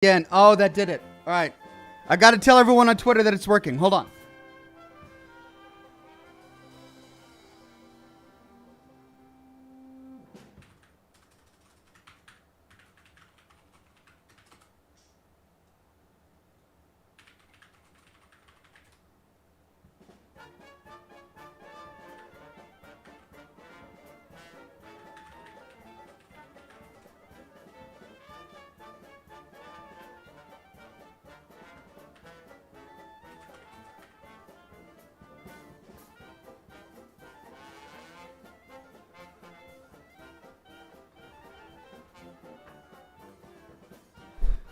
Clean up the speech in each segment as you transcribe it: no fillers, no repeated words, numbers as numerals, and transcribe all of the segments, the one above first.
Again. Oh, that did it. All right. I got to tell everyone on Twitter that it's working. Hold on.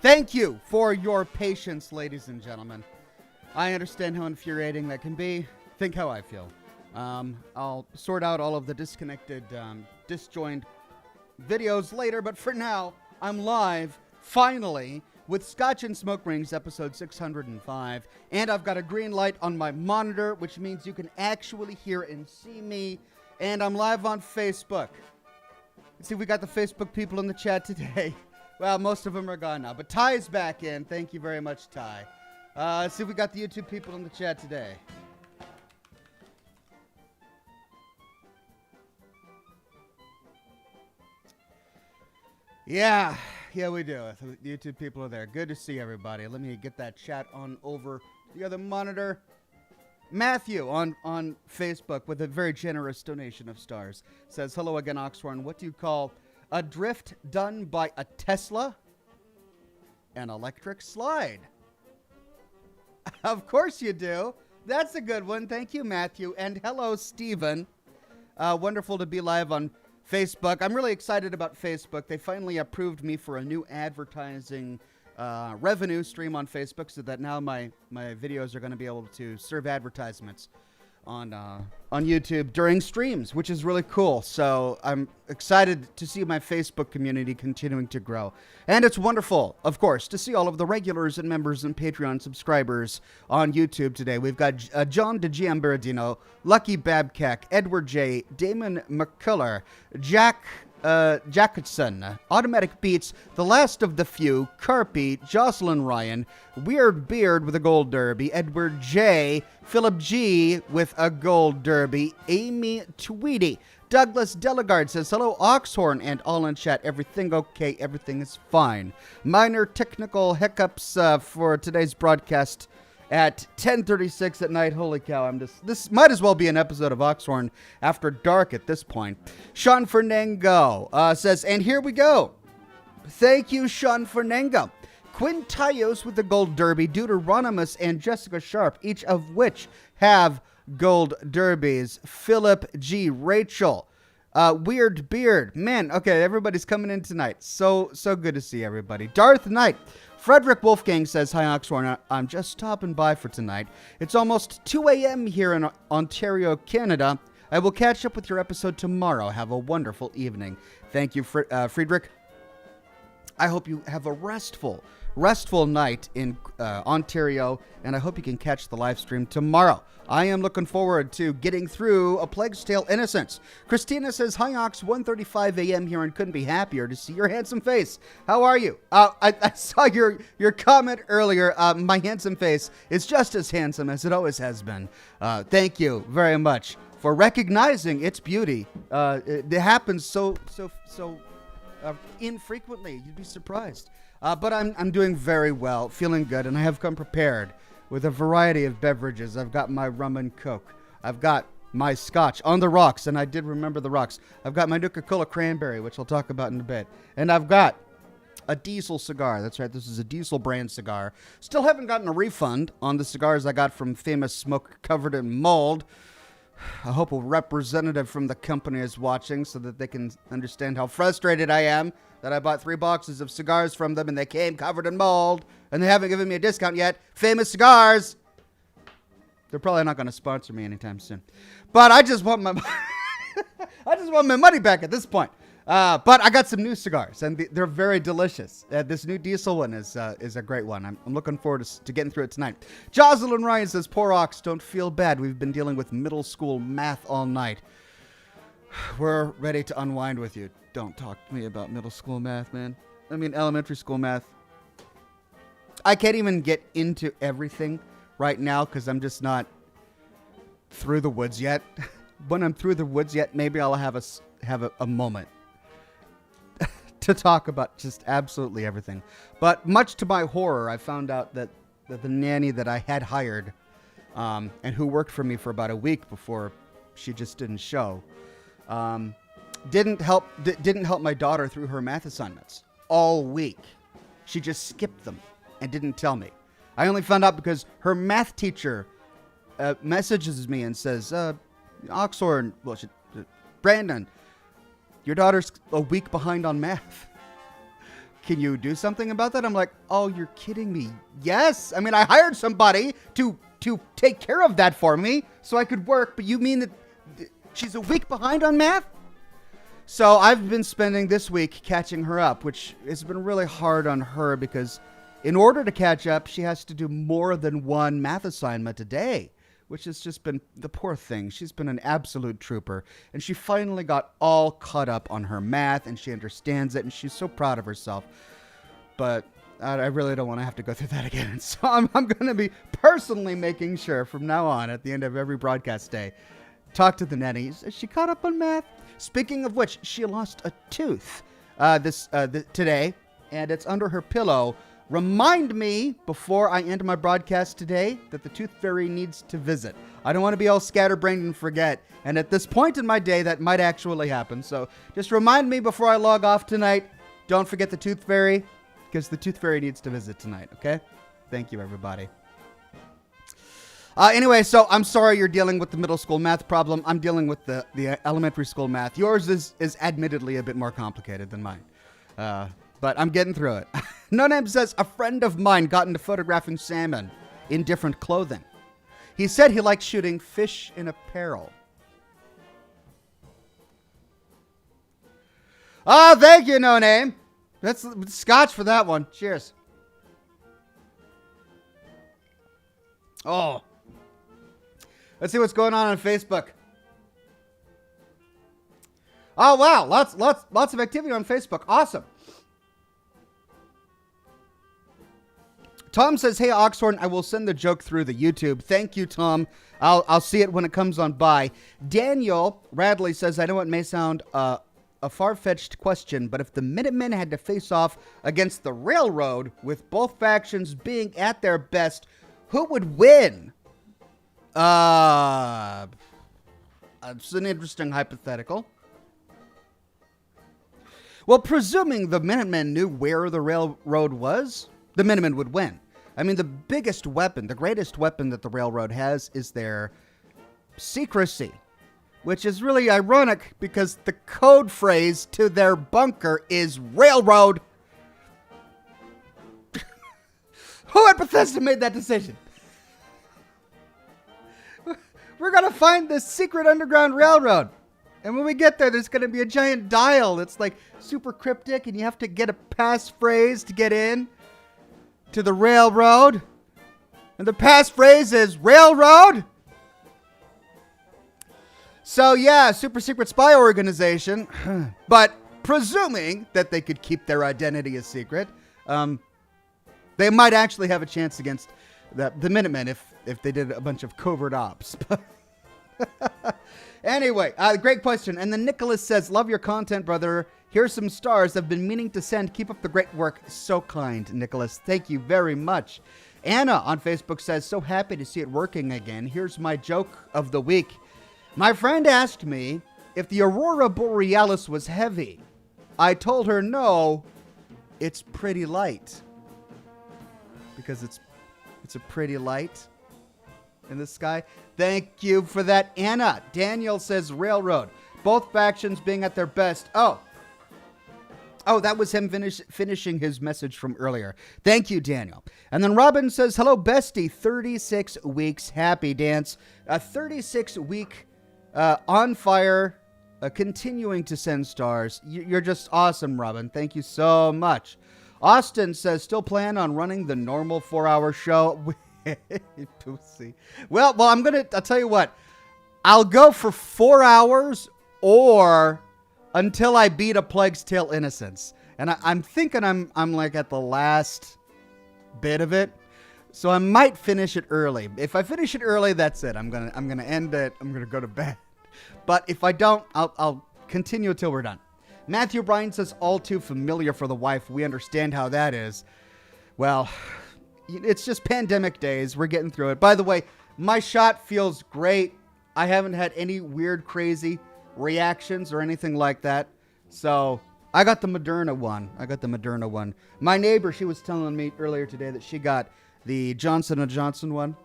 Thank you for your patience, ladies and gentlemen. I understand how infuriating that can be. Think how I feel. I'll sort out all of the disconnected, disjoint videos later, but for now, I'm live, finally, with Scotch and Smoke Rings, episode 605, and I've got a green light on my monitor, which means you can actually hear and see me, and I'm live on Facebook. Let's see, we got the Facebook people in the chat today. Well, most of them are gone now, but Ty's back in. Thank you very much, Ty. Let's see if we got the YouTube people in the chat today. Yeah, we do. The YouTube people are there. Good to see everybody. Let me get that chat on over the other monitor. Matthew on Facebook with a very generous donation of stars says, hello again, Oxhorn. What do you call a drift done by a Tesla? An electric slide. Of course you do. That's a good one. Thank you, Matthew. And hello, Steven. Wonderful to be live on Facebook. I'm really excited about Facebook. They finally approved me for a new advertising revenue stream on Facebook so that now my videos are going to be able to serve advertisements on YouTube during streams, which is really cool. So I'm excited to see my Facebook community continuing to grow. And it's wonderful, of course, to see all of the regulars and members and Patreon subscribers on YouTube today. We've got John DeGiam Berardino, Lucky Babcock, Edward J., Damon McCuller, Jack Jackson, Automatic Beats, The Last of the Few, Carpy, Jocelyn Ryan, Weird Beard with a Gold Derby, Edward J., Philip G. with a Gold Derby, Amy Tweedy, Douglas Delegard says, hello, Oxhorn, and all in chat. Everything okay? Everything is fine. Minor technical hiccups for today's broadcast at 10:36 at night. Holy cow, this might as well be an episode of Oxhorn After Dark at this point. Sean Fernango says, and here we go. Thank you, Sean Fernango. Quintayos with the Gold Derby, Deuteronomus and Jessica Sharp, each of which have Gold Derbies. Philip G. Rachel. Weird Beard. Man, okay, everybody's coming in tonight. So good to see everybody. Darth Knight. Frederick Wolfgang says, hi, Oxhorn. I'm just stopping by for tonight. It's almost 2 a.m. here in Ontario, Canada. I will catch up with your episode tomorrow. Have a wonderful evening. Thank you, Friedrich. I hope you have a restful night in Ontario, and I hope you can catch the live stream tomorrow. I am looking forward to getting through A Plague's Tale: Innocence. Christina says, hi, Ox, 1:35 a.m. here and couldn't be happier to see your handsome face. How are you? I saw your comment earlier. My handsome face is just as handsome as it always has been. Thank you very much for recognizing its beauty. It happens so infrequently. You'd be surprised. But I'm doing very well, feeling good, and I have come prepared with a variety of beverages. I've got my rum and coke. I've got my scotch on the rocks, and I did remember the rocks. I've got my Nuka-Cola cranberry, which I'll talk about in a bit. And I've got a Diesel cigar. That's right, this is a Diesel brand cigar. Still haven't gotten a refund on the cigars I got from Famous Smoke Covered in Mold. I hope a representative from the company is watching so that they can understand how frustrated I am that I bought 3 boxes of cigars from them and they came covered in mold and they haven't given me a discount yet. Famous Cigars. They're probably not going to sponsor me anytime soon. But I just want my money back at this point. But I got some new cigars, and they're very delicious. This new Diesel one is a great one. I'm looking forward to getting through it tonight. Jocelyn Ryan says, poor Ox, don't feel bad. We've been dealing with middle school math all night. We're ready to unwind with you. Don't talk to me about middle school math, man. I mean, elementary school math. I can't even get into everything right now because I'm just not through the woods yet. When I'm through the woods yet, maybe I'll have a moment to talk about just absolutely everything. But much to my horror, I found out that the nanny that I had hired and who worked for me for about a week before she just didn't show, didn't help my daughter through her math assignments all week. She just skipped them and didn't tell me. I only found out because her math teacher messages me and says, Oxhorn, Brandon, your daughter's a week behind on math. Can you do something about that? I'm like, oh, you're kidding me. Yes. I mean, I hired somebody to take care of that for me so I could work, but you mean that she's a week behind on math? So I've been spending this week catching her up, which has been really hard on her because in order to catch up, she has to do more than one math assignment a day, which has just been the poor thing. She's been an absolute trooper, and she finally got all caught up on her math, and she understands it, and she's so proud of herself. But I really don't want to have to go through that again. So I'm going to be personally making sure from now on, at the end of every broadcast day, talk to the nannies. Is she caught up on math? Speaking of which, she lost a tooth today, and it's under her pillow. Remind me before I end my broadcast today that the tooth fairy needs to visit. I don't want to be all scatterbrained and forget. And at this point in my day, that might actually happen. So just remind me before I log off tonight. Don't forget the tooth fairy, because the tooth fairy needs to visit tonight. Okay? Thank you, everybody. Anyway, so I'm sorry you're dealing with the middle school math problem. I'm dealing with the elementary school math. Yours is admittedly a bit more complicated than mine. But I'm getting through it. No Name says, a friend of mine got into photographing salmon in different clothing. He said he likes shooting fish in apparel. Oh, thank you, No Name. That's Scotch for that one. Cheers. Oh. Let's see what's going on Facebook. Oh, wow. Lots of activity on Facebook. Awesome. Tom says, hey, Oxhorn, I will send the joke through the YouTube. Thank you, Tom. I'll see it when it comes on by. Daniel Radley says, I know it may sound a far-fetched question, but if the Minutemen had to face off against the Railroad, with both factions being at their best, who would win? It's an interesting hypothetical. Well, presuming the Minutemen knew where the railroad was, the Minutemen would win. I mean, the biggest weapon, the greatest weapon that the railroad has is their secrecy, which is really ironic because the code phrase to their bunker is railroad. Who at Bethesda made that decision? We're going to find this secret underground railroad. And when we get there, there's going to be a giant dial that's like super cryptic, and you have to get a passphrase to get in to the railroad. And the passphrase is railroad. So yeah, super secret spy organization. But presuming that they could keep their identity a secret, they might actually have a chance against the Minutemen if they did a bunch of covert ops. Anyway, great question. And then Nicholas says, love your content, brother. Here's some stars I've been meaning to send. Keep up the great work. So kind, Nicholas. Thank you very much. Anna on Facebook says, so happy to see it working again. Here's my joke of the week. My friend asked me if the Aurora Borealis was heavy. I told her no, it's pretty light. Because it's a pretty light in the sky. Thank you for that, Anna. Daniel says railroad. Both factions being at their best. Oh, that was him finishing his message from earlier. Thank you, Daniel. And then Robin says, hello, bestie. 36 weeks happy dance. A 36-week on fire, continuing to send stars. You're just awesome, Robin. Thank you so much. Austin says, still plan on running the normal 4-hour show. Pussy. Well, I'll tell you what. I'll go for 4 hours or until I beat A Plague's Tale Innocence. And I'm thinking I'm like at the last bit of it. So I might finish it early. If I finish it early, that's it. I'm gonna end it. I'm gonna go to bed. But if I don't, I'll continue until we're done. Matthew Bryan says, all too familiar for the wife. We understand how that is. Well, it's just pandemic days. We're getting through it. By the way, my shot feels great. I haven't had any weird, crazy reactions or anything like that. So I got the Moderna one. My neighbor, she was telling me earlier today that she got the Johnson & Johnson one.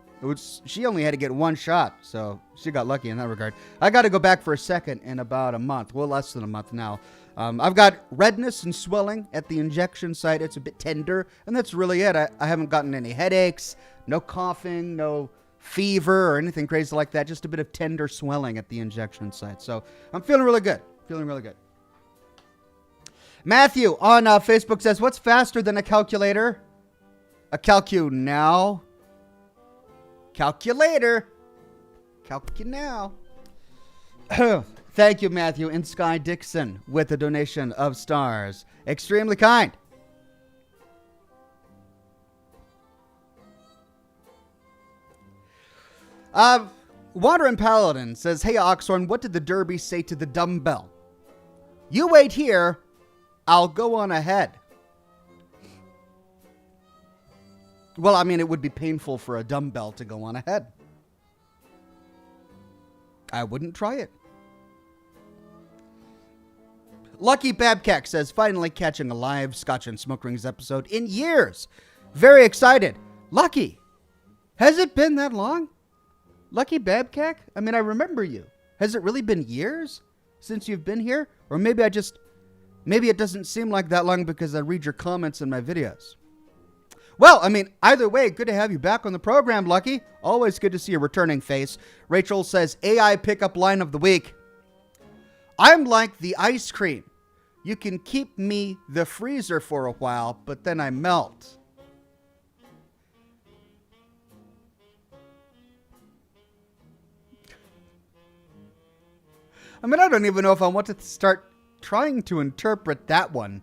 She only had to get one shot, so she got lucky in that regard. I got to go back for a second in about a month. Well, less than a month now. I've got redness and swelling at the injection site. It's a bit tender, and that's really it. I haven't gotten any headaches, no coughing, no fever or anything crazy like that. Just a bit of tender swelling at the injection site. So I'm feeling really good. Matthew on Facebook says, what's faster than a calculator? A calculator. Now. Thank you, Matthew. And Sky Dixon with a donation of stars. Extremely kind. Water and Paladin says, hey, Oxhorn, what did the Derby say to the dumbbell? You wait here. I'll go on ahead. Well, I mean, it would be painful for a dumbbell to go on ahead. I wouldn't try it. Lucky Babcock says, finally catching a live Scotch and Smoke Rings episode in years. Very excited. Lucky, has it been that long? Lucky Babcock? I mean, I remember you. Has it really been years since you've been here? Or maybe it doesn't seem like that long because I read your comments in my videos. Well, I mean, either way, good to have you back on the program, Lucky. Always good to see a returning face. Rachel says, AI pickup line of the week. I'm like the ice cream. You can keep me the freezer for a while, but then I melt. I mean, I don't even know if I want to start trying to interpret that one.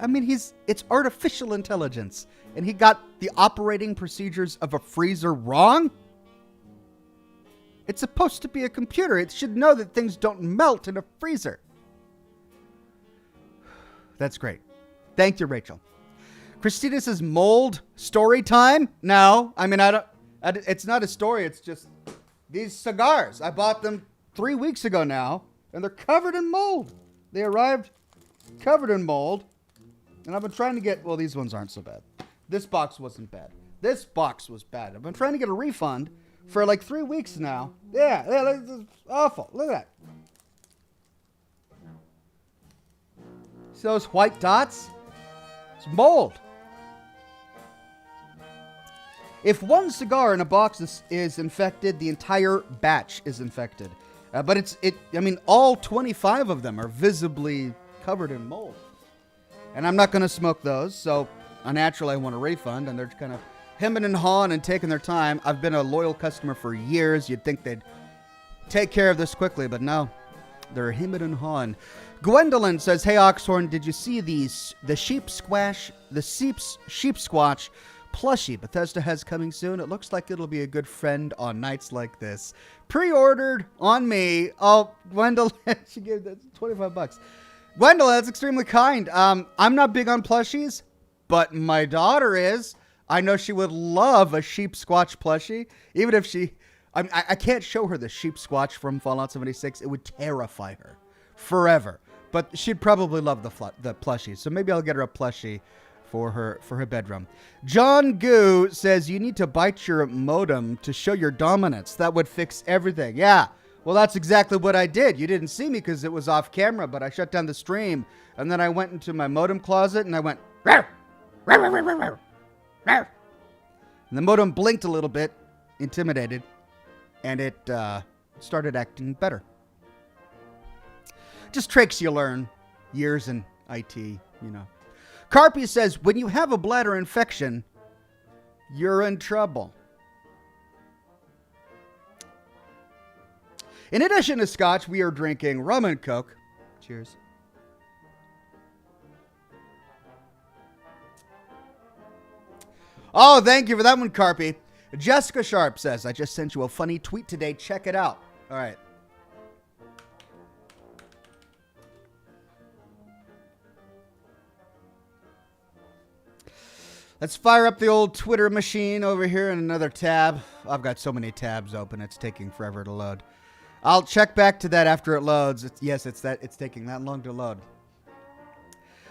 I mean, it's artificial intelligence, and he got the operating procedures of a freezer wrong? It's supposed to be a computer. It should know that things don't melt in a freezer. That's great. Thank you, Rachel. Christina says, mold story time? No, I mean, it's not a story. It's just these cigars. I bought them 3 weeks ago now, and they're covered in mold. They arrived covered in mold. And I've been trying to get, well, these ones aren't so bad. This box wasn't bad. This box was bad. I've been trying to get a refund for like 3 weeks now. Yeah, it's awful. Look at that. See those white dots? It's mold. If one cigar in a box is infected, the entire batch is infected. But I mean, all 25 of them are visibly covered in mold. And I'm not going to smoke those, so naturally I want a refund, and they're kind of hemming and hawing and taking their time. I've been a loyal customer for years. You'd think they'd take care of this quickly, but no. They're hemming and hawing. Gwendolyn says, hey, Oxhorn, did you see the sheep squash plushie Bethesda has coming soon? It looks like it'll be a good friend on nights like this. Pre-ordered on me. Oh, Gwendolyn, she gave that $25. Gwendolyn, that's extremely kind. I'm not big on plushies, but my daughter is. I know she would love a sheep squatch plushie, even if I can't show her the sheep squatch from Fallout 76. It would terrify her forever, but she'd probably love the plushie. So maybe I'll get her a plushie for her bedroom. John Goo says, you need to bite your modem to show your dominance. That would fix everything. Yeah. Well, that's exactly what I did. You didn't see me because it was off camera, but I shut down the stream, and then I went into my modem closet, and I went, rawr, rawr, rawr, rawr, rawr, rawr. And the modem blinked a little bit, intimidated, and it started acting better. Just tricks you learn. Years in IT, you know. Carpy says, when you have a bladder infection, you're in trouble. In addition to Scotch, we are drinking rum and Coke. Cheers. Oh, thank you for that one, Carpy. Jessica Sharp says, I just sent you a funny tweet today. Check it out. All right. Let's fire up the old Twitter machine over here in another tab. I've got so many tabs open, it's taking forever to load. I'll check back to that after it loads. It's taking that long to load.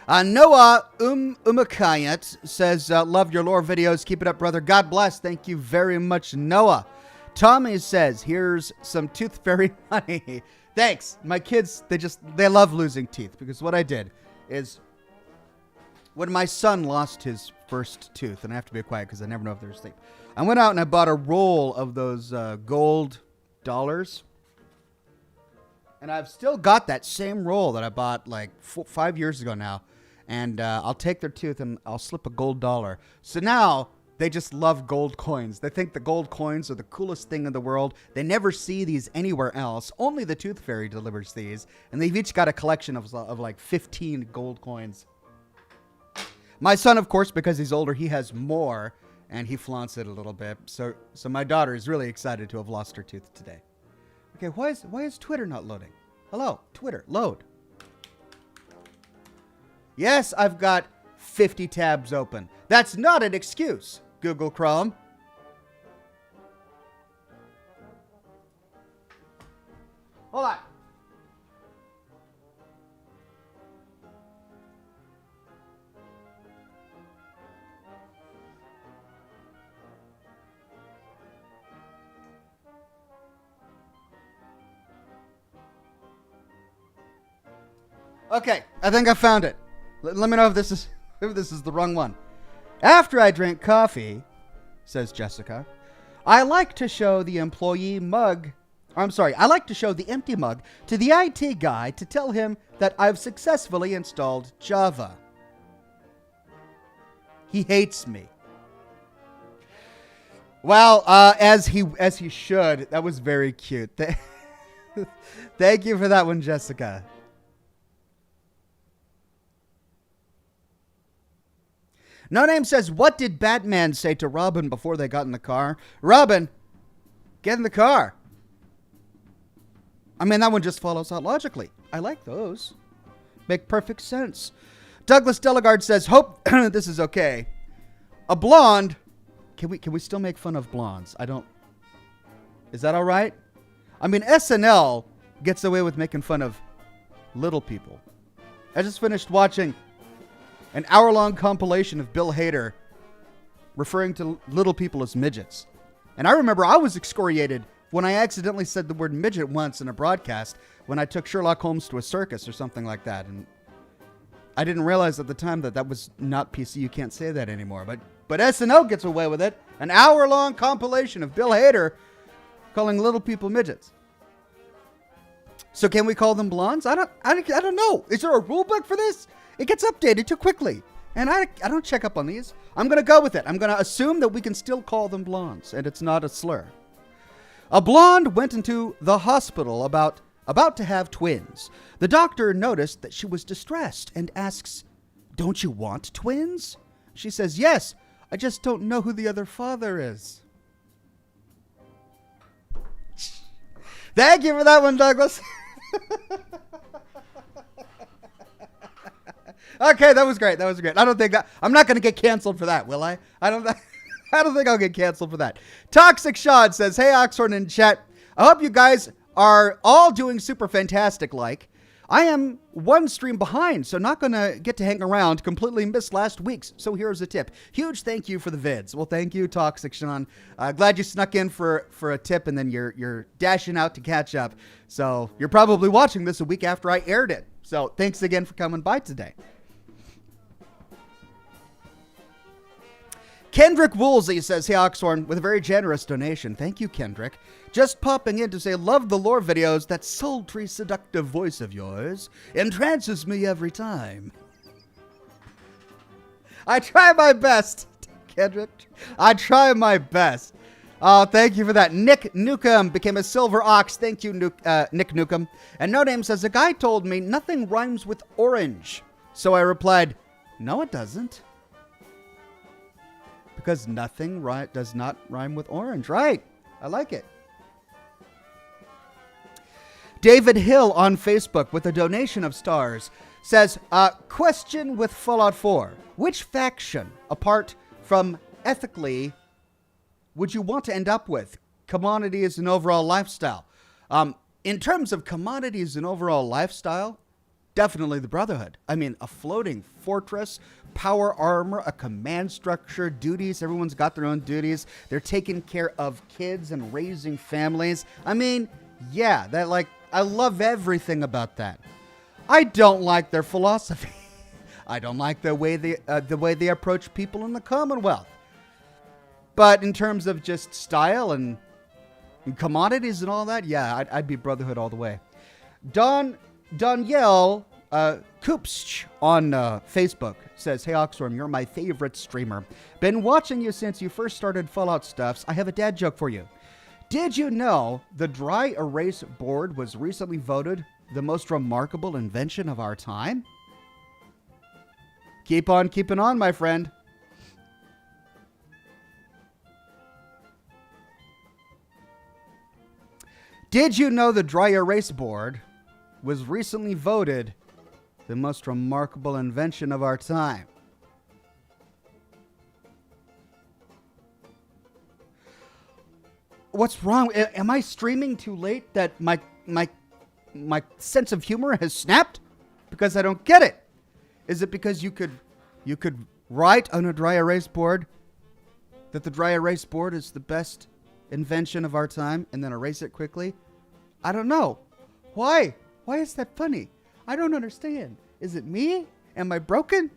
Noah Umakayat says, love your lore videos. Keep it up, brother. God bless. Thank you very much, Noah. Tommy says, here's some tooth fairy money. Thanks. My kids, they love losing teeth, because what I did is when my son lost his first tooth, and I have to be quiet because I never know if they're asleep, I went out and I bought a roll of those gold dollars. And I've still got that same roll that I bought like 5 years ago now. And I'll take their tooth and I'll slip a gold dollar. So now they just love gold coins. They think the gold coins are the coolest thing in the world. They never see these anywhere else. Only the Tooth Fairy delivers these. And they've each got a collection of like 15 gold coins. My son, of course, because he's older, he has more. And he flaunts it a little bit. So my daughter is really excited to have lost her tooth today. Okay, why is Twitter not loading? Hello, Twitter, load. Yes, I've got 50 tabs open. That's not an excuse, Google Chrome. Hold on. Okay, I think I found it. Let me know if this is the wrong one. After I drink coffee, says Jessica, I like to show the empty mug to the IT guy to tell him that I've successfully installed Java. He hates me. Well, as he should. That was very cute. Thank you for that one, Jessica. No Name says, what did Batman say to Robin before they got in the car? Robin, get in the car. I mean, that one just follows out logically. I like those. Make perfect sense. Douglas Delegard says, hope this is okay. A blonde. Can we still make fun of blondes? Is that all right? I mean, SNL gets away with making fun of little people. I just finished watching an hour-long compilation of Bill Hader referring to little people as midgets. And I remember I was excoriated when I accidentally said the word midget once in a broadcast when I took Sherlock Holmes to a circus or something like that. And I didn't realize at the time that was not PC. You can't say that anymore. But SNL gets away with it. An hour-long compilation of Bill Hader calling little people midgets. So can we call them blondes? I don't know. Is there a rule book for this? It gets updated too quickly. And I don't check up on these. I'm going to go with it. I'm going to assume that we can still call them blondes, and it's not a slur. A blonde went into the hospital about to have twins. The doctor noticed that she was distressed and asks, don't you want twins? She says, yes, I just don't know who the other father is. Thank you for that one, Douglas. Okay, that was great. I'm not going to get canceled for that, will I? I don't think I'll get canceled for that. Toxic Shad says, hey, Oxhorn in chat. I hope you guys are all doing super fantastic like. I am one stream behind, so not going to get to hang around. Completely missed last week's, so here's a tip. Huge thank you for the vids. Well, thank you, Toxic Sean. Glad you snuck in for a tip, and then you're dashing out to catch up. So you're probably watching this a week after I aired it. So thanks again for coming by today. Kendrick Woolsey says, hey, Oxhorn, with a very generous donation. Thank you, Kendrick. Just popping in to say, love the lore videos. That sultry, seductive voice of yours entrances me every time. I try my best, Kendrick. I try my best. Oh, thank you for that. Nick Newcomb became a silver ox. Thank you, Nick Newcomb. And No Name says, a guy told me nothing rhymes with orange. So I replied, no, it doesn't. because nothing does not rhyme with orange. Right. I like it. David Hill on Facebook with a donation of stars says, question with Fallout 4. Which faction, apart from ethically, would you want to end up with? Commodities and overall lifestyle. In terms of commodities and overall lifestyle, definitely the Brotherhood. I mean, a floating fortress, power armor, a command structure, duties. Everyone's got their own duties. They're taking care of kids and raising families. I mean, yeah, I love everything about that. I don't like their philosophy. I don't like the way they approach people in the Commonwealth. But in terms of just style and commodities and all that, yeah, I'd be Brotherhood all the way. Danielle Kupsch on Facebook says, hey Oxhorn, you're my favorite streamer. Been watching you since you first started Fallout Stuffs. I have a dad joke for you. Did you know the dry erase board was recently voted the most remarkable invention of our time? Keep on keeping on, my friend. Did you know the dry erase board was recently voted the most remarkable invention of our time? What's wrong? Am I streaming too late that my sense of humor has snapped? Because I don't get it. Is it because you could write on a dry erase board that the dry erase board is the best invention of our time and then erase it quickly? I don't know. Why? Why is that funny? I don't understand. Is it me? Am I broken?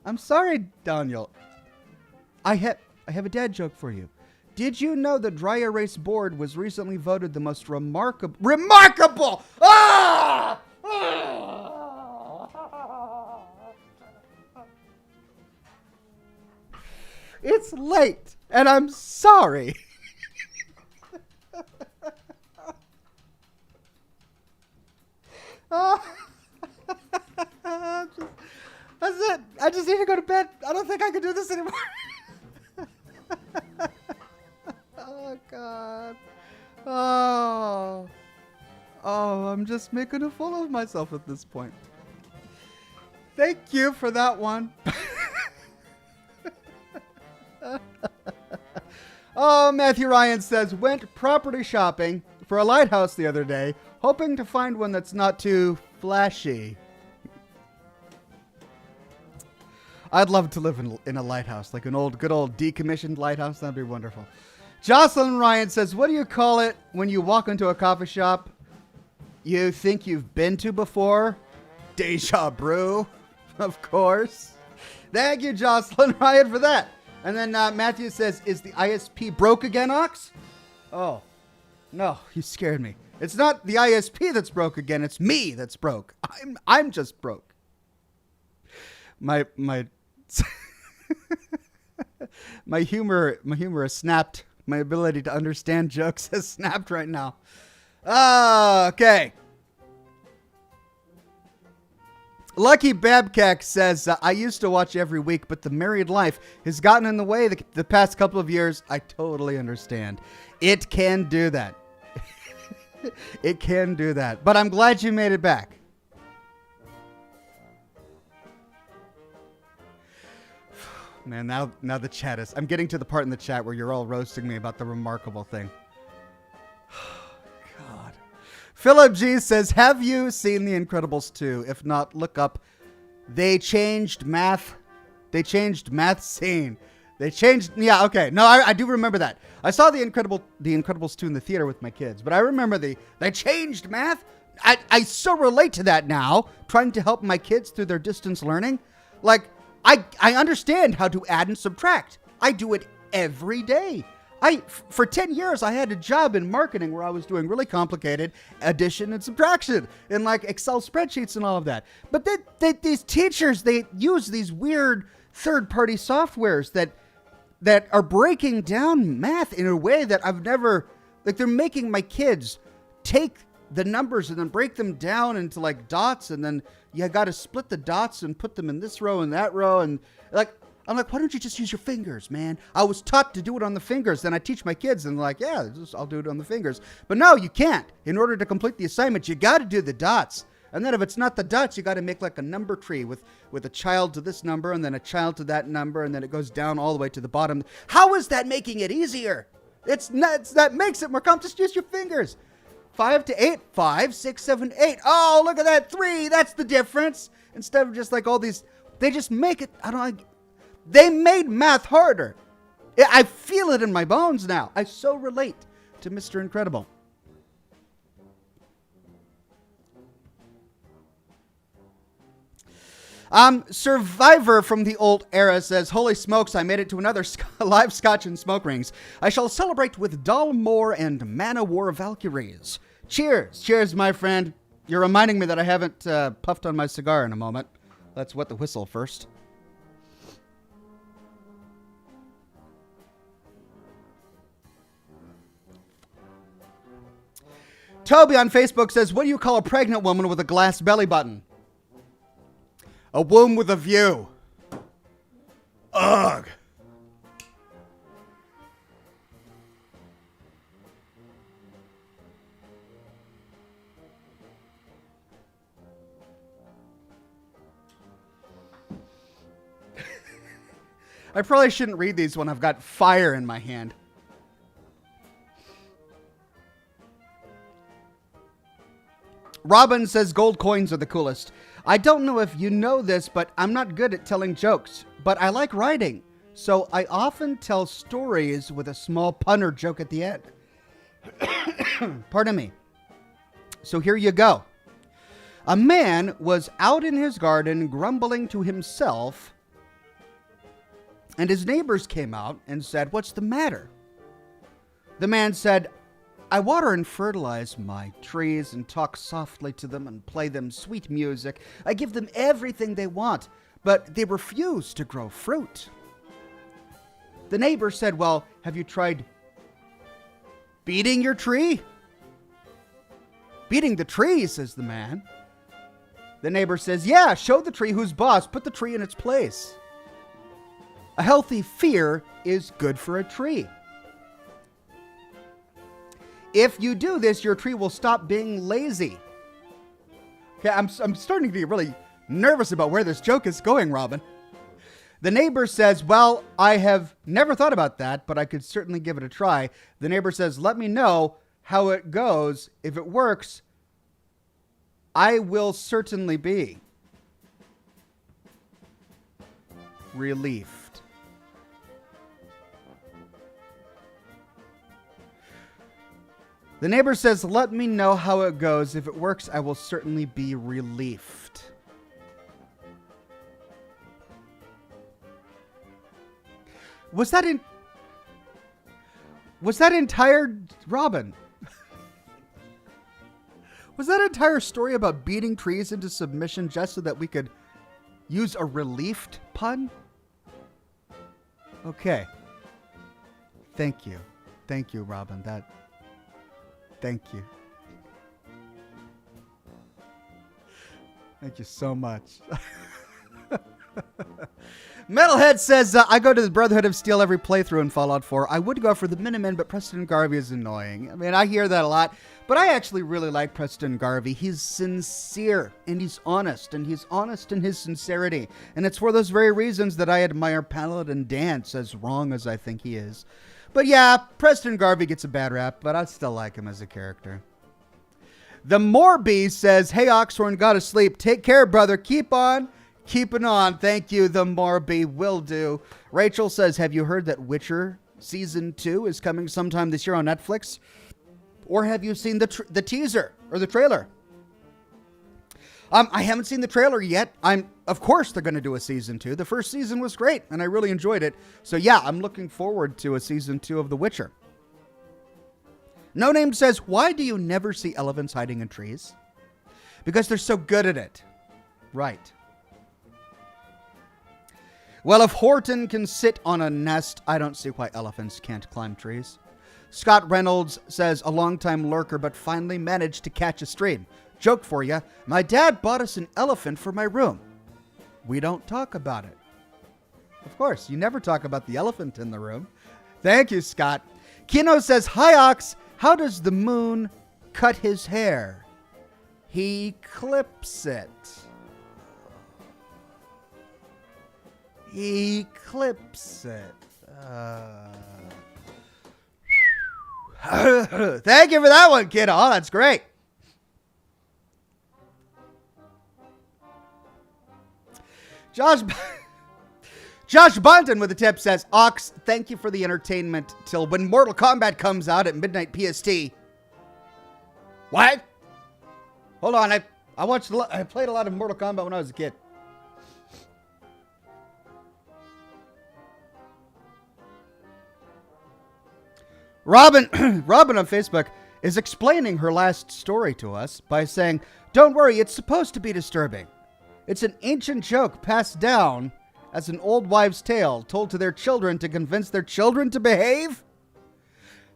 I'm sorry, Daniel. I have a dad joke for you. Did you know the dry erase board was recently voted the most remarkable? Ah! It's late, and I'm sorry. That's it. I just need to go to bed. I don't think I can do this anymore. Oh, God. Oh, I'm just making a fool of myself at this point. Thank you for that one. Oh, Matthew Ryan says, went property shopping for a lighthouse the other day, hoping to find one that's not too flashy. I'd love to live in a lighthouse, like an good old decommissioned lighthouse. That'd be wonderful. Jocelyn Ryan says, what do you call it when you walk into a coffee shop you think you've been to before? Deja brew, of course. Thank you, Jocelyn Ryan, for that. And then Matthew says, is the ISP broke again, Ox? Oh, no, you scared me. It's not the ISP that's broke again. It's me that's broke. I'm just broke. My my humor has snapped. My ability to understand jokes has snapped right now. Okay. Lucky Babcock says, I used to watch every week, but the married life has gotten in the way the past couple of years. I totally understand. It can do that. It can do that. But I'm glad you made it back. Man, now the chat is... I'm getting to the part in the chat where you're all roasting me about the remarkable thing. God. Philip G says, have you seen The Incredibles 2? If not, look up. They changed math scene. They changed... Yeah, okay. No, I do remember that. I saw The Incredibles 2 in the theater with my kids, but I remember they changed math. I so relate to that now, trying to help my kids through their distance learning. Like... I understand how to add and subtract. I do it every day. For 10 years, I had a job in marketing where I was doing really complicated addition and subtraction in like Excel spreadsheets and all of that. But these teachers, they use these weird third-party softwares that are breaking down math in a way that I've never... Like, they're making my kids take the numbers and then break them down into like dots, and then you got to split the dots and put them in this row and that row, and like I'm like, why don't you just use your fingers, man? I was taught to do it on the fingers. Then I teach my kids, and they're like, yeah, I'll do it on the fingers. But no, you can't. In order to complete the assignment, you got to do the dots. And then if it's not the dots, you got to make like a number tree with a child to this number, and then a child to that number, and then it goes down all the way to the bottom. How is that making it easier? It's nuts. That makes it more complex. Just use your fingers. 5 to 8. 5, 6, 7, 8. Oh, look at that. 3. That's the difference. Instead of just like all these, they just make it, they made math harder. I feel it in my bones now. I so relate to Mr. Incredible. Survivor from the old era says, holy smokes, I made it to another live Scotch and smoke rings. I shall celebrate with Dalmore and Man-O-War Valkyries. Cheers. Cheers, my friend. You're reminding me that I haven't puffed on my cigar in a moment. Let's wet the whistle first. Toby on Facebook says, what do you call a pregnant woman with a glass belly button? A womb with a view. Ugh. I probably shouldn't read these when I've got fire in my hand. Robin says gold coins are the coolest. I don't know if you know this, but I'm not good at telling jokes, but I like writing. So I often tell stories with a small pun or joke at the end. Pardon me. So here you go. A man was out in his garden grumbling to himself, and his neighbors came out and said, what's the matter? The man said, I water and fertilize my trees and talk softly to them and play them sweet music. I give them everything they want, but they refuse to grow fruit. The neighbor said, well, have you tried beating your tree? Beating the tree, says the man. The neighbor says, yeah, show the tree who's boss. Put the tree in its place. A healthy fear is good for a tree. If you do this, your tree will stop being lazy. Okay, I'm starting to be really nervous about where this joke is going, Robin. The neighbor says, well, I have never thought about that, but I could certainly give it a try. The neighbor says, let me know how it goes. If it works, I will certainly be relieved. The neighbor says, let me know how it goes. If it works, I will certainly be relieved. Was that entire, Robin? Was that entire story about beating trees into submission just so that we could use a relieved pun? Okay. Thank you. Thank you, Robin. Thank you. Thank you so much. Metalhead says, I go to the Brotherhood of Steel every playthrough in Fallout 4. I would go for the Miniman, but Preston Garvey is annoying. I mean, I hear that a lot, but I actually really like Preston Garvey. He's sincere, and he's honest in his sincerity. And it's for those very reasons that I admire Paladin Dance, as wrong as I think he is. But yeah, Preston Garvey gets a bad rap, but I still like him as a character. The Morby says, hey, Oxhorn, gotta sleep. Take care, brother. Keep on keeping on. Thank you, the Morby. Will do. Rachel says, have you heard that Witcher Season 2 is coming sometime this year on Netflix? Or have you seen the teaser or the trailer? I haven't seen the trailer yet. Of course they're going to do a season 2. The first season was great, and I really enjoyed it. So yeah, I'm looking forward to a season 2 of The Witcher. No Name says, why do you never see elephants hiding in trees? Because they're so good at it. Right. Well, if Horton can sit on a nest, I don't see why elephants can't climb trees. Scott Reynolds says, a longtime lurker, but finally managed to catch a stream. Joke for you. My dad bought us an elephant for my room. We don't talk about it. Of course, you never talk about the elephant in the room. Thank you, Scott. Kino says, hi, Ox. How does the moon cut his hair? He clips it. He clips it. Thank you for that one, kid. Oh, that's great. Josh Bunton with a tip says, Ox, thank you for the entertainment till when Mortal Kombat comes out at midnight PST. What? Hold on. I played a lot of Mortal Kombat when I was a kid. Robin on Facebook is explaining her last story to us by saying, don't worry, it's supposed to be disturbing. It's an ancient joke passed down as an old wives' tale told to their children to convince their children to behave?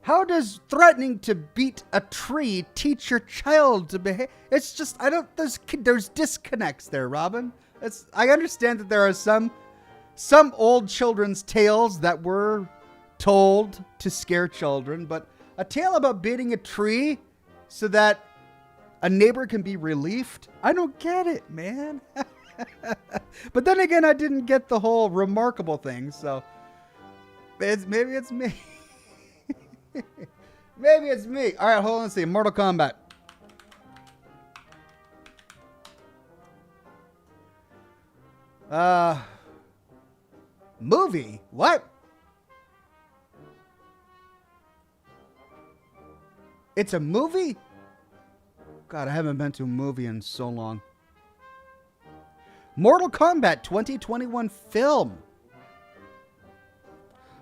How does threatening to beat a tree teach your child to behave? It's just, there's disconnects there, Robin. I understand that there are some old children's tales that were told to scare children, but a tale about beating a tree so that a neighbor can be relieved? I don't get it, man. But then again, I didn't get the whole remarkable thing, so maybe it's me. Maybe it's me. All right, hold on. Let's see. Mortal Kombat. Movie? What? It's a movie? God, I haven't been to a movie in so long. Mortal Kombat 2021 film.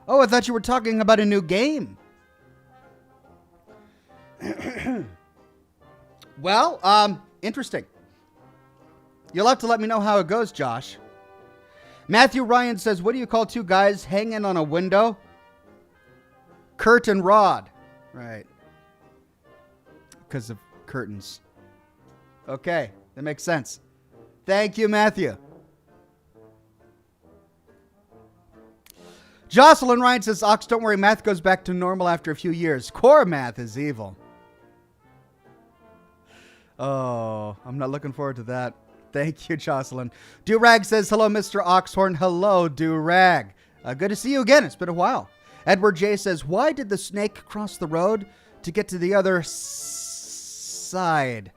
Oh, I thought you were talking about a new game. Well, interesting. You'll have to let me know how it goes, Josh. Matthew Ryan says, what do you call two guys hanging on a window? Curtain rod. Right. Because of curtains. Okay, that makes sense. Thank you, Matthew. Jocelyn Ryan says, Ox, don't worry, math goes back to normal after a few years. Core math is evil. Oh, I'm not looking forward to that. Thank you, Jocelyn. Durag says, hello, Mr. Oxhorn. Hello, Durag. Good to see you again. It's been a while. Edward J says, why did the snake cross the road to get to the other side?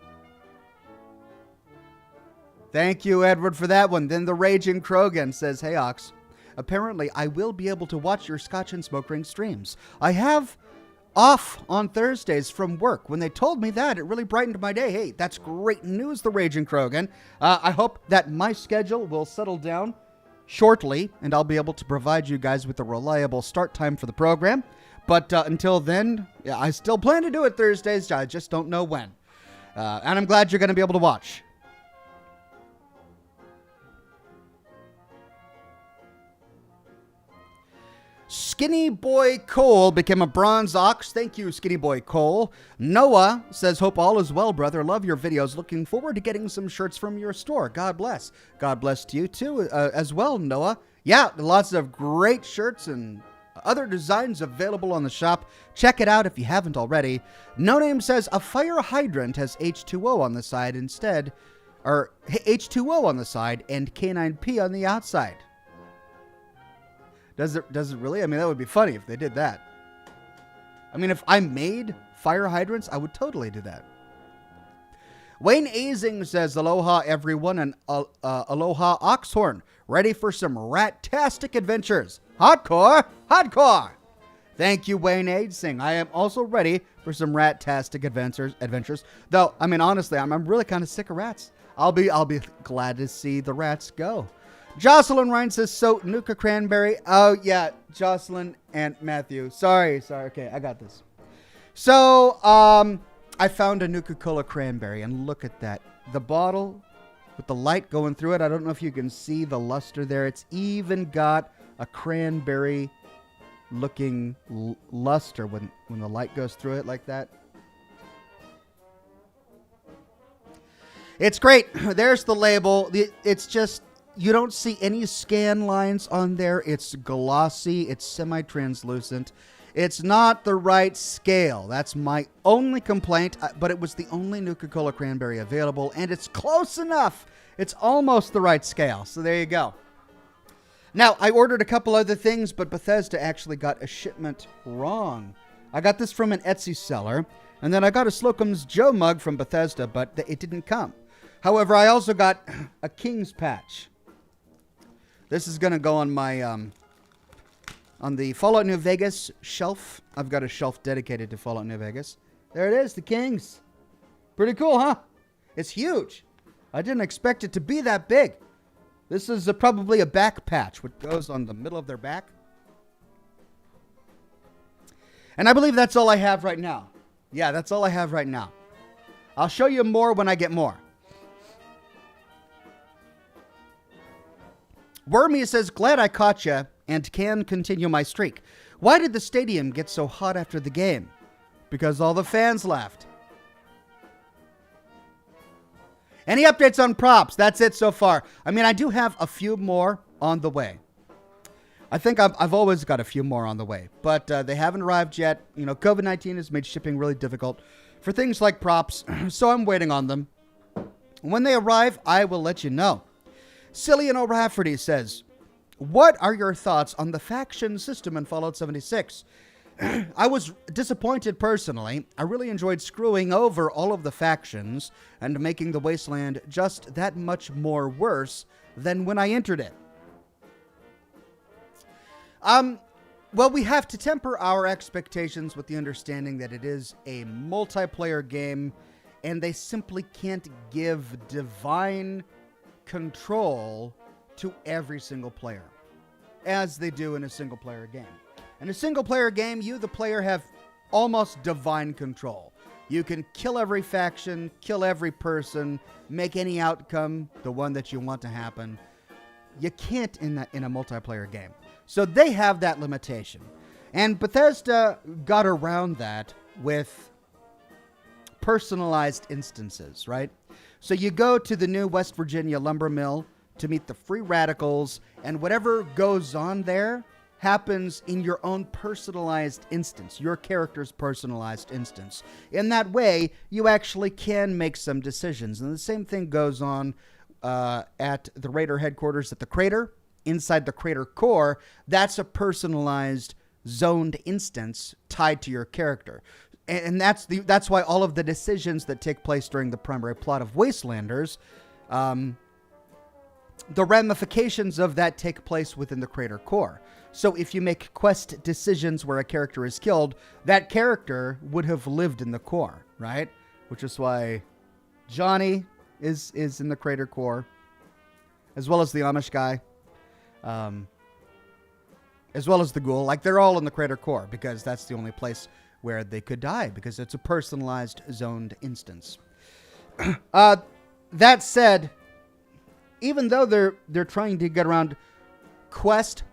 Thank you, Edward, for that one. Then the Raging Krogan says, hey, Ox. Apparently, I will be able to watch your Scotch and Smoke Ring streams. I have off on Thursdays from work. When they told me that, it really brightened my day. Hey, that's great news, the Raging Krogan. I hope that my schedule will settle down shortly, and I'll be able to provide you guys with a reliable start time for the program. But until then, I still plan to do it Thursdays. I just don't know when. And I'm glad you're going to be able to watch. Skinny Boy Cole became a bronze ox. Thank you, Skinny Boy Cole. Noah says, hope all is well, brother. Love your videos. Looking forward to getting some shirts from your store. God bless. God bless to you, too, as well, Noah. Yeah, lots of great shirts and other designs available on the shop. Check it out if you haven't already. No Name says, a fire hydrant has H2O on the side instead, or H2O on the side and K9P on the outside. Does it really? I mean, that would be funny if they did that. I mean, if I made fire hydrants, I would totally do that. Wayne Azing says, aloha, everyone, and aloha, Oxhorn. Ready for some rat-tastic adventures. Hardcore! Hardcore! Thank you, Wayne Azing. I am also ready for some rat-tastic adventures. Though, I mean, honestly, I'm really kind of sick of rats. I'll be glad to see the rats go. Jocelyn Ryan says, so, Nuka Cranberry. Oh, yeah, Jocelyn and Matthew. Sorry. Okay, I got this. So, I found a Nuka-Cola Cranberry, and look at that. The bottle with the light going through it. I don't know if you can see the luster there. It's even got a cranberry-looking luster when the light goes through it like that. It's great. There's the label. It's just... You don't see any scan lines on there. It's glossy. It's semi-translucent. It's not the right scale. That's my only complaint, but it was the only Nuka-Cola Cranberry available, and it's close enough. It's almost the right scale, so there you go. Now, I ordered a couple other things, but Bethesda actually got a shipment wrong. I got this from an Etsy seller, and then I got a Slocum's Joe mug from Bethesda, but it didn't come. However, I also got a King's patch. This is going to go on my... on the Fallout New Vegas shelf. I've got a shelf dedicated to Fallout New Vegas. There it is, the Kings. Pretty cool, huh? It's huge. I didn't expect it to be that big. This is probably a back patch, which goes on the middle of their back. And I believe that's all I have right now. Yeah, that's all I have right now. I'll show you more when I get more. Wormy says, glad I caught ya and can continue my streak. Why did the stadium get so hot after the game? Because all the fans left. Any updates on props? That's it so far. I mean, I do have a few more on the way. I think I've always got a few more on the way, but they haven't arrived yet. You know, COVID-19 has made shipping really difficult for things like props, so I'm waiting on them. When they arrive, I will let you know. Cillian O'Rafferty says, what are your thoughts on the faction system in Fallout 76? I was disappointed personally. I really enjoyed screwing over all of the factions and making the wasteland just that much more worse than when I entered it. Well, we have to temper our expectations with the understanding that it is a multiplayer game and they simply can't give divine control to every single player as they do in a single player game. In a single player game, you, the player, have almost divine control. You can kill every faction, kill every person, make any outcome the one that you want to happen. You can't in a multiplayer game. So they have that limitation. And Bethesda got around that with personalized instances, right? So you go to the new West Virginia lumber mill to meet the free radicals, and whatever goes on there happens in your own personalized instance, your character's personalized instance. In that way, you actually can make some decisions. And the same thing goes on at the Raider headquarters at the Crater. Inside the Crater core, that's a personalized, zoned instance tied to your character. And that's why all of the decisions that take place during the primary plot of Wastelanders, the ramifications of that take place within the Crater core. So if you make quest decisions where a character is killed, that character would have lived in the core, right? Which is why Johnny is in the Crater core, as well as the Amish guy, as well as the ghoul. Like, they're all in the Crater core because that's the only place where they could die, because it's a personalized, zoned instance. That said, even though they're trying to get around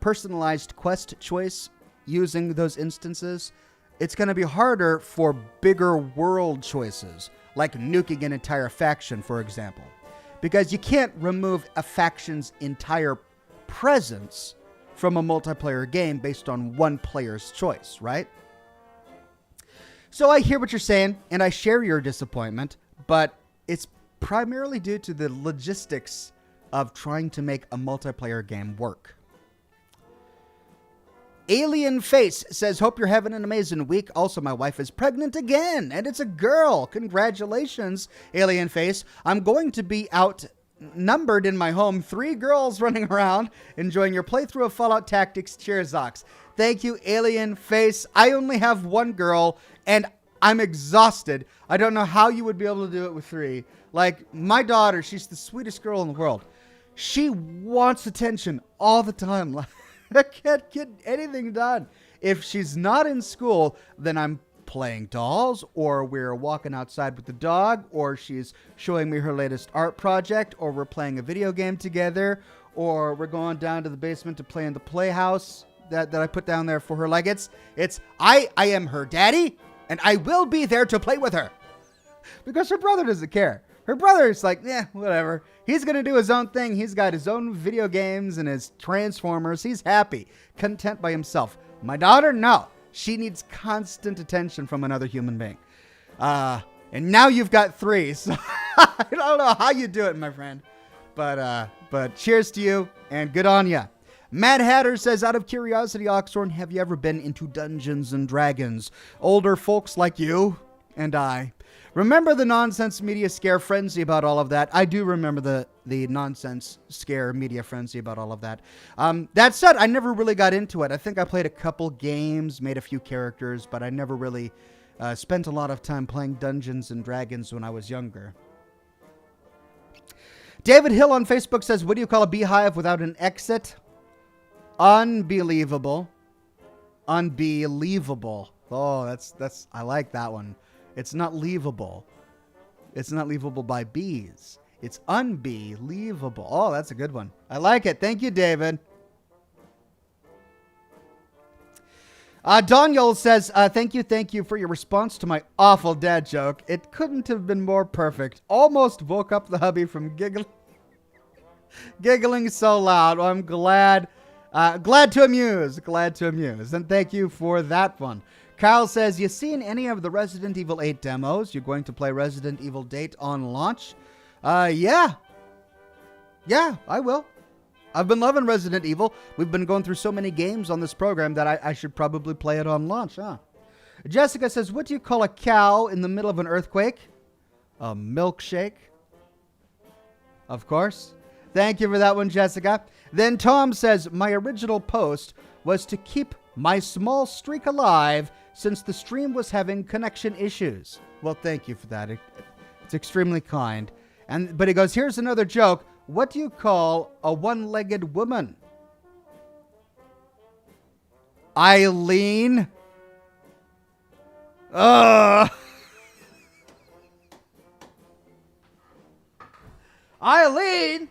personalized quest choice using those instances, it's going to be harder for bigger world choices, like nuking an entire faction, for example, because you can't remove a faction's entire presence from a multiplayer game based on one player's choice, right? So I hear what you're saying, and I share your disappointment, but it's primarily due to the logistics of trying to make a multiplayer game work. Alien Face says, hope you're having an amazing week. Also, my wife is pregnant again, and it's a girl. Congratulations, Alien Face. I'm going to be outnumbered in my home. 3 girls running around enjoying your playthrough of Fallout Tactics. Cheers, Ox. Thank you, Alien Face. I only have 1 girl, and I'm exhausted. I don't know how you would be able to do it with 3. Like, my daughter, she's the sweetest girl in the world. She wants attention all the time. I can't get anything done. If she's not in school, then I'm playing dolls, or we're walking outside with the dog, or she's showing me her latest art project, or we're playing a video game together, or we're going down to the basement to play in the playhouse that I put down there for her. Like, I am her daddy, and I will be there to play with her. Because her brother doesn't care. Her brother's like, whatever. He's going to do his own thing. He's got his own video games and his Transformers. He's happy, content by himself. My daughter, no. She needs constant attention from another human being. And now you've got 3. So I don't know how you do it, my friend. But cheers to you and good on ya. Mad Hatter says, out of curiosity, Oxhorn, have you ever been into Dungeons and Dragons? Older folks like you and I. Remember the nonsense media scare frenzy about all of that? I do remember the nonsense scare media frenzy about all of that. That said, I never really got into it. I think I played a couple games, made a few characters, but I never really spent a lot of time playing Dungeons and Dragons when I was younger. David Hill on Facebook says, what do you call a beehive without an exit? Unbelievable. Unbelievable. Oh, that's I like that one. It's not leavable. It's not leavable by bees. It's unbelievable. Oh, that's a good one. I like it. Thank you, David. Daniel says, thank you for your response to my awful dad joke. It couldn't have been more perfect. Almost woke up the hubby from giggling so loud. Well, I'm glad to amuse. Glad to amuse. And thank you for that one. Kyle says, you seen any of the Resident Evil 8 demos? You're going to play Resident Evil 8 on launch? Yeah. Yeah, I will. I've been loving Resident Evil. We've been going through so many games on this program that I should probably play it on launch, huh? Jessica says, what do you call a cow in the middle of an earthquake? A milkshake. Of course. Thank you for that one, Jessica. Then Tom says, my original post was to keep my small streak alive since the stream was having connection issues. Well, thank you for that. It's extremely kind. But he goes, here's another joke. What do you call a one-legged woman? Eileen. Eileen.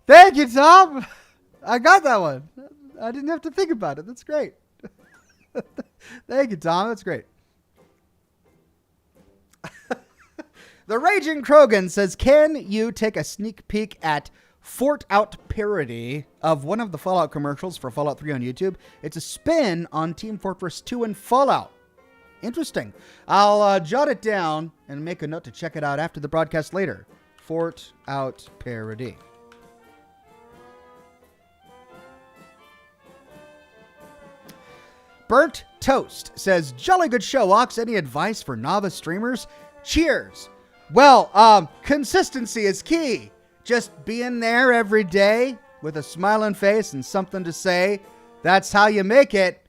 Thank you, Tom. I got that one. I didn't have to think about it. That's great. Thank you, Tom. That's great. The Raging Krogan says, can you take a sneak peek at Fort Out parody of one of the Fallout commercials for Fallout 3 on YouTube? It's a spin on Team Fortress 2 and Fallout. Interesting. I'll jot it down and make a note to check it out after the broadcast later. Fort Out parody. Burnt Toast says, jolly good show, Ox. Any advice for novice streamers? Cheers. Well, consistency is key. Just being there every day with a smiling face and something to say. That's how you make it.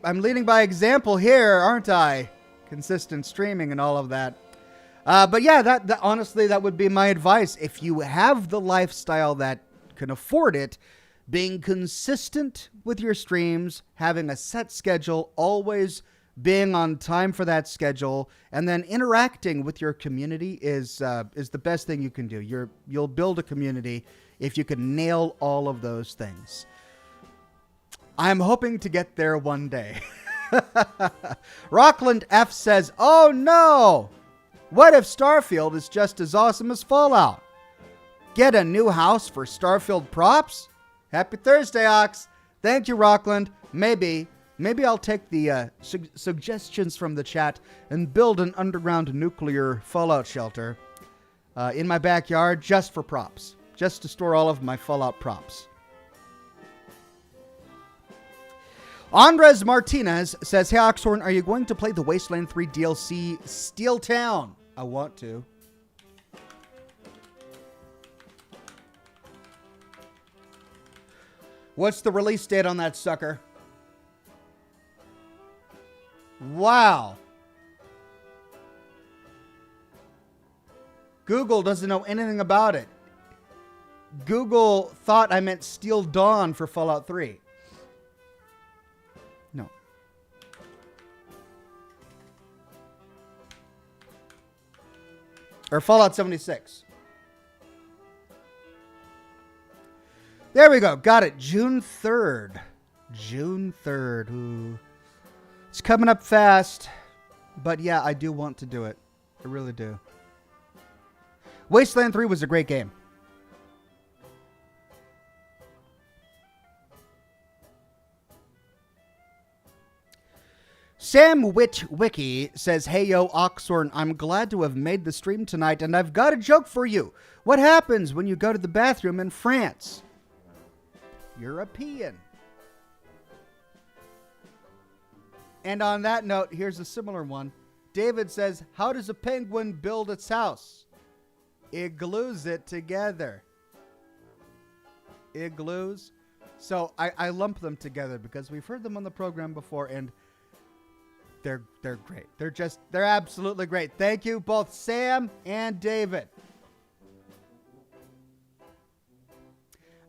I'm leading by example here, aren't I? Consistent streaming and all of that. But yeah, that honestly, that would be my advice. If you have the lifestyle that can afford it, being consistent with your streams, having a set schedule, always being on time for that schedule, and then interacting with your community is the best thing you can do. You'll build a community if you can nail all of those things. I'm hoping to get there one day. Rockland F says, oh no! What if Starfield is just as awesome as Fallout? Get a new house for Starfield props? Happy Thursday, Ox. Thank you, Rockland. Maybe I'll take the suggestions from the chat and build an underground nuclear Fallout shelter in my backyard just for props. Just to store all of my Fallout props. Andres Martinez says, hey, Oxhorn, are you going to play the Wasteland 3 DLC Steel Town? I want to. What's the release date on that sucker? Wow. Google doesn't know anything about it. Google thought I meant Steel Dawn for Fallout 3. No. Or Fallout 76. There we go. Got it. June 3rd. June 3rd. Ooh. It's coming up fast. But yeah, I do want to do it. I really do. Wasteland 3 was a great game. Sam Wiki says, "Hey yo, Oxhorn, I'm glad to have made the stream tonight, and I've got a joke for you. What happens when you go to the bathroom in France? European." And on that note, here's a similar one. David says, "How does a penguin build its house? It glues it together." Igloos. So I lump them together because we've heard them on the program before, and they're great. They're absolutely great. Thank you, both Sam and David.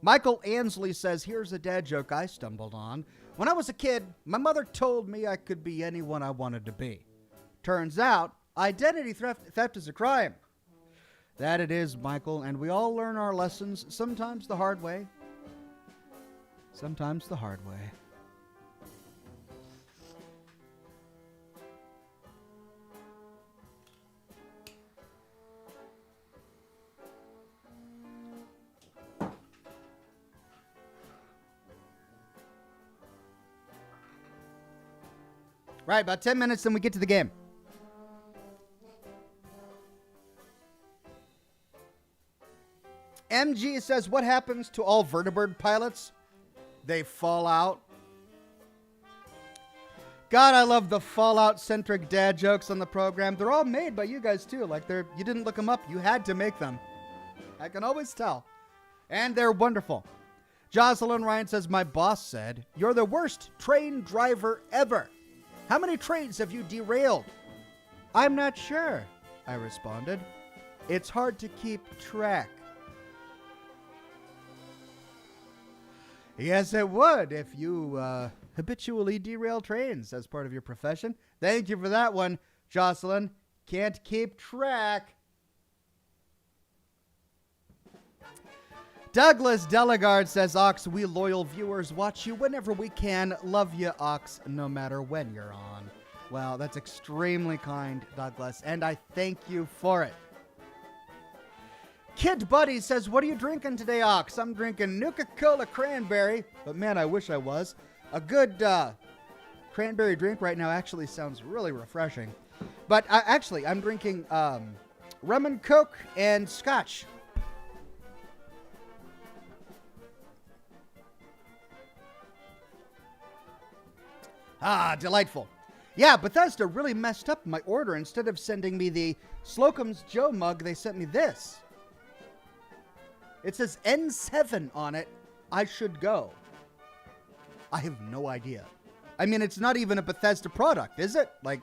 Michael Ansley says, "Here's a dad joke I stumbled on. When I was a kid, my mother told me I could be anyone I wanted to be. Turns out, identity theft is a crime." That it is, Michael, and we all learn our lessons, sometimes the hard way. Sometimes the hard way. Right, about 10 minutes, then we get to the game. MG says, "What happens to all vertibird pilots? They fall out." God, I love the Fallout-centric dad jokes on the program. They're all made by you guys, too. Like, you didn't look them up. You had to make them. I can always tell. And they're wonderful. Jocelyn Ryan says, "My boss said, you're the worst train driver ever. How many trains have you derailed?" "I'm not sure," I responded. "It's hard to keep track." Yes, it would if you habitually derail trains as part of your profession. Thank you for that one, Jocelyn. Can't keep track. Douglas Delegard says, "Ox, we loyal viewers watch you whenever we can. Love you, Ox, no matter when you're on." Well, that's extremely kind, Douglas, and I thank you for it. Kid Buddy says, "What are you drinking today, Ox?" "I'm drinking Nuka-Cola Cranberry, but man, I wish I was. A good cranberry drink right now actually sounds really refreshing. But I'm drinking rum and Coke and Scotch." Ah, delightful. Yeah, Bethesda really messed up my order. Instead of sending me the Slocum's Joe mug, they sent me this. It says N7 on it. I should go. I have no idea. I mean, it's not even a Bethesda product, is it? Like,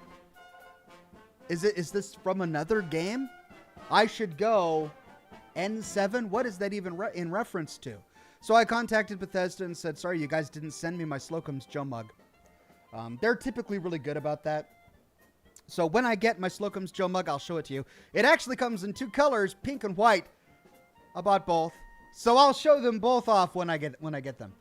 is this from another game? I should go N7? What is that even in reference to? So I contacted Bethesda and said, "Sorry, you guys didn't send me my Slocum's Joe mug." They're typically really good about that. So when I get my Slocum's Joe mug, I'll show it to you. It actually comes in two colors, pink and white. I bought both. So I'll show them both off when I get them.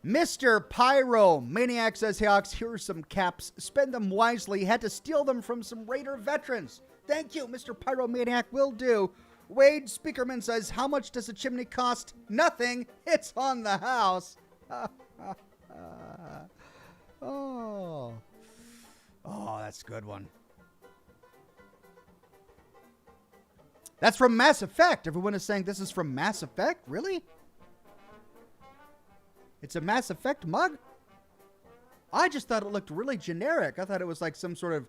Mr. Pyro Maniac says, "Hey, Ox, here's some caps. Spend them wisely. Had to steal them from some Raider veterans." Thank you, Mr. Pyro Maniac. Will do. Wade Speakerman says, "How much does a chimney cost?" "Nothing. It's on the house." Oh, that's a good one. That's from Mass Effect. Everyone is saying this is from Mass Effect? Really? It's a Mass Effect mug? I just thought it looked really generic. I thought it was like some sort of,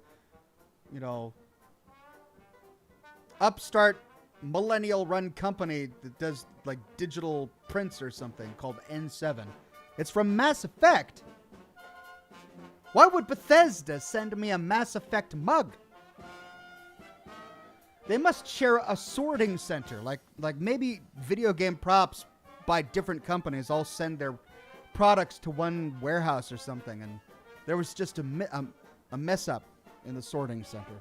upstart millennial run company that does like digital prints or something called N7. It's from Mass Effect. Why would Bethesda send me a Mass Effect mug? They must share a sorting center. Like maybe video game props by different companies all send their products to one warehouse or something, and there was just a mess up in the sorting center.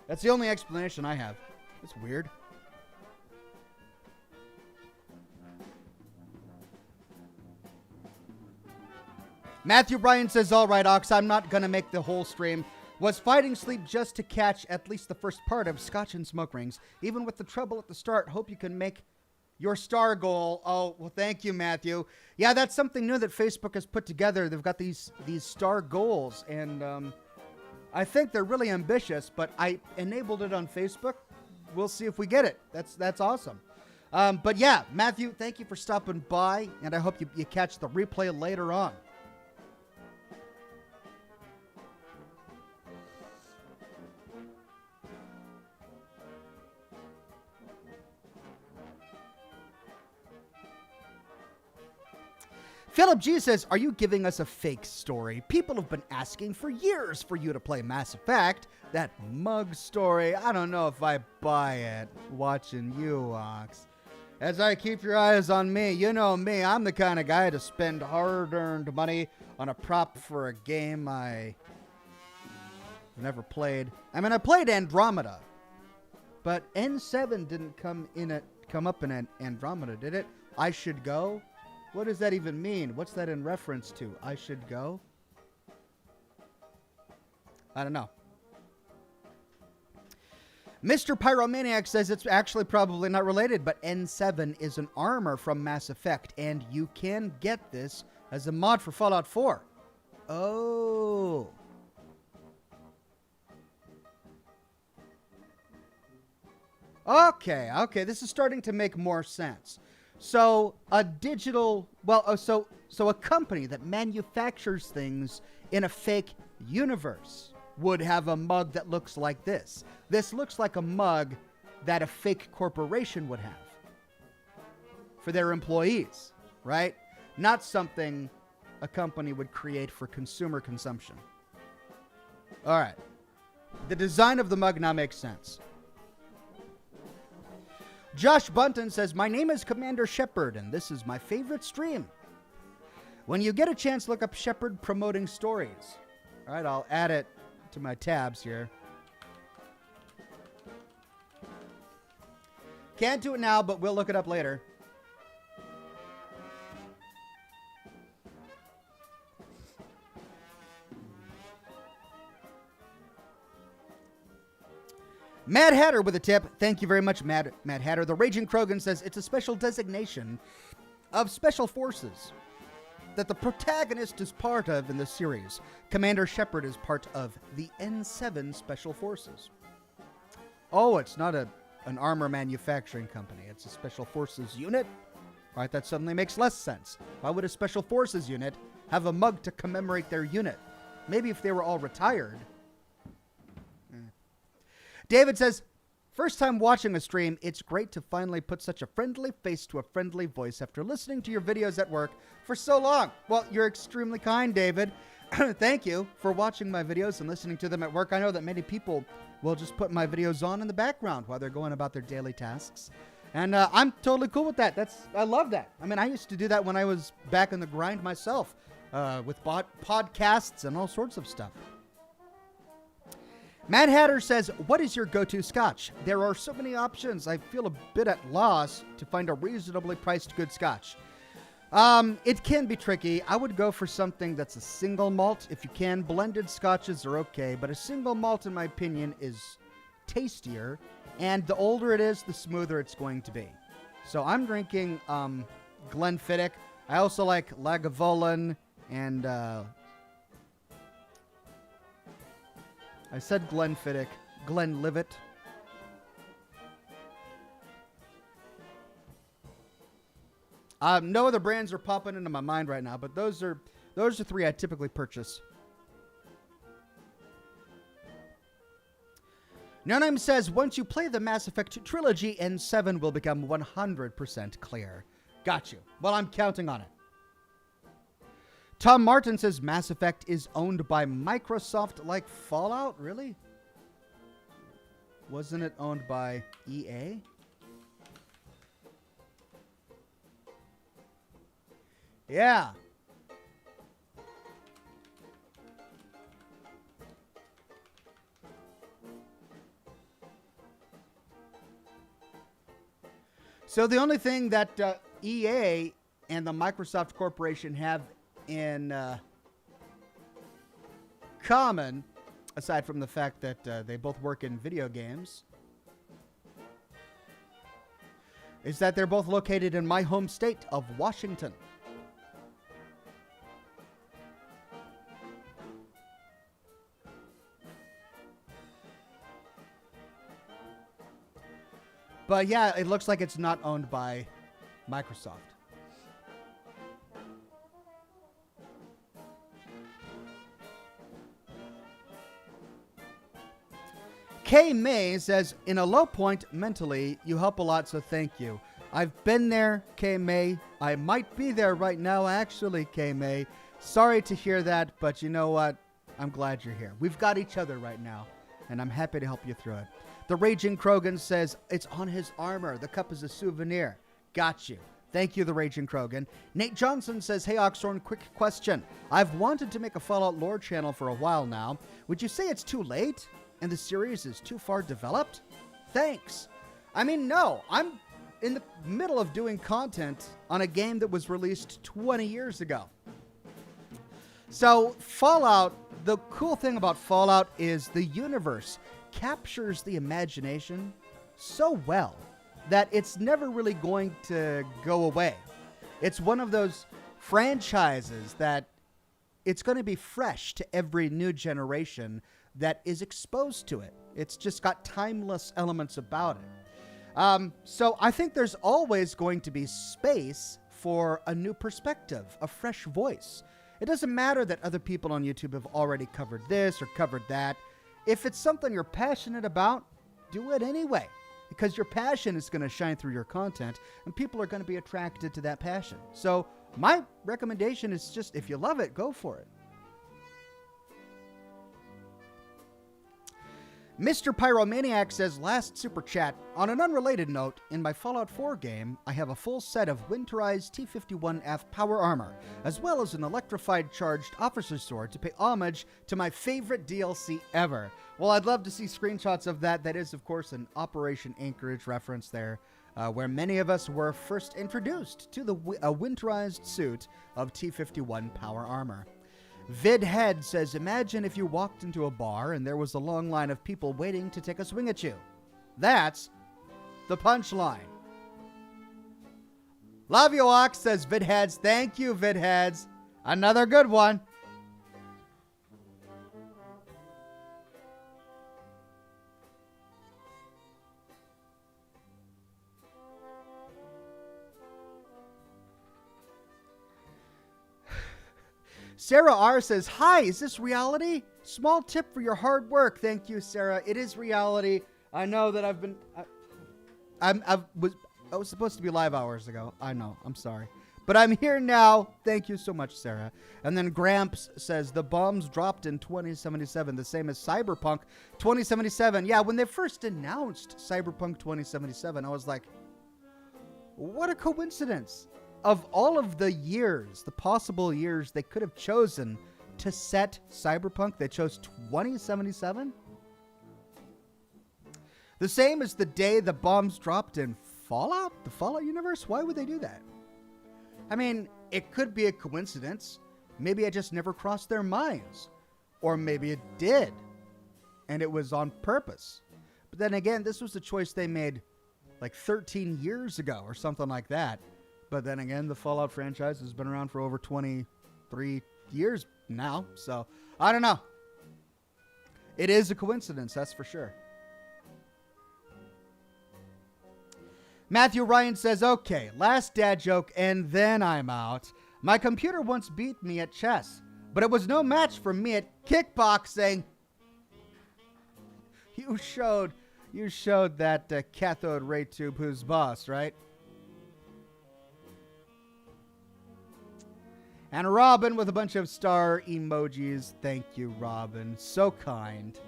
That's the only explanation I have. It's weird. Matthew Bryan says, all right, Ox, I'm not going to make the whole stream. Was fighting sleep just to catch at least the first part of Scotch and Smoke Rings. Even with the trouble at the start, hope you can make your star goal. Oh, well, thank you, Matthew. Yeah, that's something new that Facebook has put together. They've got these star goals, and I think they're really ambitious, but I enabled it on Facebook. We'll see if we get it. That's awesome. But yeah, Matthew, thank you for stopping by, and I hope you catch the replay later on. Philip G says, are you giving us a fake story? People have been asking for years for you to play Mass Effect. That mug story, I don't know if I buy it. Watching you, Ox. As I keep your eyes on me, you know me, I'm the kind of guy to spend hard-earned money on a prop for a game I never played. I mean, I played Andromeda, but N7 didn't come up in Andromeda, did it? I should go? What does that even mean? What's that in reference to? I should go? I don't know. Mr. Pyromaniac says it's actually probably not related, but N7 is an armor from Mass Effect, and you can get this as a mod for Fallout 4. Oh. Okay, this is starting to make more sense. So a digital, so a company that manufactures things in a fake universe would have a mug that looks like this. This looks like a mug that a fake corporation would have for their employees, right? Not something a company would create for consumer consumption. All right. The design of the mug now makes sense. Josh Bunton says, my name is Commander Shepard, and this is my favorite stream. When you get a chance, look up Shepard promoting stories. All right, I'll add it to my tabs here. Can't do it now, but we'll look it up later. Mad Hatter with a tip. Thank you very much, Mad Hatter. The Raging Krogan says it's a special designation of Special Forces that the protagonist is part of in the series. Commander Shepard is part of the N7 Special Forces. Oh, it's not an armor manufacturing company. It's a Special Forces unit. All right, that suddenly makes less sense. Why would a Special Forces unit have a mug to commemorate their unit? Maybe if they were all retired. David says, first time watching a stream, it's great to finally put such a friendly face to a friendly voice after listening to your videos at work for so long. Well, you're extremely kind, David. Thank you for watching my videos and listening to them at work. I know that many people will just put my videos on in the background while they're going about their daily tasks. And I'm totally cool with that. I love that. I mean, I used to do that when I was back in the grind myself with podcasts and all sorts of stuff. Mad Hatter says, what is your go-to Scotch? There are so many options. I feel a bit at loss to find a reasonably priced good Scotch. It can be tricky. I would go for something that's a single malt. If you can, blended Scotches are okay, but a single malt, in my opinion, is tastier. And the older it is, the smoother it's going to be. So I'm drinking Glenfiddich. I also like Lagavulin and... I said Glenfiddich. Glenlivet. No other brands are popping into my mind right now, but those are three I typically purchase. Noname says, once you play the Mass Effect trilogy, N7 will become 100% clear. Got you. Well, I'm counting on it. Tom Martin says Mass Effect is owned by Microsoft like Fallout? Really? Wasn't it owned by EA? Yeah. So the only thing that EA and the Microsoft Corporation have in common, aside from the fact that they both work in video games, is that they're both located in my home state of Washington. But yeah, it looks like it's not owned by Microsoft. Kay May says, in a low point mentally, you help a lot, so thank you. I've been there, Kay May. I might be there right now, actually, Kay May. Sorry to hear that, but you know what? I'm glad you're here. We've got each other right now, and I'm happy to help you through it. The Raging Krogan says, it's on his armor. The cup is a souvenir. Got you. Thank you, The Raging Krogan. Nate Johnson says, hey, Oxhorn, quick question. I've wanted to make a Fallout lore channel for a while now. Would you say it's too late and the series is too far developed? Thanks. I mean, no. I'm in the middle of doing content on a game that was released 20 years ago. So, Fallout, the cool thing about Fallout is the universe captures the imagination so well that it's never really going to go away. It's one of those franchises that it's going to be fresh to every new generation that is exposed to it. It's just got timeless elements about it. So I think there's always going to be space for a new perspective, a fresh voice. It doesn't matter that other people on YouTube have already covered this or covered that. If it's something you're passionate about, do it anyway, because your passion is going to shine through your content and people are going to be attracted to that passion. So my recommendation is just, if you love it, go for it. Mr. Pyromaniac says, last super chat, on an unrelated note, in my Fallout 4 game, I have a full set of winterized T-51F power armor, as well as an electrified charged officer's sword to pay homage to my favorite DLC ever. Well, I'd love to see screenshots of that. That is, of course, an Operation Anchorage reference there, where many of us were first introduced to a winterized suit of T-51 power armor. Vidhead says, imagine if you walked into a bar and there was a long line of people waiting to take a swing at you. That's the punchline. Love you, Ox, says Vidheads. Thank you, Vidheads. Another good one. Sarah R. says, hi, is this reality? Small tip for your hard work. Thank you, Sarah. It is reality. I know that I've been... I was supposed to be live hours ago. I know. I'm sorry. But I'm here now. Thank you so much, Sarah. And then Gramps says, the bombs dropped in 2077, the same as Cyberpunk 2077. Yeah, when they first announced Cyberpunk 2077, I was like, what a coincidence. Of all of the years, the possible years they could have chosen to set Cyberpunk, they chose 2077? The same as the day the bombs dropped in Fallout? The Fallout universe? Why would they do that? I mean, it could be a coincidence. Maybe it just never crossed their minds. Or maybe it did. And it was on purpose. But then again, this was a choice they made like 13 years ago or something like that. But then again, the Fallout franchise has been around for over 23 years now. So, I don't know. It is a coincidence, that's for sure. Matthew Ryan says, okay, last dad joke, and then I'm out. My computer once beat me at chess, but it was no match for me at kickboxing. You showed that cathode ray tube who's boss, right? And Robin with a bunch of star emojis. Thank you, Robin. So kind.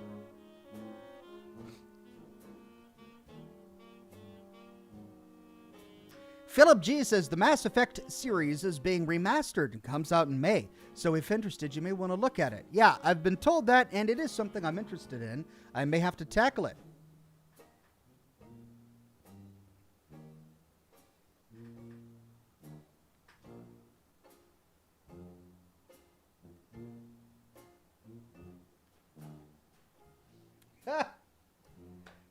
Philip G says, the Mass Effect series is being remastered and comes out in May. So if interested, you may want to look at it. Yeah, I've been told that, and it is something I'm interested in. I may have to tackle it.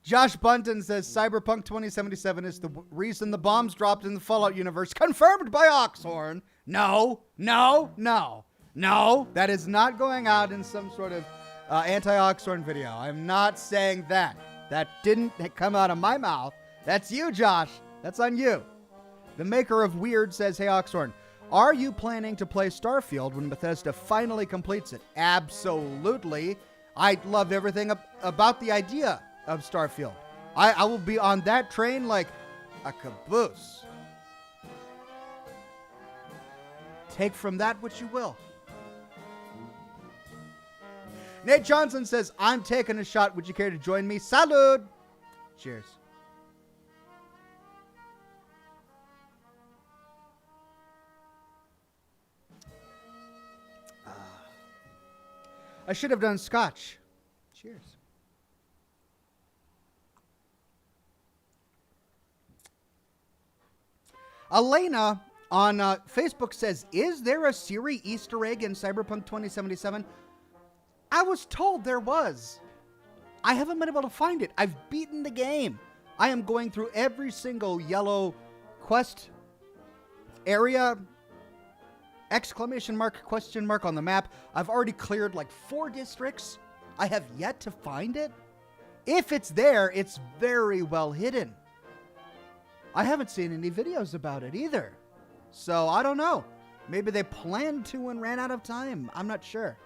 Josh Bunton says Cyberpunk 2077 is the reason the bombs dropped in the Fallout universe. Confirmed by Oxhorn. No. That is not going out in some sort of anti-Oxhorn video. I'm not saying that. That didn't come out of my mouth. That's you, Josh. That's on you. The maker of Weird says, hey, Oxhorn, are you planning to play Starfield when Bethesda finally completes it? Absolutely. I love everything about the idea of Starfield. I will be on that train like a caboose. Take from that what you will. Nate Johnson says, I'm taking a shot. Would you care to join me? Salud. Cheers. I should have done Scotch. Cheers. Elena on Facebook says, is there a Siri Easter egg in Cyberpunk 2077? I was told there was. I haven't been able to find it. I've beaten the game. I am going through every single yellow quest area, exclamation mark, question mark on the map. I've already cleared like 4 districts. I have yet to find it. If it's there, it's very well hidden. I haven't seen any videos about it either. So I don't know. Maybe they planned to and ran out of time. I'm not sure.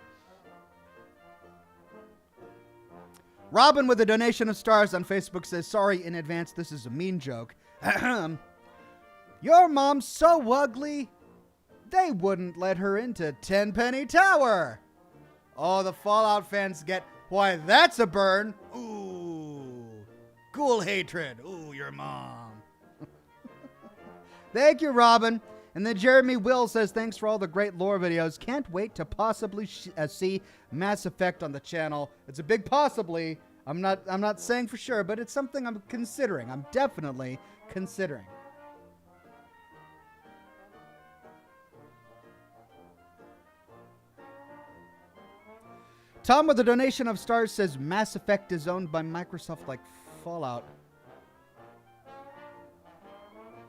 Robin with a donation of stars on Facebook says, sorry in advance, this is a mean joke. Your mom's so ugly, they wouldn't let her into Tenpenny Tower. Oh, the Fallout fans get, why, that's a burn. Ooh, ghoul hatred. Ooh, your mom. Thank you, Robin. And then Jeremy Will says, thanks for all the great lore videos. Can't wait to possibly see Mass Effect on the channel. It's a big possibly. I'm not saying for sure, but it's something I'm considering. I'm definitely considering. Tom with a donation of stars says, Mass Effect is owned by Microsoft like Fallout.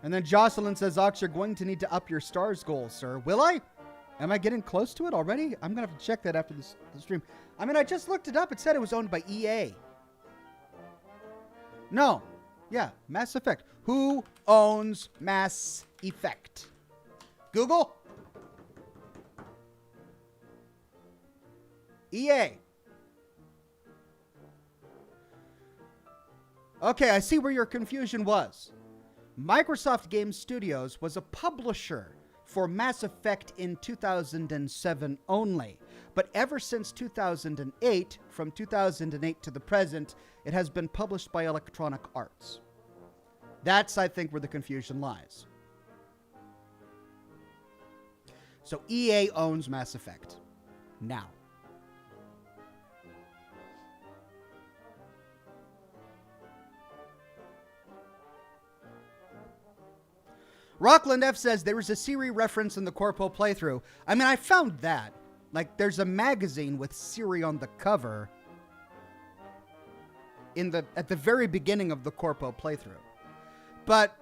And then Jocelyn says, Ox, you're going to need to up your stars goal, sir. Will I? Am I getting close to it already? I'm going to have to check that after the stream. I mean, I just looked it up. It said it was owned by EA. No. Yeah, Mass Effect. Who owns Mass Effect? Google? EA. Okay, I see where your confusion was. Microsoft Game Studios was a publisher for Mass Effect in 2007 only. But ever since 2008, from 2008 to the present, it has been published by Electronic Arts. That's, I think, where the confusion lies. So EA owns Mass Effect. Now. Rockland F says there was a Siri reference in the Corpo playthrough. I mean, I found that. Like, there's a magazine with Siri on the cover at the very beginning of the Corpo playthrough. But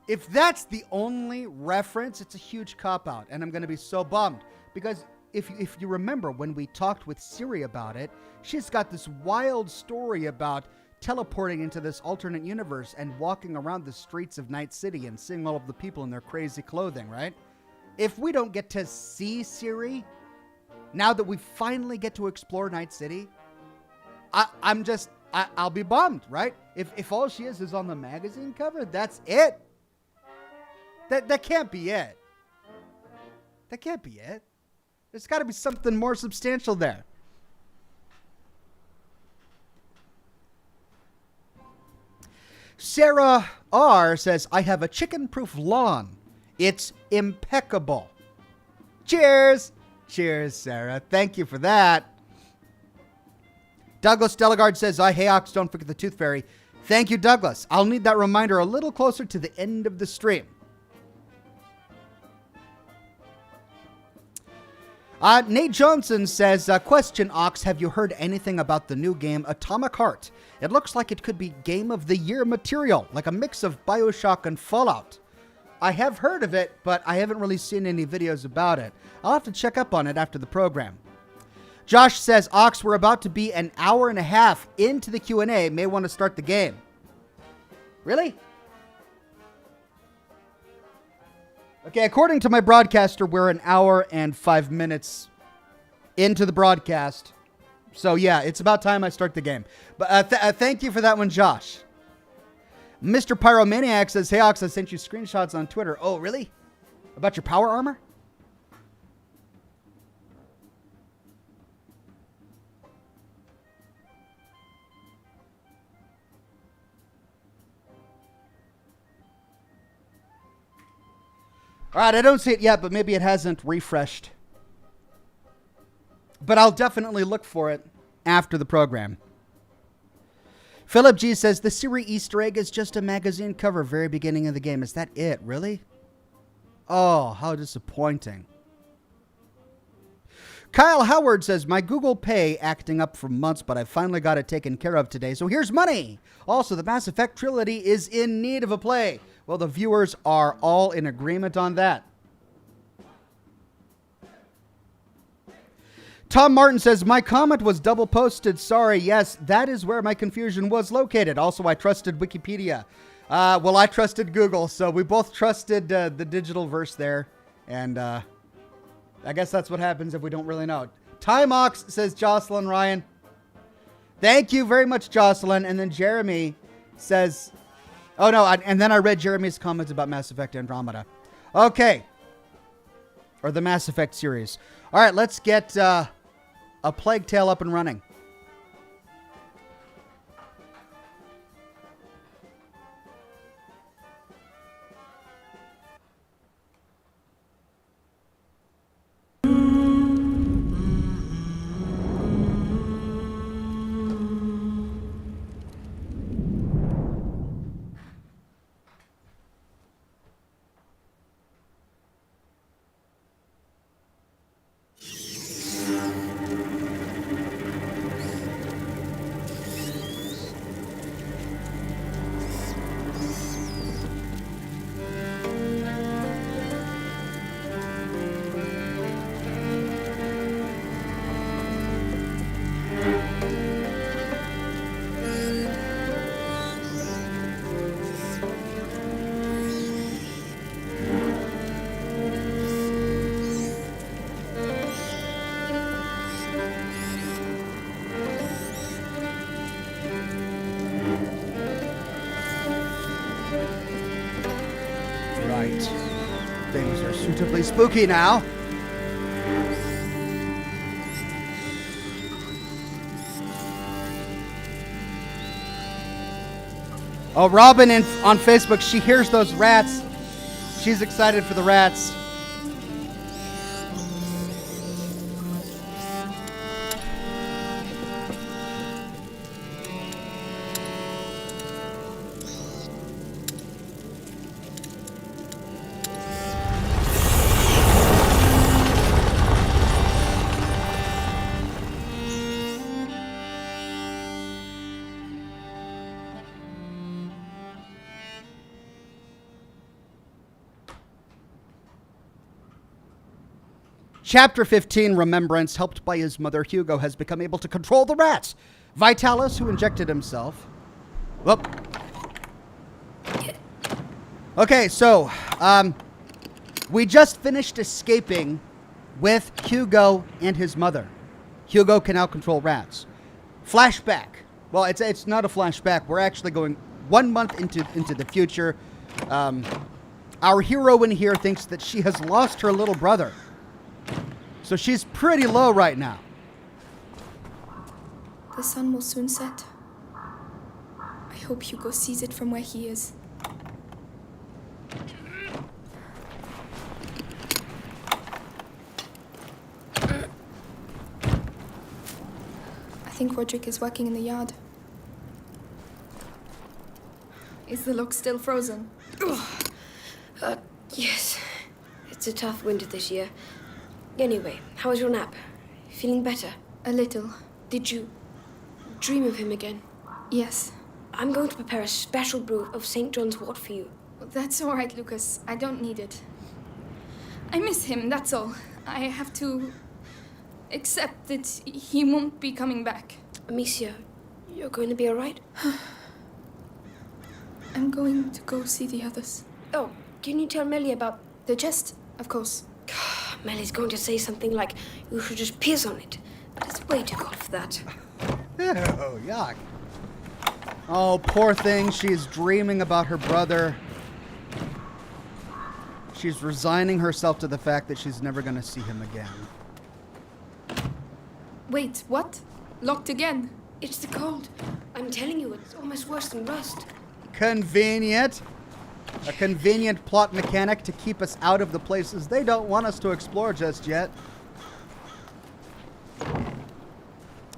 if that's the only reference, it's a huge cop-out, and I'm going to be so bummed. Because if you remember when we talked with Siri about it, she's got this wild story about teleporting into this alternate universe and walking around the streets of Night City and seeing all of the people in their crazy clothing, right? If we don't get to see Siri, now that we finally get to explore Night City, I'll be bummed, right? If all she is on the magazine cover, that's it. That can't be it. That can't be it. There's got to be something more substantial there. Sarah R. says, I have a chicken-proof lawn. It's impeccable. Cheers. Cheers, Sarah. Thank you for that. Douglas Delegard says, hey, Ox, don't forget the Tooth Fairy. Thank you, Douglas. I'll need that reminder a little closer to the end of the stream. Nate Johnson says, question, Ox, have you heard anything about the new game Atomic Heart? It looks like it could be Game of the Year material, like a mix of Bioshock and Fallout. I have heard of it, but I haven't really seen any videos about it. I'll have to check up on it after the program. Josh says, Ox, we're about to be an hour and a half into the Q&A. May want to start the game. Really? Okay, according to my broadcaster, we're an hour and 5 minutes into the broadcast. So, yeah, it's about time I start the game. But thank you for that one, Josh. Mr. Pyromaniac says, hey, Ox, I sent you screenshots on Twitter. Oh, really? About your power armor? All right, I don't see it yet, but maybe it hasn't refreshed. But I'll definitely look for it after the program. Philip G says, the Siri Easter egg is just a magazine cover, very beginning of the game. Is that it? Really? Oh, how disappointing. Kyle Howard says, my Google Pay acting up for months, but I finally got it taken care of today, so here's money. Also, the Mass Effect trilogy is in need of a play. Well, the viewers are all in agreement on that. Tom Martin says, my comment was double posted. Sorry. Yes, that is where my confusion was located. Also, I trusted Wikipedia. Well, I trusted Google, so we both trusted the digital verse there. And I guess that's what happens if we don't really know. Time Ox says, Jocelyn Ryan. Thank you very much, Jocelyn. And then Jeremy says... Oh, no, and then I read Jeremy's comments about Mass Effect Andromeda. Okay. Or the Mass Effect series. All right, let's get a Plague Tale up and running. Things are suitably spooky now. Oh, Robin on Facebook, she hears those rats. She's excited for the rats. Chapter 15, Remembrance, helped by his mother, Hugo, has become able to control the rats. Vitalis, who injected himself. Whoop. Okay, so, we just finished escaping with Hugo and his mother. Hugo can now control rats. Flashback. Well, it's not a flashback. We're actually going 1 month into the future. Our heroine here thinks that she has lost her little brother. So she's pretty low right now. The sun will soon set. I hope Hugo sees it from where he is. I think Roderick is working in the yard. Is the lock still frozen? Yes. It's a tough winter this year. Anyway, how was your nap? Feeling better? A little. Did you dream of him again? Yes. I'm going to prepare a special brew of St. John's wort for you. That's all right, Lucas. I don't need it. I miss him, that's all. I have to accept that he won't be coming back. Amicia, you're going to be all right? I'm going to go see the others. Oh, can you tell Melly about... The chest, of course. Melly's going to say something like, you should just piss on it. But it's way too cold for that. Oh, yuck. Oh, poor thing. She's dreaming about her brother. She's resigning herself to the fact that she's never going to see him again. Wait, what? Locked again? It's the cold. I'm telling you, it's almost worse than rust. Convenient. A convenient plot mechanic to keep us out of the places they don't want us to explore just yet.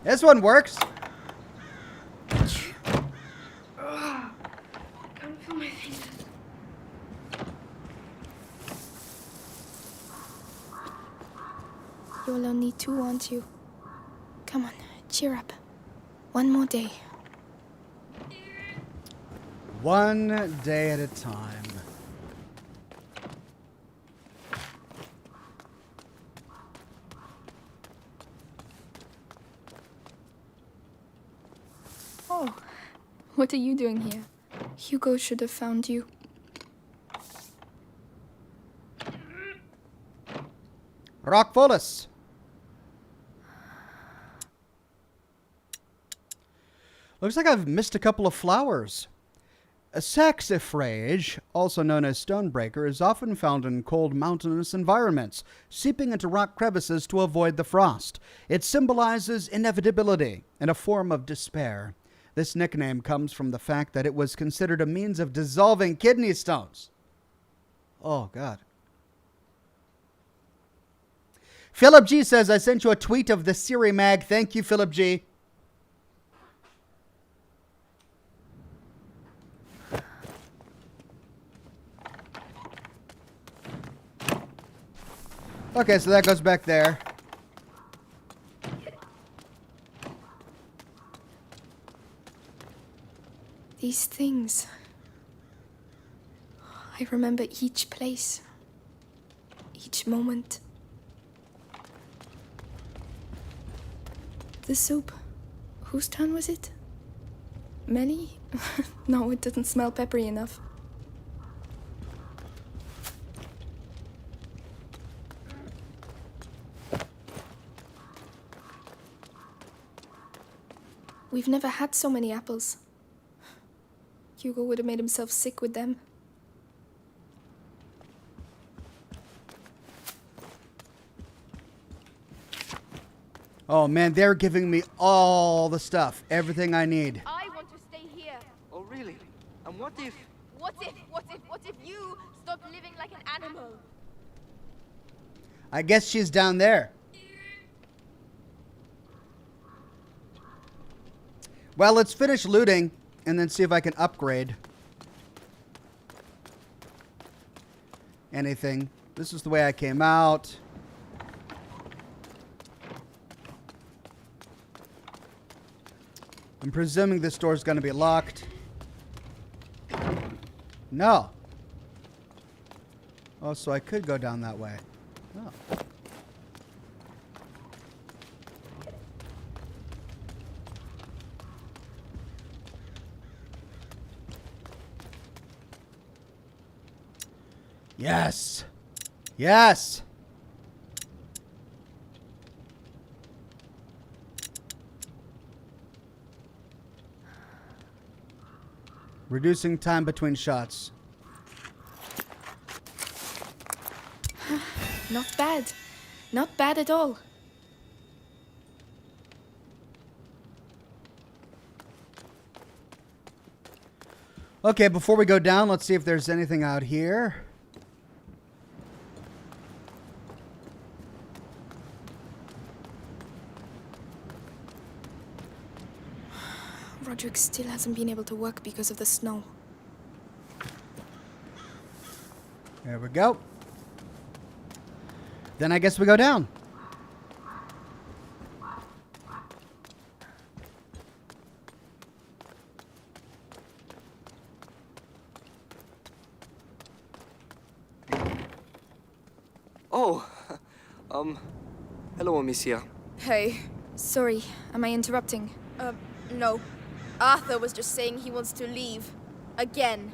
This one works. Can't feel my fingers. You'll only two, aren't you? Come on, cheer up. One more day. One day at a time. Oh, what are you doing here? Hugo should have found you. Rockfolus. Looks like I've missed a couple of flowers. A saxifrage, also known as stonebreaker, is often found in cold mountainous environments, seeping into rock crevices to avoid the frost. It symbolizes inevitability and a form of despair. This nickname comes from the fact that it was considered a means of dissolving kidney stones. Oh, God. Philip G says, I sent you a tweet of the Siri Mag. Thank you, Philip G. Okay, so that goes back there. These things. I remember each place. Each moment. The soup. Whose turn was it? Melly? No, it doesn't smell peppery enough. We've never had so many apples. Hugo would have made himself sick with them. Oh, man, they're giving me all the stuff. Everything I need. I want to stay here. Oh, really? And what if... What if you stop living like an animal? I guess she's down there. Well, let's finish looting and then see if I can upgrade anything. This is the way I came out. I'm presuming this door's going to be locked. No. Oh, so I could go down that way. Oh. Yes. Yes. Reducing time between shots. Not bad. Not bad at all. Okay, before we go down, let's see if there's anything out here. Roderick still hasn't been able to work because of the snow. There we go. Then I guess we go down. Oh, hello, Amicia. Hey, sorry, am I interrupting? No. Arthur was just saying he wants to leave. Again.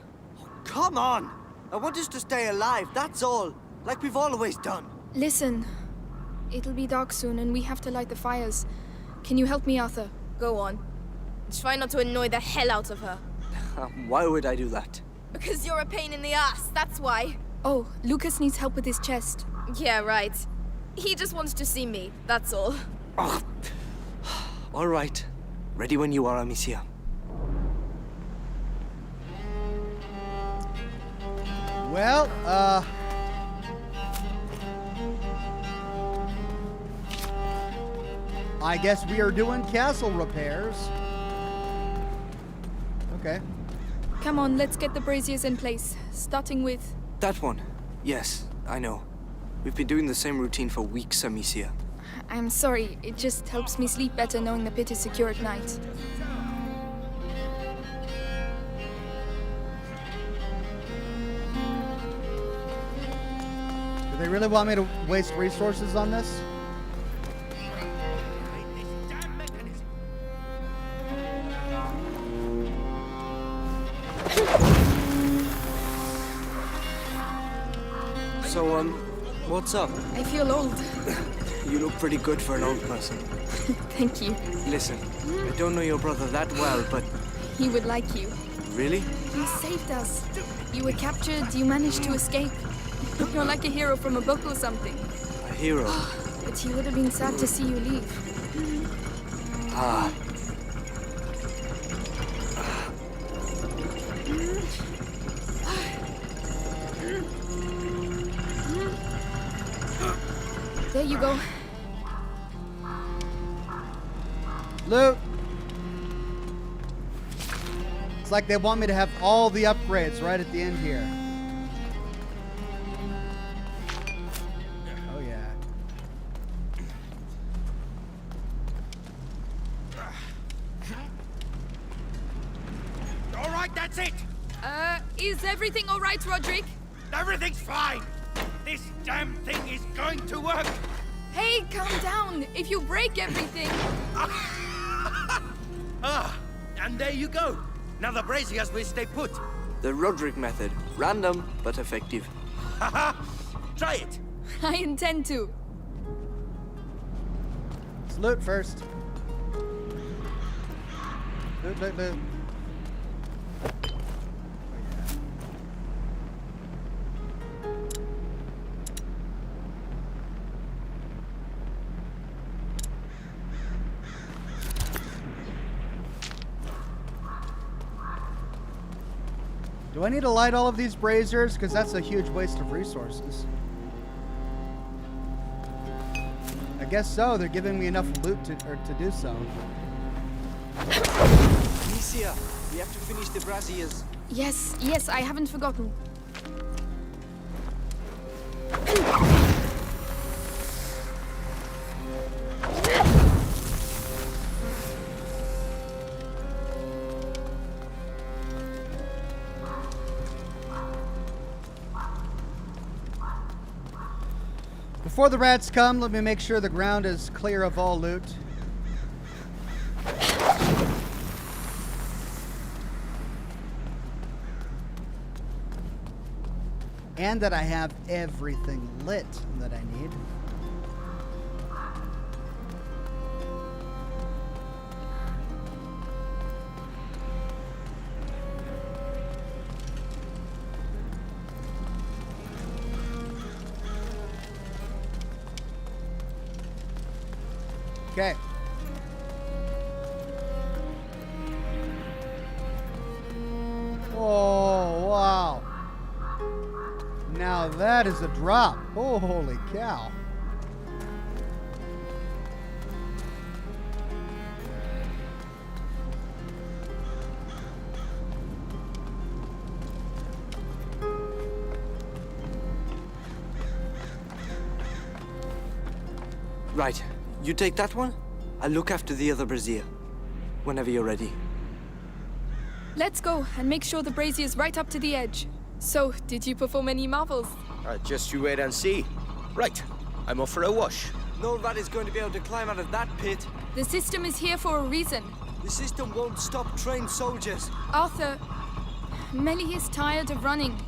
Come on! I want us to stay alive, that's all. Like we've always done. Listen, it'll be dark soon and we have to light the fires. Can you help me, Arthur? Go on. Try not to annoy the hell out of her. Why would I do that? Because you're a pain in the ass, that's why. Oh, Lucas needs help with his chest. Yeah, right. He just wants to see me, that's all. Oh. All right. Ready when you are, Amicia. Well, I guess we are doing castle repairs. Okay. Come on, let's get the braziers in place, starting with... That one. Yes, I know. We've been doing the same routine for weeks, Amicia. I'm sorry, it just helps me sleep better knowing the pit is secure at night. Do they really want me to waste resources on this? So, what's up? I feel old. You look pretty good for an old person. Thank you. Listen, I don't know your brother that well, but... He would like you. Really? You saved us. You were captured, you managed to escape. You're like a hero from a book or something. A hero? But he would have been sad to see you leave. Ah. There you go. Loot! It's like they want me to have all the upgrades right at the end here. Oh yeah. All right, that's it. Is everything all right, Roderick? Everything's fine. This damn thing is going to work. Hey, calm down. If you break everything... And there you go. Now the braziers will stay put. The Roderick method. Random, but effective. Try it. I intend to. Let's loot first. Loot, loot, loot. Do I need to light all of these braziers? Because that's a huge waste of resources. I guess so. They're giving me enough loot to do so. Amicia, we have to finish the braziers. Yes, yes, I haven't forgotten. Before the rats come, let me make sure the ground is clear of all loot. And that I have everything lit that I need. Okay. Oh, wow. Now that is a drop. Oh, holy cow. Right. You take that one. I'll look after the other brazier. Whenever you're ready. Let's go and make sure the brazier's right up to the edge. So, did you perform any marvels? Just you wait and see. Right, I'm off for a wash. No rat is going to be able to climb out of that pit. The system is here for a reason. The system won't stop trained soldiers. Arthur, Melly is tired of running.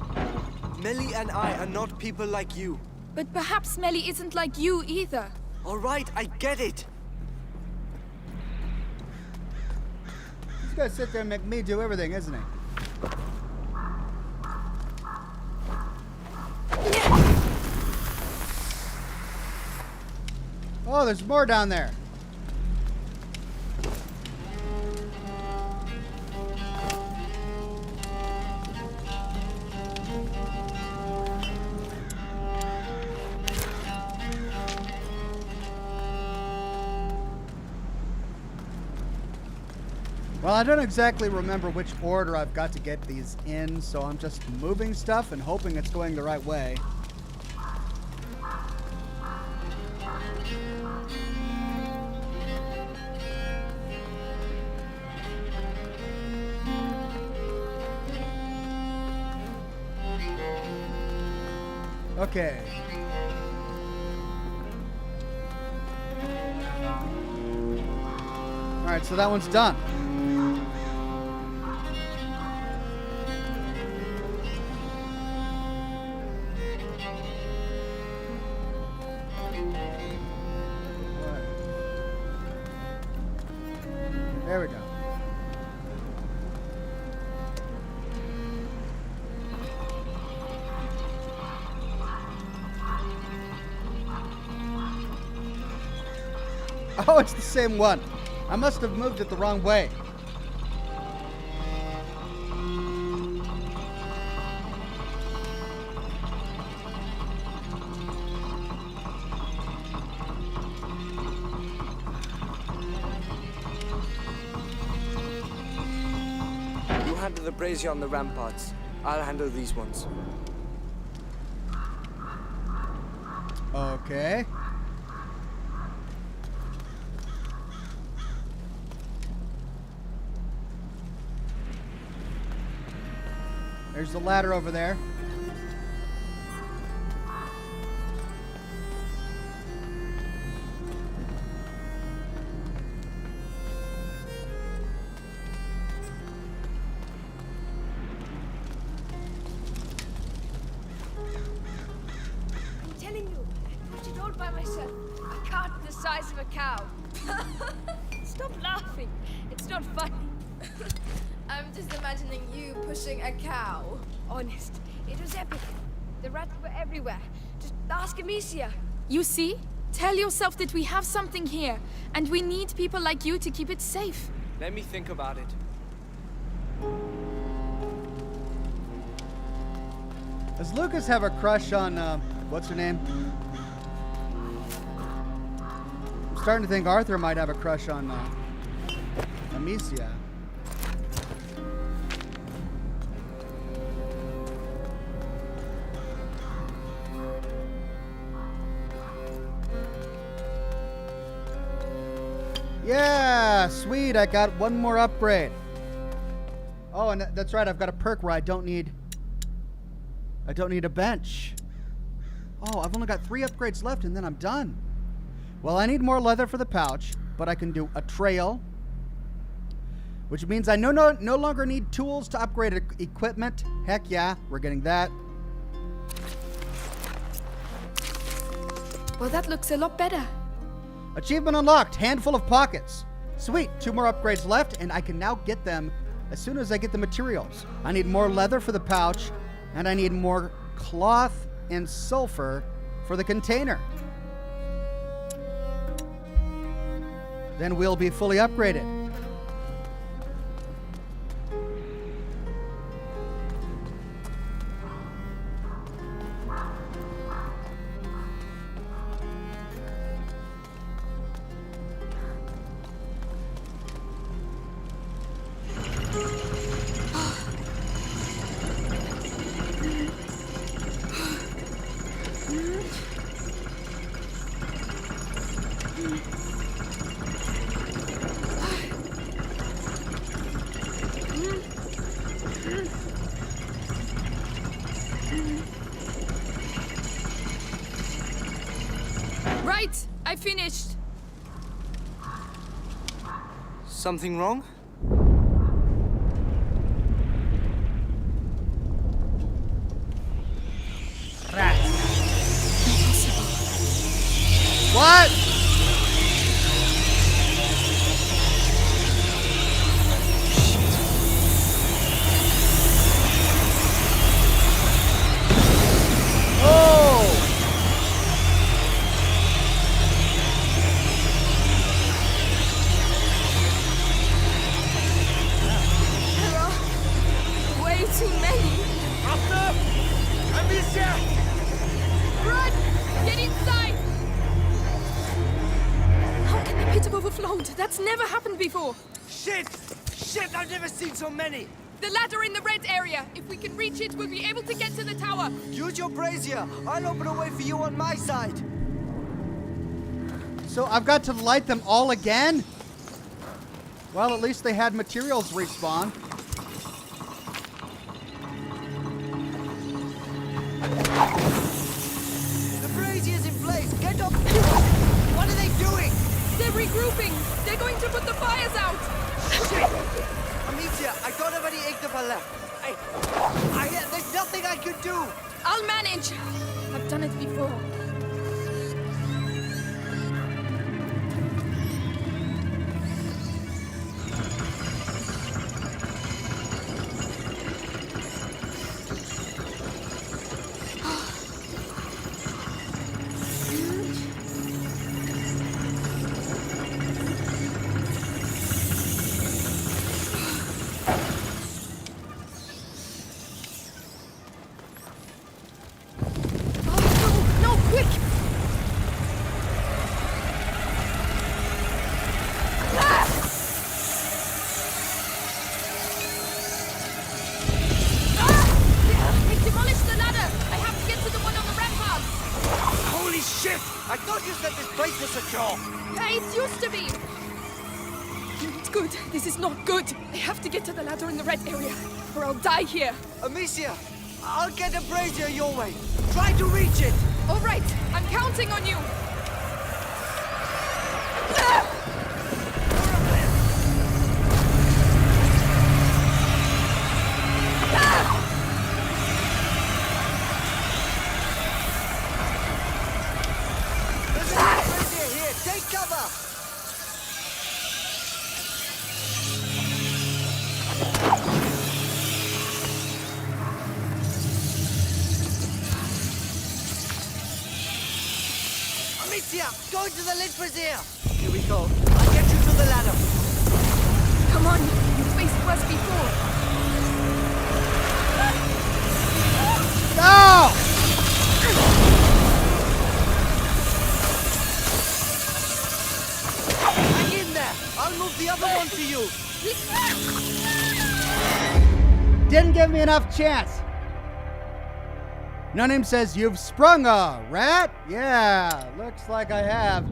Melly and I are not people like you. But perhaps Melly isn't like you either. All right, I get it. He's gonna sit there and make me do everything, isn't he? Oh, there's more down there. Well, I don't exactly remember which order I've got to get these in, so I'm just moving stuff and hoping it's going the right way. Okay. All right, so that one's done. There we go. Oh, it's the same one. I must have moved it the wrong way. You handle the brazier on the ramparts. I'll handle these ones. Okay. There's the ladder over there. I'm telling you, I pushed it all by myself. A cart the size of a cow. Stop laughing. It's not funny. I'm just imagining you pushing a cow. Honest, it was epic. The rats were everywhere. Just ask Amicia. You see? Tell yourself that we have something here, and we need people like you to keep it safe. Let me think about it. Does Lucas have a crush on, what's her name? I'm starting to think Arthur might have a crush on, Amicia. Yeah, sweet. I got one more upgrade. Oh, and that's right. I've got a perk where I don't need a bench. Oh, I've only got 3 upgrades left and then I'm done. Well, I need more leather for the pouch, but I can do a trail, which means I no longer need tools to upgrade equipment. Heck yeah, we're getting that. Well, that looks a lot better. Achievement unlocked, handful of pockets. Sweet, 2 more upgrades left, and I can now get them as soon as I get the materials. I need more leather for the pouch, and I need more cloth and sulfur for the container. Then we'll be fully upgraded. right. I finished. Something wrong? What? Oh! There are way too many. Arthur! Amicia! Run! Get inside! How can the pit have overflowed? That's never happened before. Shit! Shit, I've never seen so many! The ladder in the red area. If we can reach it, we'll be able to get to the tower. Use your brazier. I'll open a way for you on my side. So I've got to light them all again? Well, at least they had materials respawn. The brazier's in place. Get up. What are they doing? They're regrouping. They're going to put the fires out. Amicia, I don't have any ignifer left. There's nothing I can do. I'll manage. I've done it before. No, quick! Ah! They demolished the ladder! I have to get to the one on the rampart! Holy shit! I thought you said this place was secure! Hey, it used to be! It's good. This is not good. I have to get to the ladder in the red area, or I'll die here. Amicia, I'll get a brazier your way. Try to reach it. All right, I'm counting on you. Ah! There's a brazier here. Take cover. Amicia, go into the lid brazier. Here we go. I'll get you to the ladder. Come on, you faced worse before. No! Hang in there. I'll move the other one to you. Didn't give me enough chance. No Name says, you've sprung a rat? Yeah, looks like I have.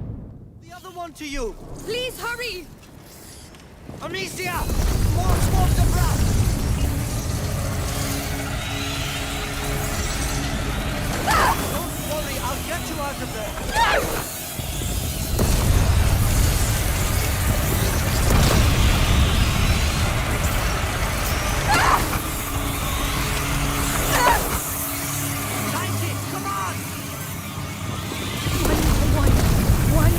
The other one to you. Please hurry. Amicia! More smoke abroad! Don't worry, I'll get you out of there. Light it, come on! One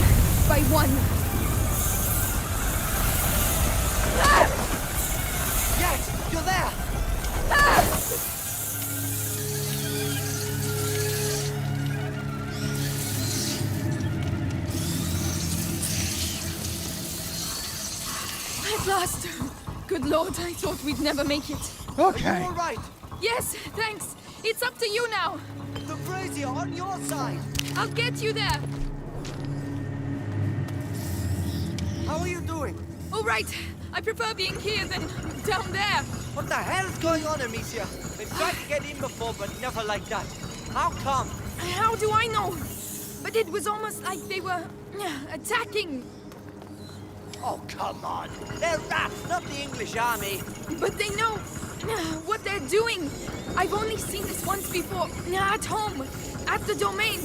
by one. Yes, you're there! At last. Good Lord, I thought we'd never make it. Okay. All right, Yes, thanks. It's up to you now. the brazier on your side. I'll get you there. How are you doing? All right. I prefer being here than down there. What the hell's going on, Amicia? They've tried to get in before, but never like that. How come? How do I know? But it was almost like they were attacking. Oh, come on. They're rats, not the English army. But they know what they're doing. I've only seen this once before, at home. at the domain.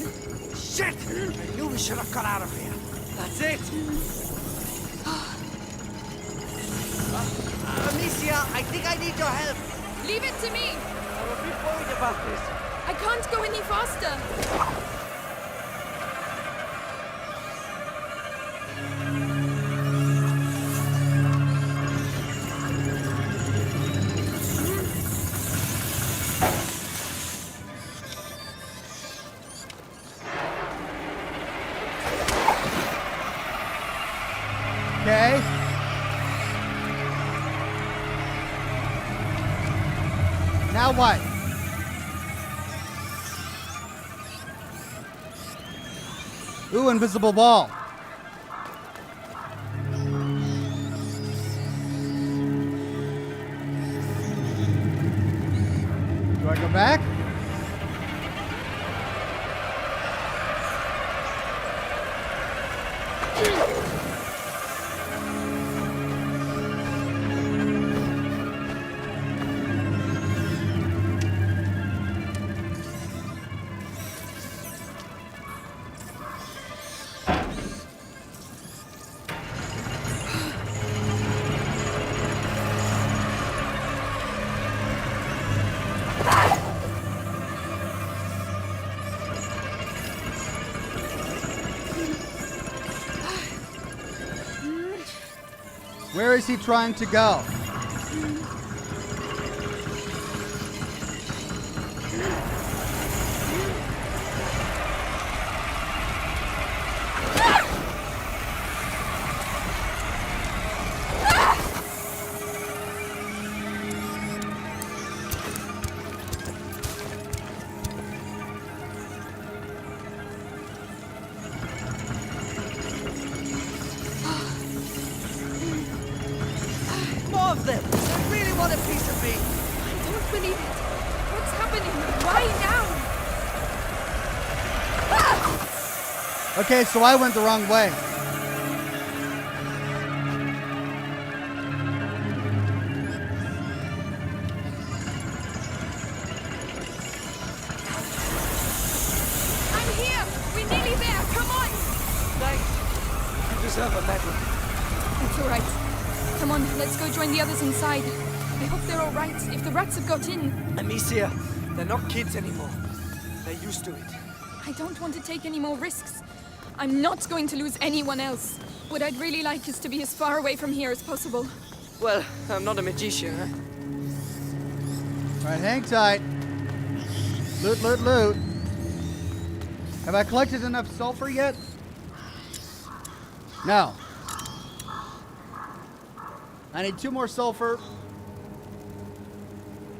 Shit! I knew we should have got out of here. That's it. Amicia, I think I need your help. Leave it to me. I'm a bit worried about this. I can't go any faster. Okay. Now what? Ooh, invisible ball. Do I go back? Where is he trying to go? More of them. They really want a piece of me. I don't believe it. What's happening? Why now? Okay, so I went the wrong way. I'm here. We're nearly there. Come on. Thanks. You deserve a medal. It's all right. Come on, let's go join the others inside. I hope they're all right. If the rats have got in, Amicia, they're not kids anymore. They're used to it. I don't want to take any more risks. I'm not going to lose anyone else. What I'd really like is to be as far away from here as possible. Well, I'm not a magician, huh? All right, hang tight. Loot, loot, loot. Have I collected enough sulfur yet? No. I need 2 more sulfur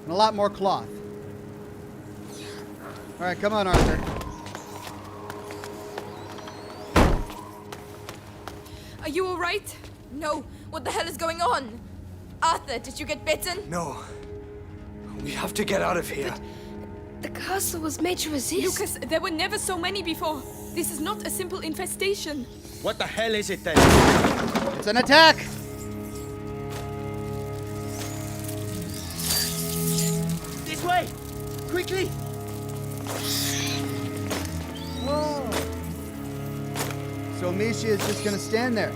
and a lot more cloth. All right, come on, Arthur. Are you all right? No. What the hell is going on? Arthur, did you get bitten? No. We have to get out of here. The castle was made to resist. Lucas, there were never so many before. This is not a simple infestation. What the hell is it then? It's an attack. This way! Quickly! Whoa. So Amicia is just gonna stand there.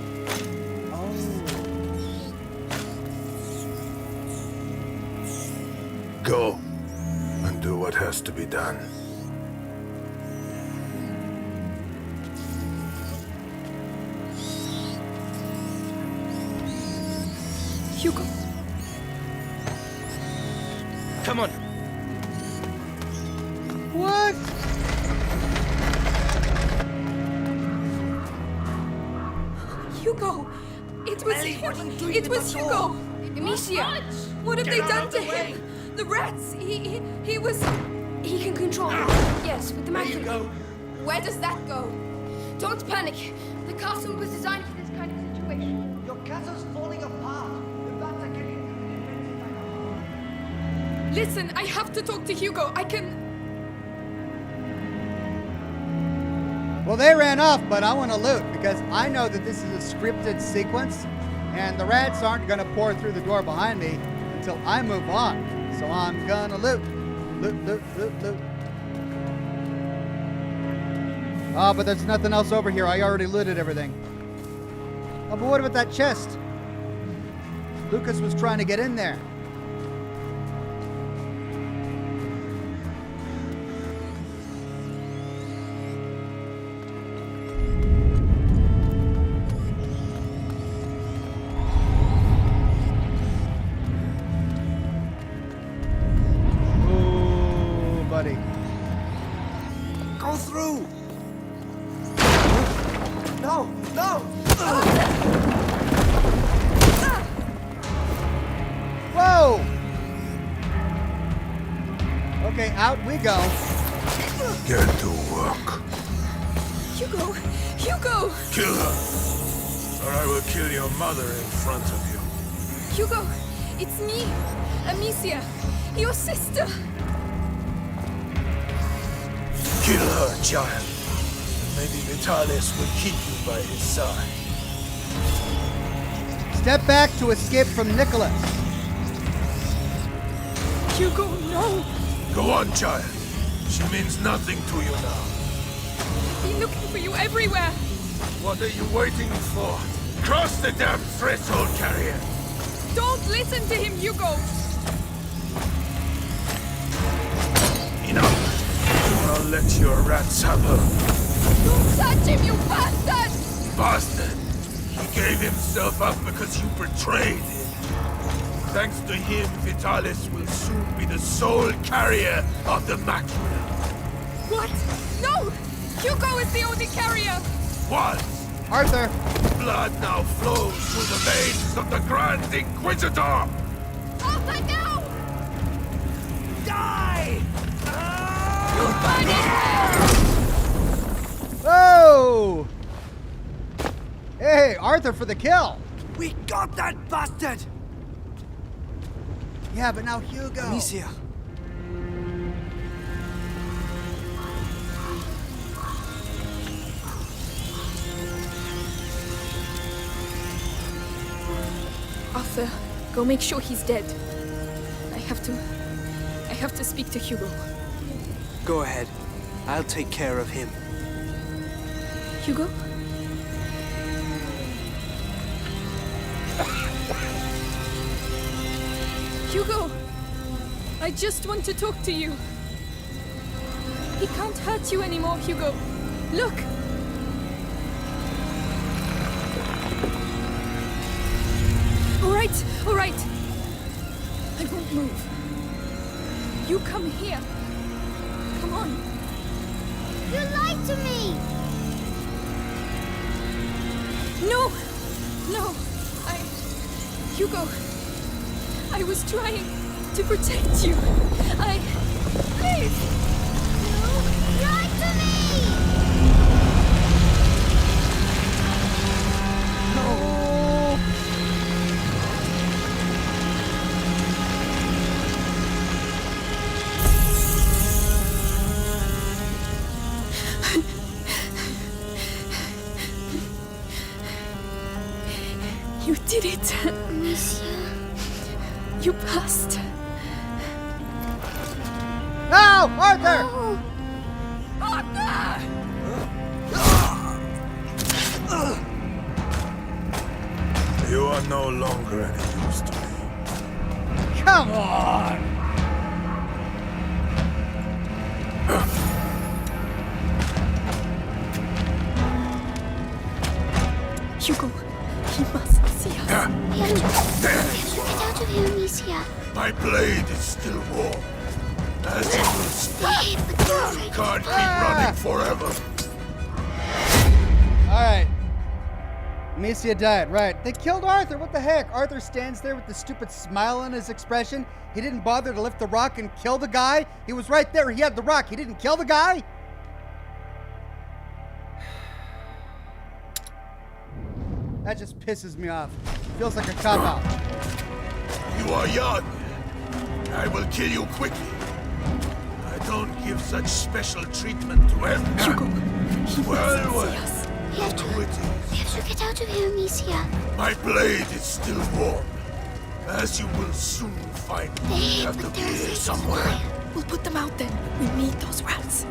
Go and do what has to be done. Hugo. Come on! What? Hugo! It was him! It was Hugo! Amicia, What have Get they out done of to the way. him? The rats! He was... he can control them. Yes, with the There you magic. go. Where does that go? Don't panic. The castle was designed for this kind of situation. Your castle's falling apart. The bats are getting Listen, I have to talk to Hugo. I can... Well, they ran off, but I want to loot because I know that this is a scripted sequence, and the rats aren't going to pour through the door behind me until I move on. So I'm gonna loot. Loot, loot, loot, loot. Oh, but there's nothing else over here. I already looted everything. Oh, but what about that chest? Lucas was trying to get in there. Ooh, buddy. Go through! No! No! Whoa! Okay, out we go. Get to work. Hugo! Hugo! Kill her, or I will kill your mother in front of you. Hugo! It's me! Amicia! Your sister! Kill her, child. Maybe Vitalis will keep you by his side. Step back to escape from Nicholas. Hugo, no! Go on, child. She means nothing to you now. I've been looking for you everywhere! What are you waiting for? Cross the damn threshold, carrier. Don't listen to him, Hugo! Enough. I'll let your rats have her. Don't touch him, you bastard! Bastard! He gave himself up because you betrayed him. Thanks to him, Vitalis will soon be the sole carrier of the macula. What? No! Hugo is the only carrier! What? Arthur! Blood now flows through the veins of the Grand Inquisitor! Arthur, no! Die! Oh! Hey, Arthur for the kill! We got that bastard! Yeah, but now Hugo. Amicia. Arthur, go make sure he's dead. I have to speak to Hugo. Go ahead. I'll take care of him. Hugo? Hugo! I just want to talk to you. He can't hurt you anymore, Hugo. Look! All right. I won't move. You come here. Come on. You lied to me! No! Hugo, I was trying to protect you. Please! You lied to me! You did it. Monsieur. You passed. No! Arthur! Oh, You are no longer any use to me. Come on! Hugo, he mustn't see us. we have to get out of here, Amicia. My blade is still warm. As you will speak. But you're afraid You can't keep running forever. Alright. Amicia died, right. They killed Arthur, what the heck? Arthur stands there with the stupid smile on his expression. He didn't bother to lift the rock and kill the guy. He was right there, he had the rock. He didn't kill the guy? That just pisses me off. Feels like a cop-out. You are young. I will kill you quickly. I don't give such special treatment to everyone. Well. We have to get out of here, Amicia. My blade is still warm. As you will soon find, we have to be here somewhere. We'll put them out then. We need those rats.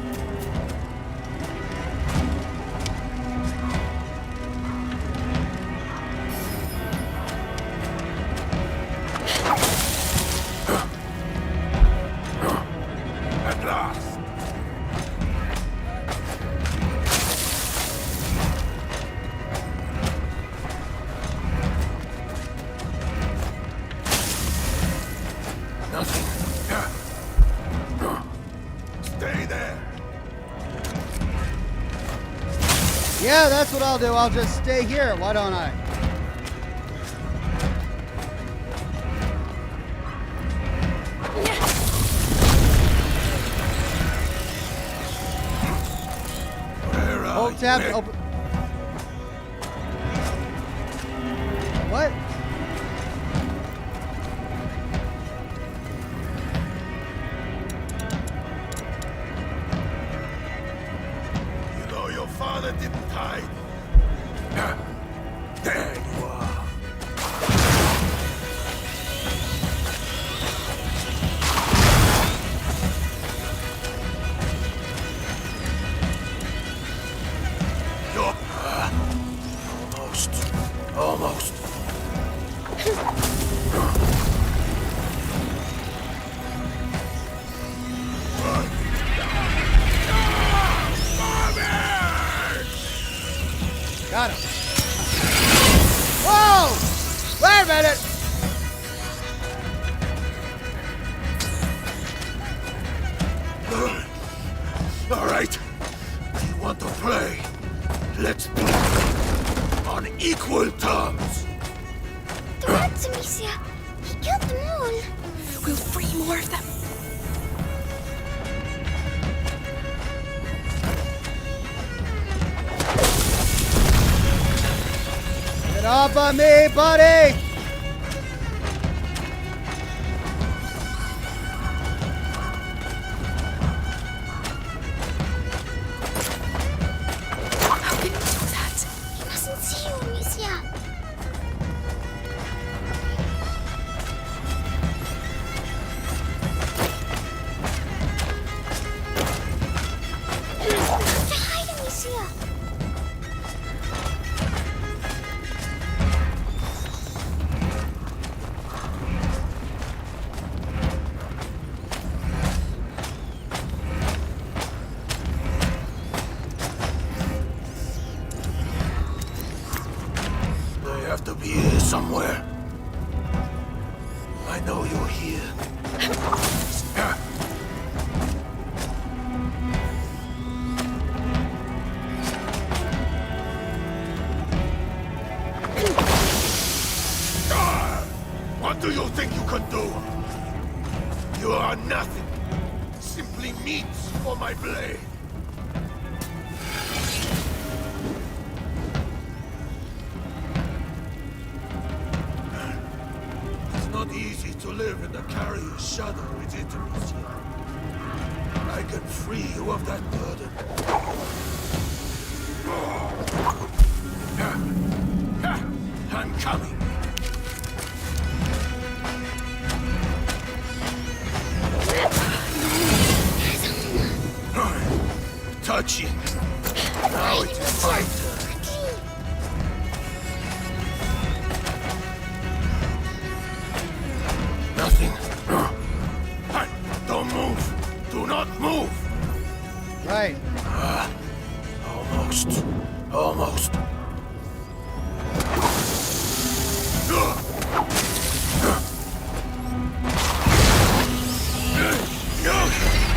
Yeah, that's what I'll do. I'll just stay here. Why don't I? Hold tab to open. What? You know your father didn't hide. There you are. You're almost. Got him. Whoa! Wait a minute! All right. You want to play? Let's play on equal terms. The rats, Amicia. He killed them all. We'll free more of them. Get off of me, buddy! How can you do that? He mustn't see you, Amicia. You have to hide, Amicia. They have to be here somewhere. I know you're here. What do you think you can do? You are nothing. Simply meat for my blade. It's not easy to live in the carrier's shadow, is it, Amicia? I can free you of that burden. I'm coming. Touching. Now it is my turn. Nothing. Don't move. Do not move. Right. Almost. Almost. No!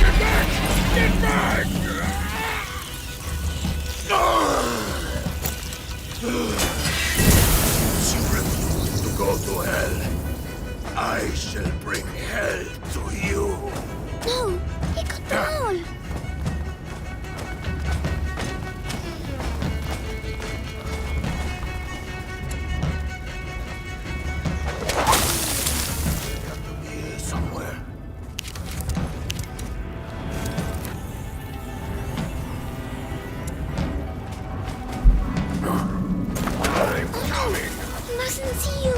Get back! Get back! She refused to go to hell. I shall bring hell to you. No, he got them all. They have to be here somewhere. I'm coming. He mustn't see you.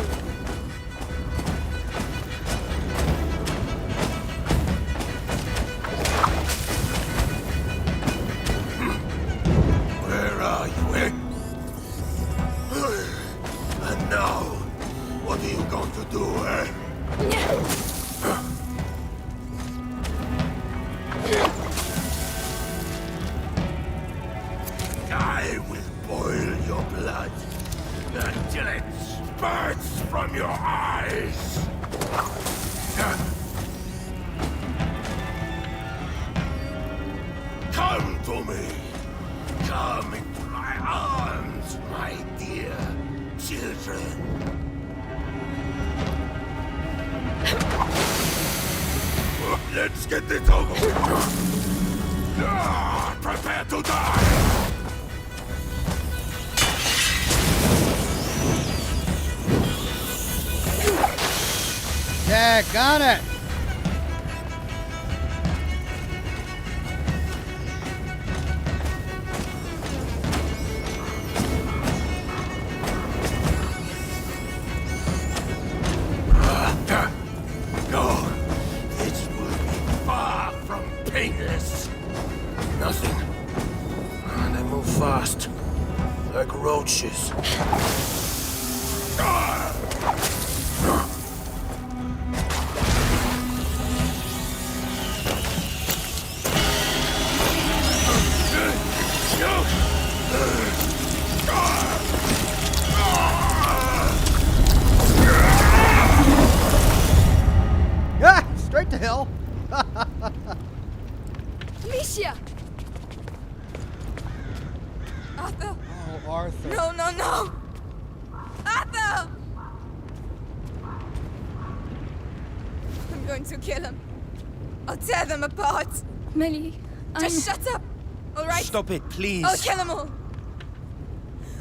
Where are you, eh? And now, what are you going to do, eh? I will boil your blood until it spurts from your eyes. Come to me. Come into my out, my dear children. Let's get this over with. Prepare to die! Heck on it! No, this will be far from painless. Nothing. They move fast, like roaches. Ah! Straight to hell! Amicia! Arthur! Oh, Arthur. No, no, no! Arthur! I'm going to kill him. I'll tear them apart. Melly, Just shut up, all right? Stop it, please. I'll kill them all.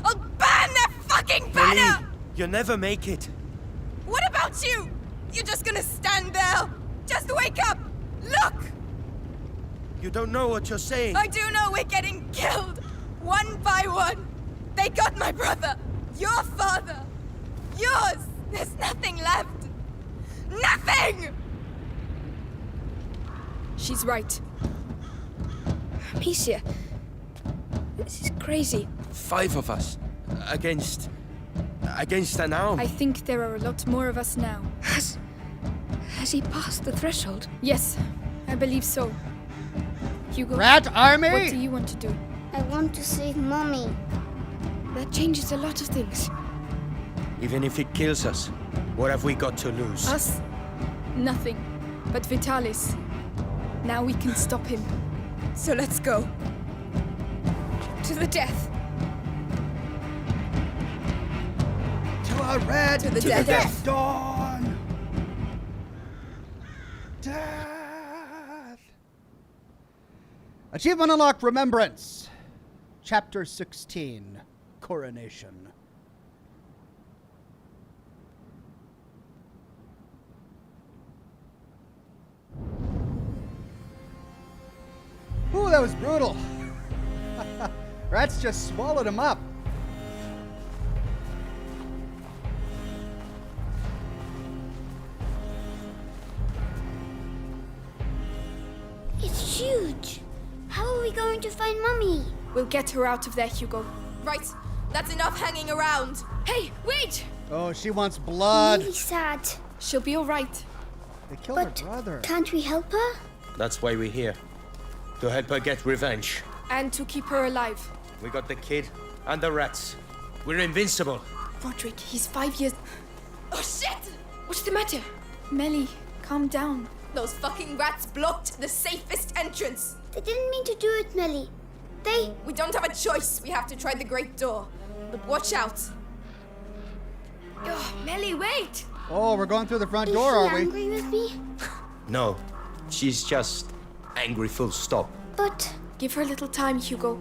I'll burn their fucking banner! Ellie, you'll never make it. What about you? You're just gonna stand there? Just wake up! Look! You don't know what you're saying. I do know we're getting killed, one by one. They got my brother, your father, yours. There's nothing left. Nothing! She's right. Amicia, this is crazy. 5 of us. Against an arm. I think there are a lot more of us now. Has he passed the threshold? Yes, I believe so. Hugo, Rat Army! what do you want to do? I want to save Mommy. That changes a lot of things. Even if it kills us, what have we got to lose? Us? Nothing. But Vitalis. Now we can stop him. So let's go. To the death. To a red To the death. dawn! Death! Achievement unlocked, Remembrance. Chapter 16, Coronation. Ooh, that was brutal. Rats just swallowed him up. It's huge. How are we going to find Mommy? We'll get her out of there, Hugo. Right, that's enough hanging around. Hey, wait! Oh, she wants blood. Really sad. She'll be all right. They killed But her brother. can't we help her? That's why we're here. To help her get revenge. And to keep her alive. We got the kid and the rats. We're invincible. Roderick, he's 5 years... Oh shit! What's the matter? Melly, calm down. Those fucking rats blocked the safest entrance. They didn't mean to do it, Melly. We don't have a choice. We have to try the great door. But watch out. Oh, Melly, wait! Oh, we're going through the front Is door, she are we? angry with me? No, she's just angry full stop. But Give her a little time, Hugo.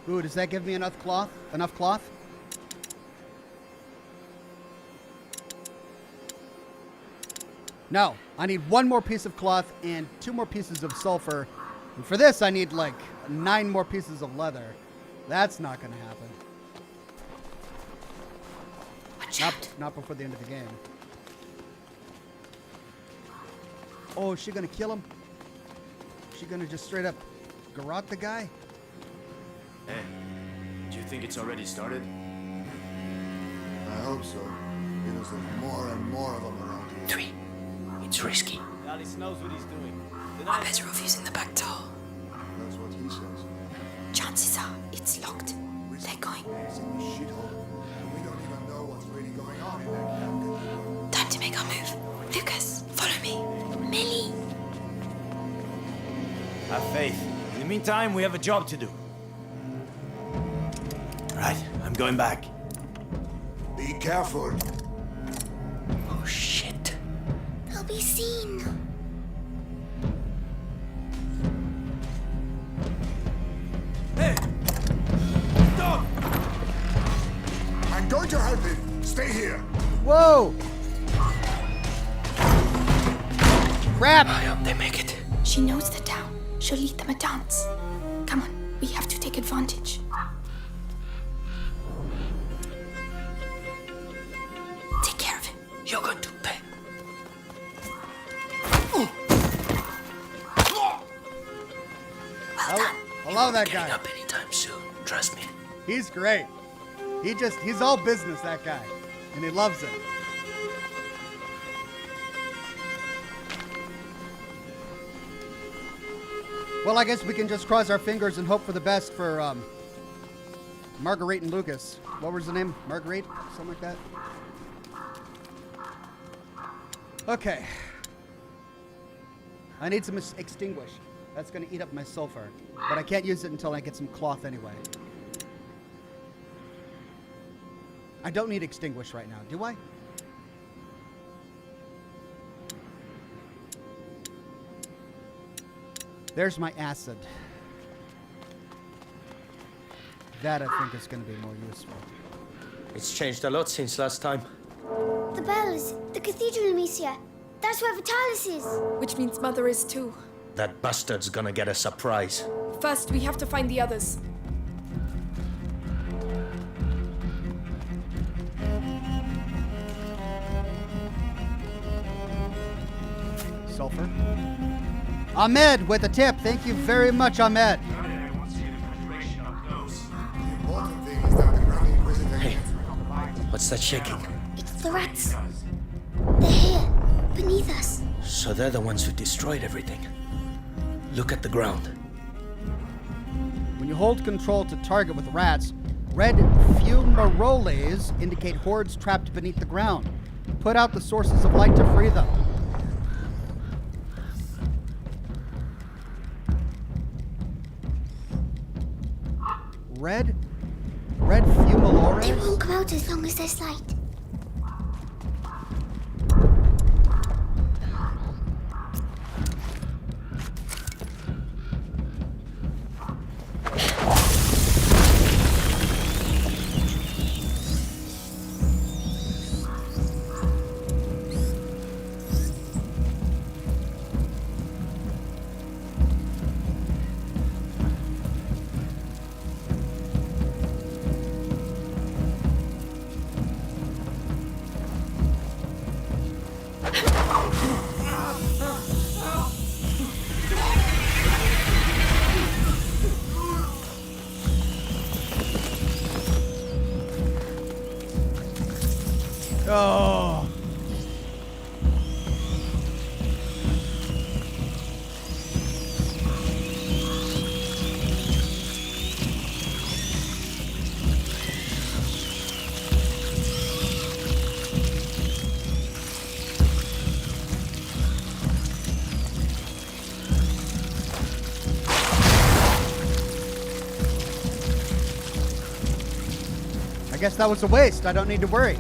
Ooh, does that give me enough cloth? Enough cloth? No, I need 1 more piece of cloth and 2 more pieces of sulfur. And for this, I need like 9 more pieces of leather. That's not going to happen. Not before the end of the game. Oh, is she going to kill him? Is she going to just straight up garrote the guy? Hey, do you think it's already started? I hope so. Because there's more and more of them around here. 3. It's risky. Alice knows what he's doing. I'm better off using the back door. That's what he says. Chances are it's locked. They're going. It's in the shithole. And we don't even know what's really going on in that camp. Time to make our move. Lucas, follow me. Millie. Have faith. In the meantime, we have a job to do. Right, I'm going back. Be careful. Oh, shit. They'll be seen. Hey! Stop! I'm going to help him. Stay here. Whoa! Crap! I hope they make it. She knows the town. She'll lead them a dance. Come on, we have to take advantage. Take care of him. You're going to pay. Well done. Allow that Getting guy. up anytime soon. Trust me. He's great. He's all business, that guy. And he loves it. Well, I guess we can just cross our fingers and hope for the best for Marguerite and Lucas. What was the name? Marguerite? Something like that? Okay. I need some extinguish. That's going to eat up my sulfur. But I can't use it until I get some cloth anyway. I don't need extinguish right now, do I? There's my acid. That, I think, is going to be more useful. It's changed a lot since last time. The bells. The cathedral, Amicia. That's where Vitalis is. Which means Mother is too. That bastard's gonna get a surprise. First, we have to find the others. Sulfur. Ahmed with a tip. Thank you very much, Ahmed. The important thing is that the Grand Inquisitor... Hey, what's that shaking? It's the rats. They're here, beneath us. So they're the ones who destroyed everything. Look at the ground. When you hold control to target with rats, red fumaroles indicate hordes trapped beneath the ground. Put out the sources of light to free them. Red fumaroles? They won't come out as long as there's light. Oh. I guess that was a waste. I don't need to worry.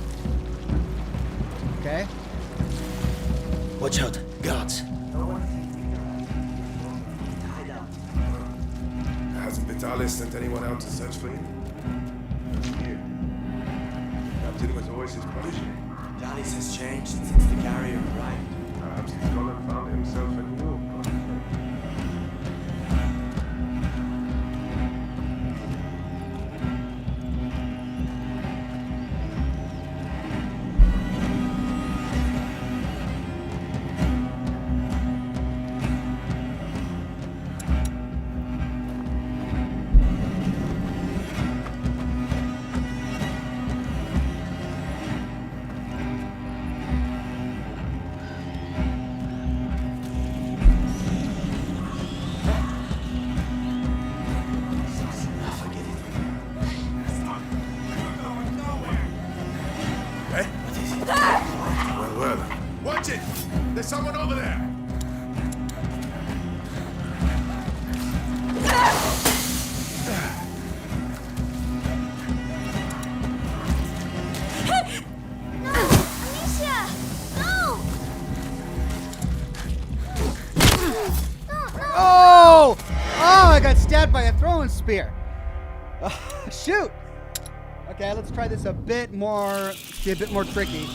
Okay. Watch out, guards. Hasn't Vitalis sent anyone out to search for him? Here. Captain was always his protege. Vitalis has changed since the carrier arrived. Perhaps he's gone and found himself a new protege. Watch it! There's someone over there! got stabbed by a throwing spear. Shoot. Okay, let's try this a bit more. Be a bit more tricky.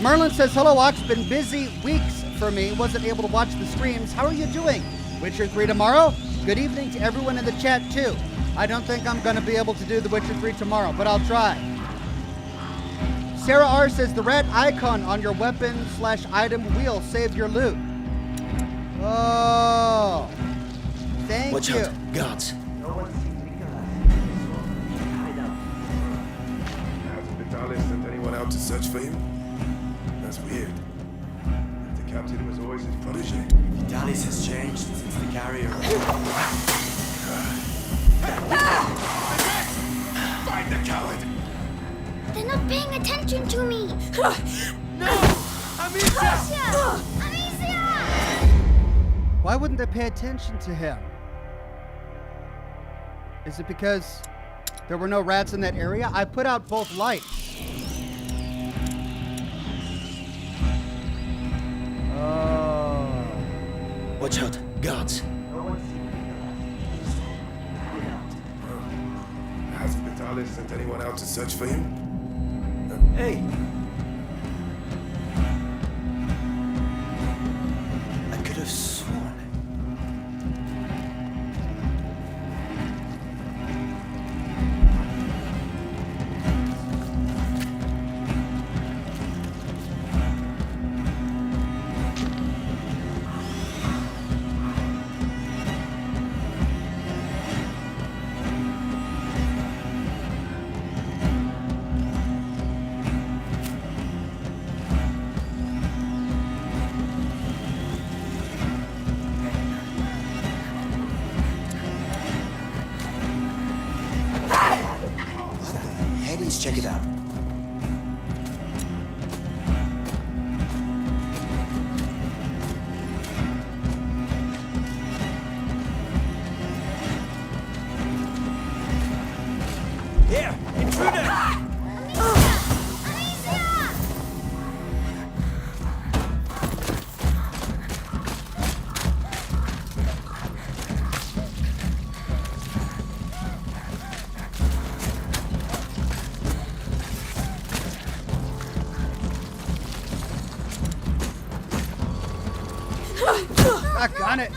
Merlin says, hello, Ox. Been busy weeks for me. Wasn't able to watch the streams. How are you doing? Witcher 3 tomorrow? Good evening to everyone in the chat, too. I don't think I'm going to be able to do The Witcher 3 tomorrow, but I'll try. Sarah R. says, the red icon on your weapon/item wheel saved your loot. Oh. Thank Watch you. out, guards. Hasn't Vitalis sent anyone out to search for him? That's weird. The captain was always his protege. Vitalis has changed since the carrier. Find the coward! They're not paying attention to me. No! Amicia! Amicia! Why wouldn't they pay attention to him? Is it because there were no rats in that area? I put out both lights. Oh. Watch out, guards. Hasn't Vitalis sent anyone out to search for him? Hey. I could have sworn. Check it out. Here, intruder! Back on it.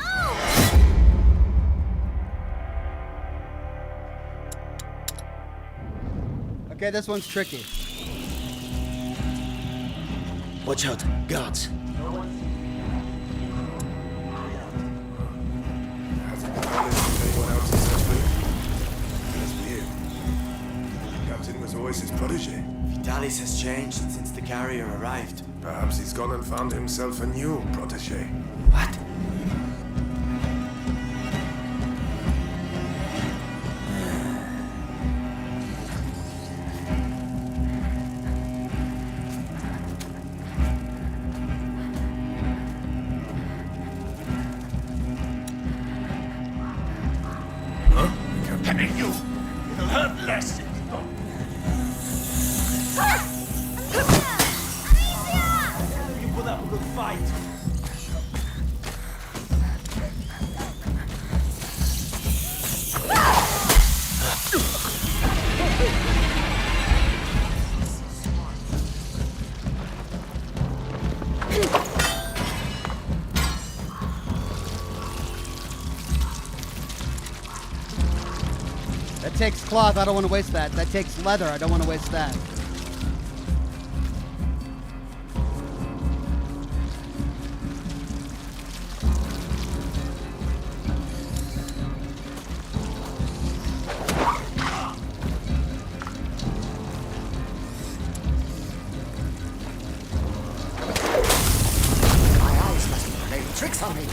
Okay, this one's tricky. Watch out, guards. Hasn't Vitalis sent anyone out to search for him? That's weird. The captain was always his protege. Vitalis has changed since the carrier arrived. Perhaps he's gone and found himself a new protege. What? Come in, you! It'll hurt less. You put up a good fight. That takes cloth. I don't want to waste that. That takes leather. I don't want to waste that. My eyes must be playing tricks on me.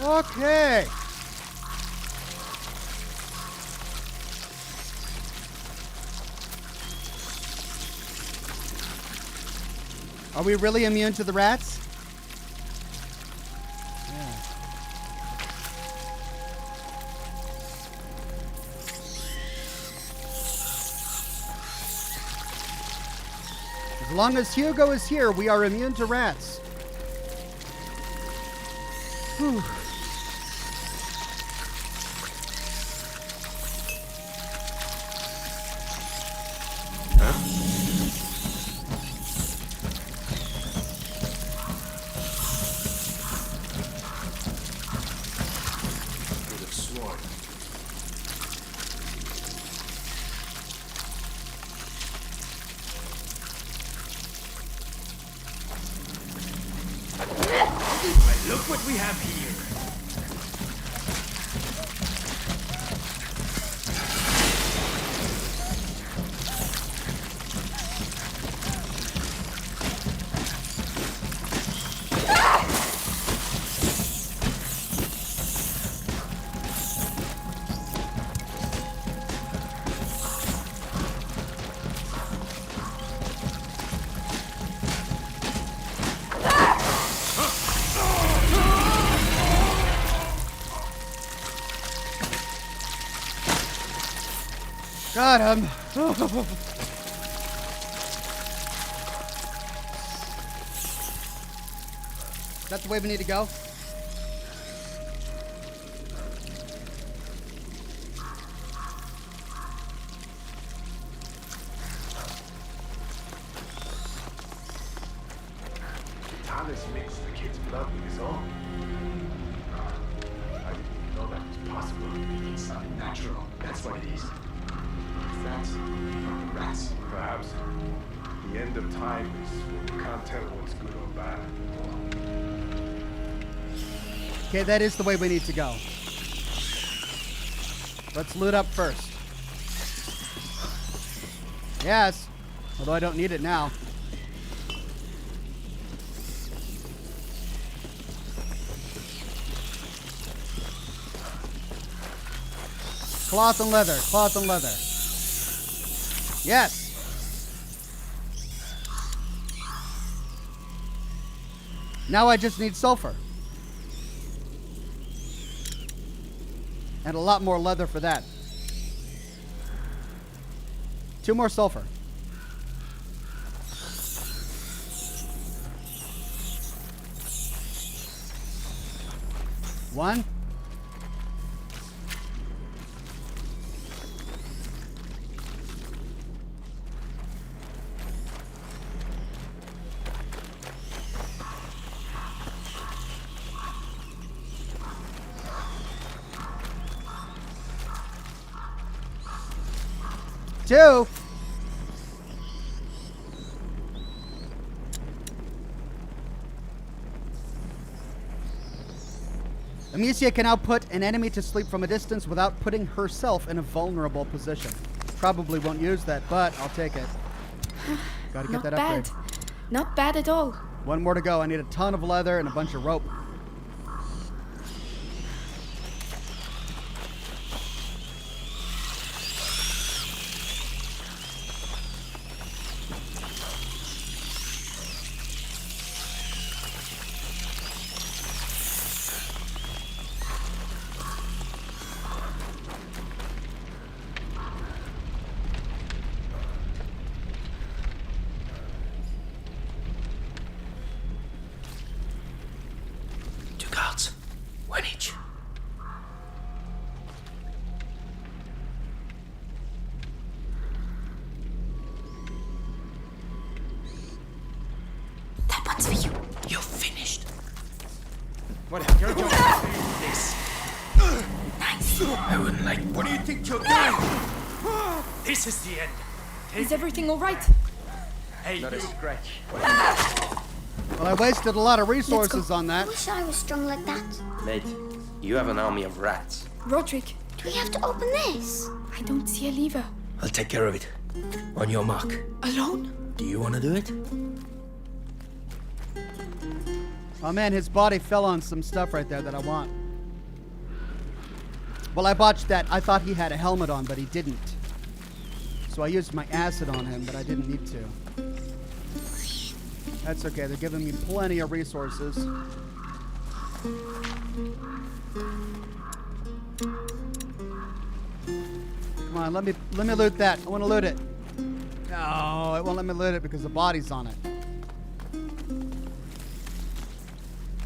Okay. Are we really immune to the rats? Yeah. As long as Hugo is here, we are immune to rats. Whew. Look what we have here. Got him. Is that the way we need to go? Thomas mixed the kid's blood with his own. I didn't know that was possible. It's not natural. That's what it is. Rats, not the rats. Perhaps the end of time is when you can't tell what's good or bad. Okay, that is the way we need to go. Let's loot up first. Yes, although I don't need it now. Cloth and leather, cloth and leather. Yes. Now I just need sulfur. And a lot more leather for that. 2 more sulfur. One. Two. Amicia can now put an enemy to sleep from a distance without putting herself in a vulnerable position. Probably won't use that, but I'll take it. Gotta get that upgrade. Not bad at all. One more to go. I need a ton of leather and a bunch of rope. One each. That one's for you. You're finished. What have your job this? Nice. I wouldn't like. What do you think you're doing? This is the end. Is everything all right? Hey, not you. a scratch. Well, I wasted a lot of resources on I that. wish I was strong like that. Mate, you have an army of rats. Roderick, Do we have to open this? I don't see a lever. I'll take care of it. On your mark. Alone? Do you want to do it? Oh man, his body fell on some stuff right there that I want. Well, I botched that. I thought he had a helmet on, but he didn't. So I used my acid on him, but I didn't need to. That's okay. They're giving me plenty of resources. Come on, let me loot that. I want to loot it. No, it won't let me loot it because the body's on it.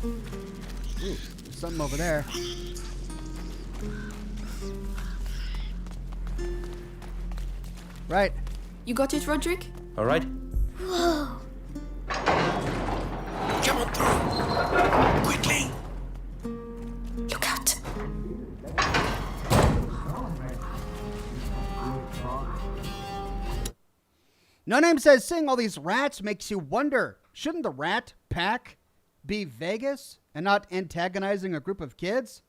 Ooh, there's something over there. Right. You got it, Roderick? All right. Whoa. Come on through. Quickly. Look out. No Name says, seeing all these rats makes you wonder, shouldn't the rat pack be Vegas and not antagonizing a group of kids?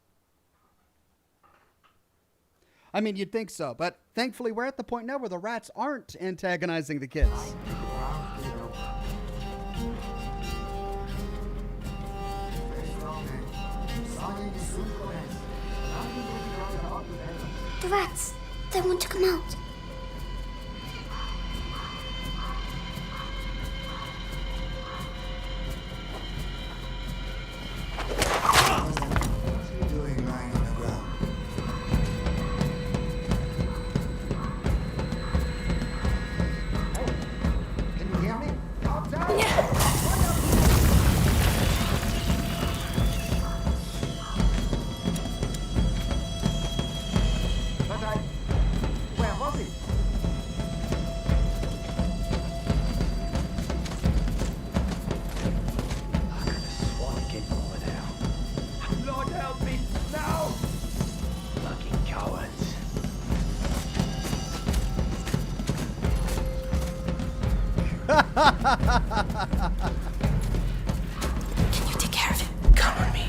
I mean, you'd think so, but thankfully we're at the point now where the rats aren't antagonizing the kids. The rats. They want to come out. What's he doing lying on the ground? Can you hear me? Calm down. Where was he? I could have sworn he came from over there. Lord help me! Now! Fucking cowards. Can you take care of him? Come on me.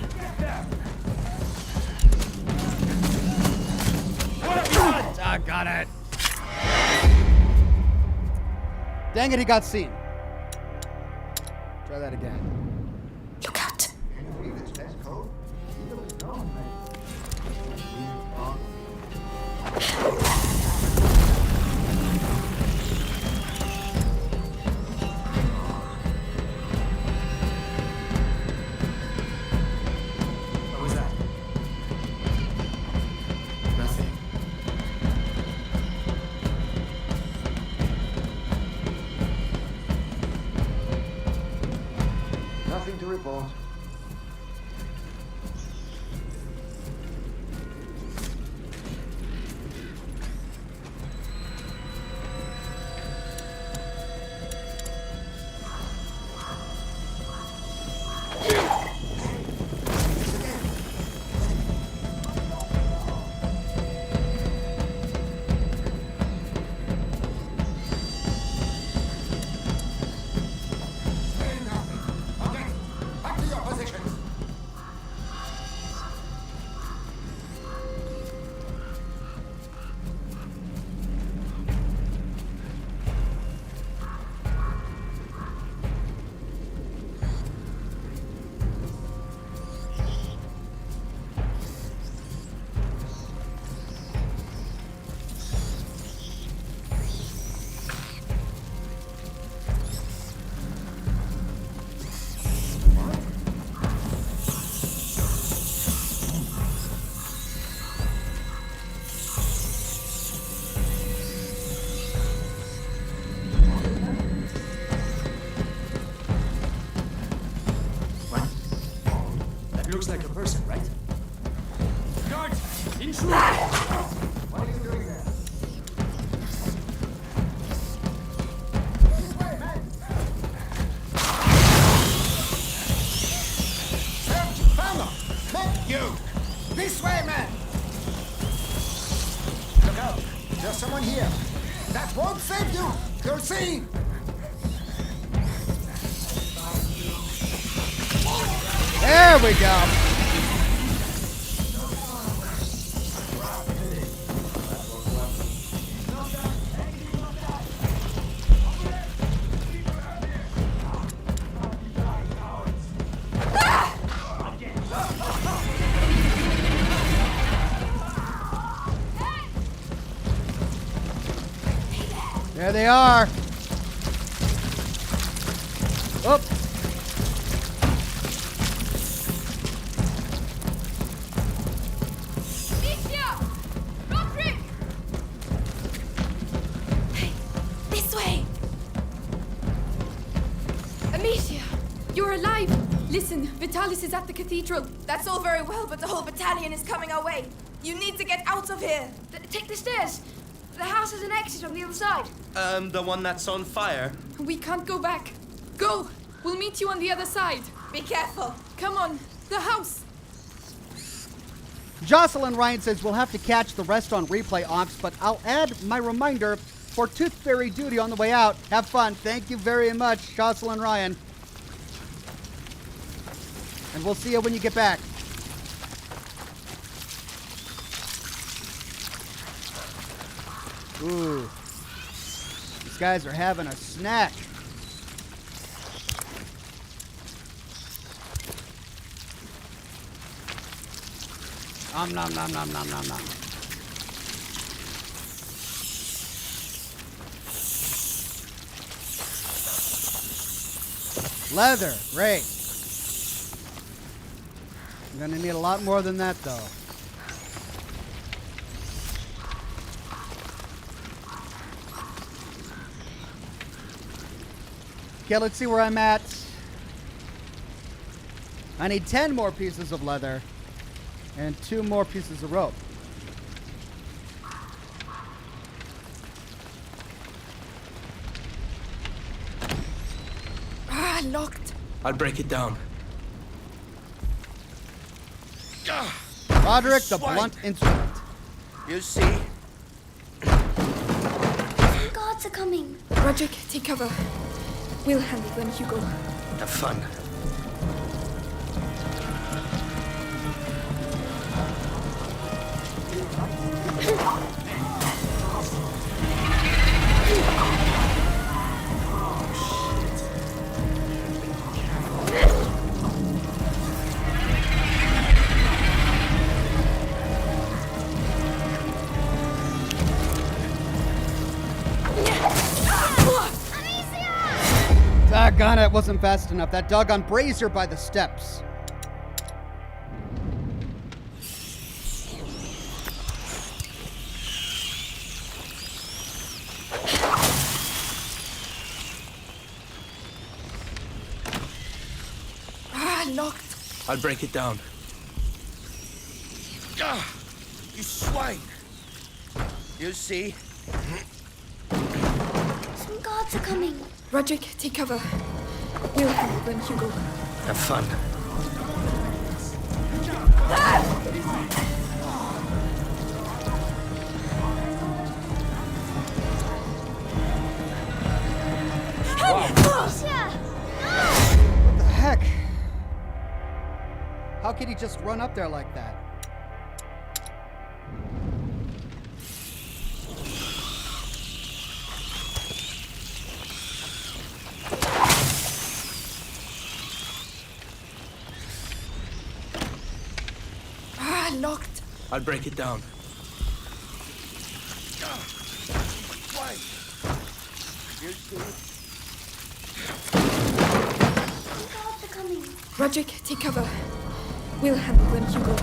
I got it. Dang it, he got seen. Try that again. Look out. Can you read this test code? What was that? Nothing. Nothing to report. Okay, back to your positions. That looks like a person, right? Guards! Intruder! What are you doing there? This way, men! Search Fama! Men, you! This way, man! Look out! There's someone here. That won't save you! You'll see! There we go. There they are. Oop. This way. You're alive! Listen, Vitalis is at the cathedral. That's all very well, but the whole battalion is coming our way. You need to get out of here. Take the stairs. The house has an exit on the other side. The one that's on fire? We can't go back. Go! We'll meet you on the other side. Be careful. Come on, the house. Jocelyn Ryan says we'll have to catch the rest on replay, Ox, but I'll add my reminder for Tooth Fairy duty on the way out. Have fun. Thank you very much, Jocelyn Ryan. And we'll see you when you get back. Ooh. These guys are having a snack. Nom nom nom nom nom nom nom. Leather, great. I'm gonna need a lot more than that, though. Okay, let's see where I'm at. I need 10 more pieces of leather and 2 more pieces of rope. Locked. I'll break it down. Roderick, the blunt instrument. You see? Some guards are coming. Roderick, take cover. We'll handle them, Hugo. Have fun. Doggone it, wasn't fast enough. That doggone brazier by the steps. Locked. I'll break it down. You swine! You see? Some guards are coming. Roderick, take cover. We'll handle them, Hugo. Have fun. What the heck? How could he just run up there like that? Locked. I'll break it down. You see? Some guards are coming. Roderick, take cover. We'll handle them, Hugo.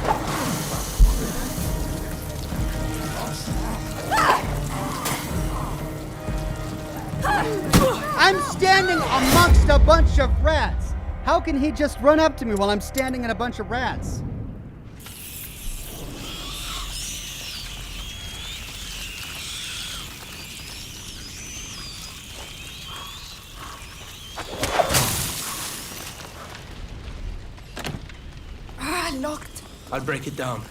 I'm standing amongst a bunch of rats. How can he just run up to me while I'm standing in a bunch of rats? Locked. I'll break it down.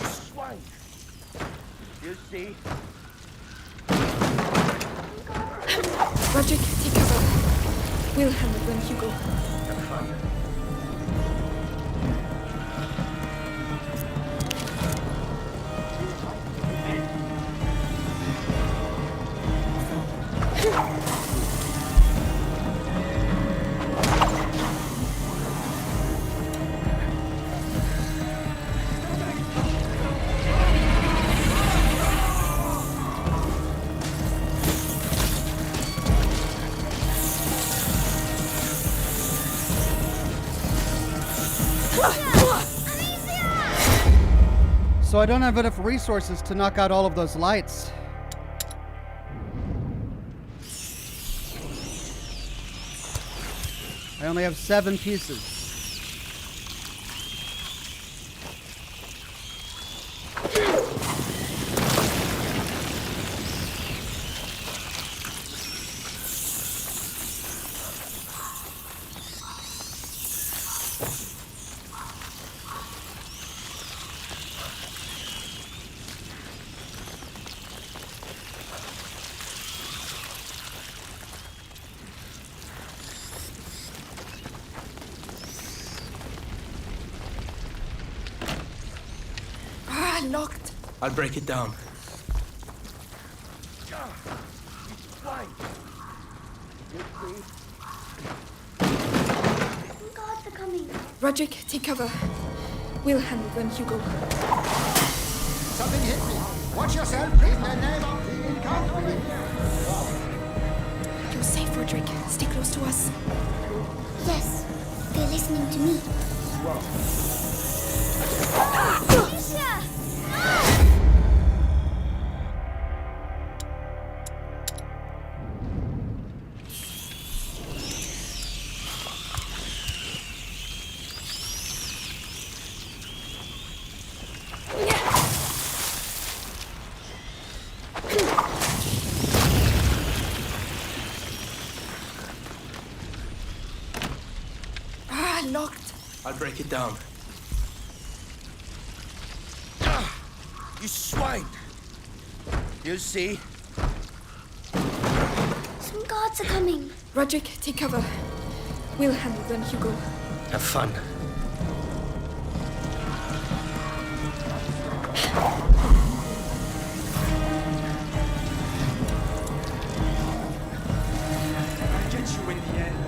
Swine! You see? Roderick, take cover. We'll handle them, Hugo. Have fun. So I don't have enough resources to knock out all of those lights. I only have 7 pieces. Locked. I'll break it down. Guards are coming. Roderick, take cover. We'll handle them, Hugo. Something hit me. Watch yourself, please. The name of the incoming. You're safe, Roderick. Stay close to us. Yes, they're listening to me. Alicia! Locked. I'll break it down. You swine! You see? Some guards are coming. Roderick, take cover. We'll handle them, Hugo. Have fun. I'll get you in the end.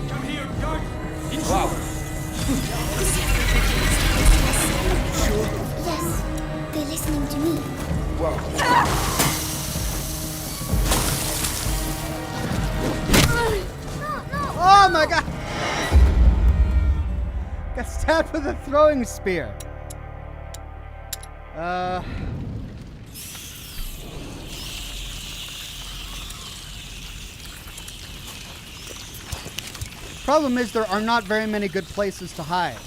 Come here, guard! Wow. Yes, they're listening to me. Oh my god! Got stabbed with a throwing spear. Problem is there are not very many good places to hide.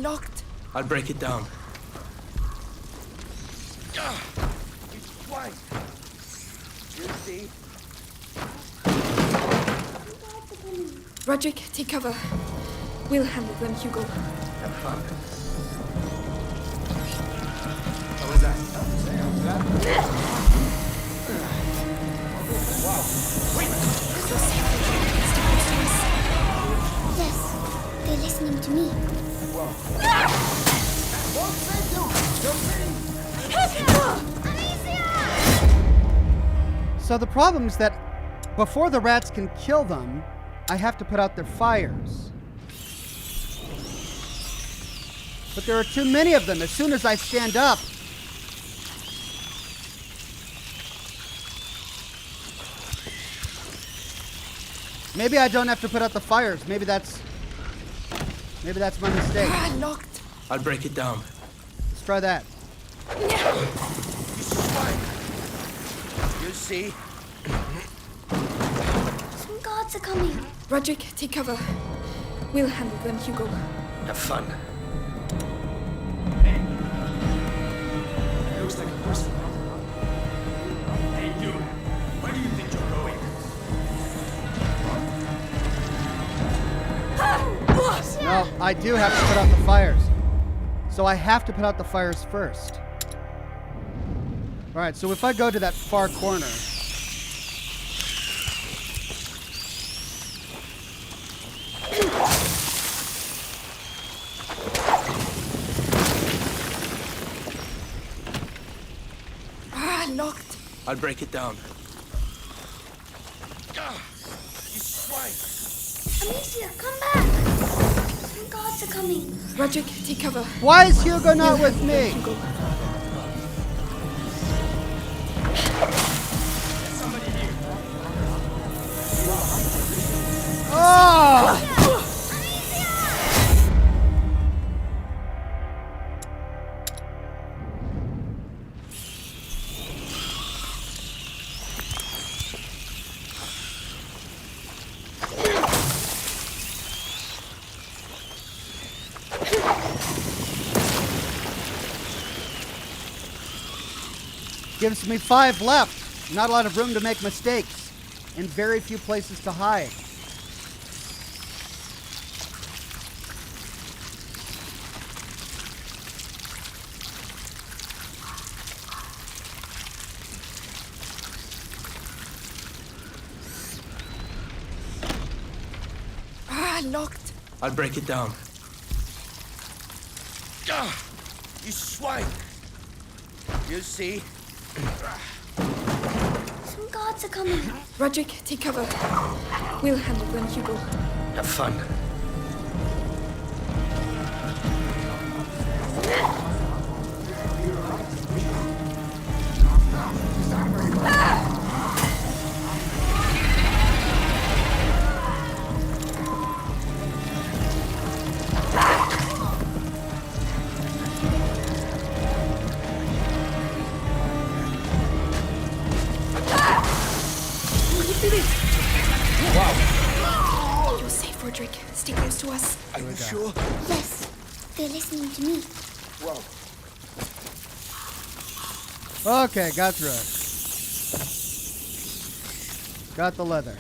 Locked. I'll break it down. You swine! You see? Roderick, take cover. We'll handle them, Hugo. Have fun. What was that? Yes, they're listening to me. So the problem is that before the rats can kill them, I have to put out their fires. But there are too many of them. As soon as I stand up, maybe I don't have to put out the fires. Maybe that's my mistake. Locked. I'll break it down. Let's try that. You swine! You see? Some guards are coming. Roderick, take cover. We'll handle them, Hugo. Have fun. Looks like a person. Hey, you. Where do you think you're going? No, I do have to put out the fires. So I have to put out the fires first. Alright, so if I go to that far corner. Locked. I'll break it down. You swine! Amicia, come back! Some guards are coming. Roderick, take cover. Why is Hugo not with me? Hugo. Gives me 5 left. Not a lot of room to make mistakes. And very few places to hide. Locked. I'll break it down. You swine! You see? Some guards are coming. Roderick, take cover. We'll handle them, Hugo. Have fun. You're safe, Roderick. Stay close to us. Are you sure? Yes, they're listening to me. Whoa. Okay, got through it. Got the leather.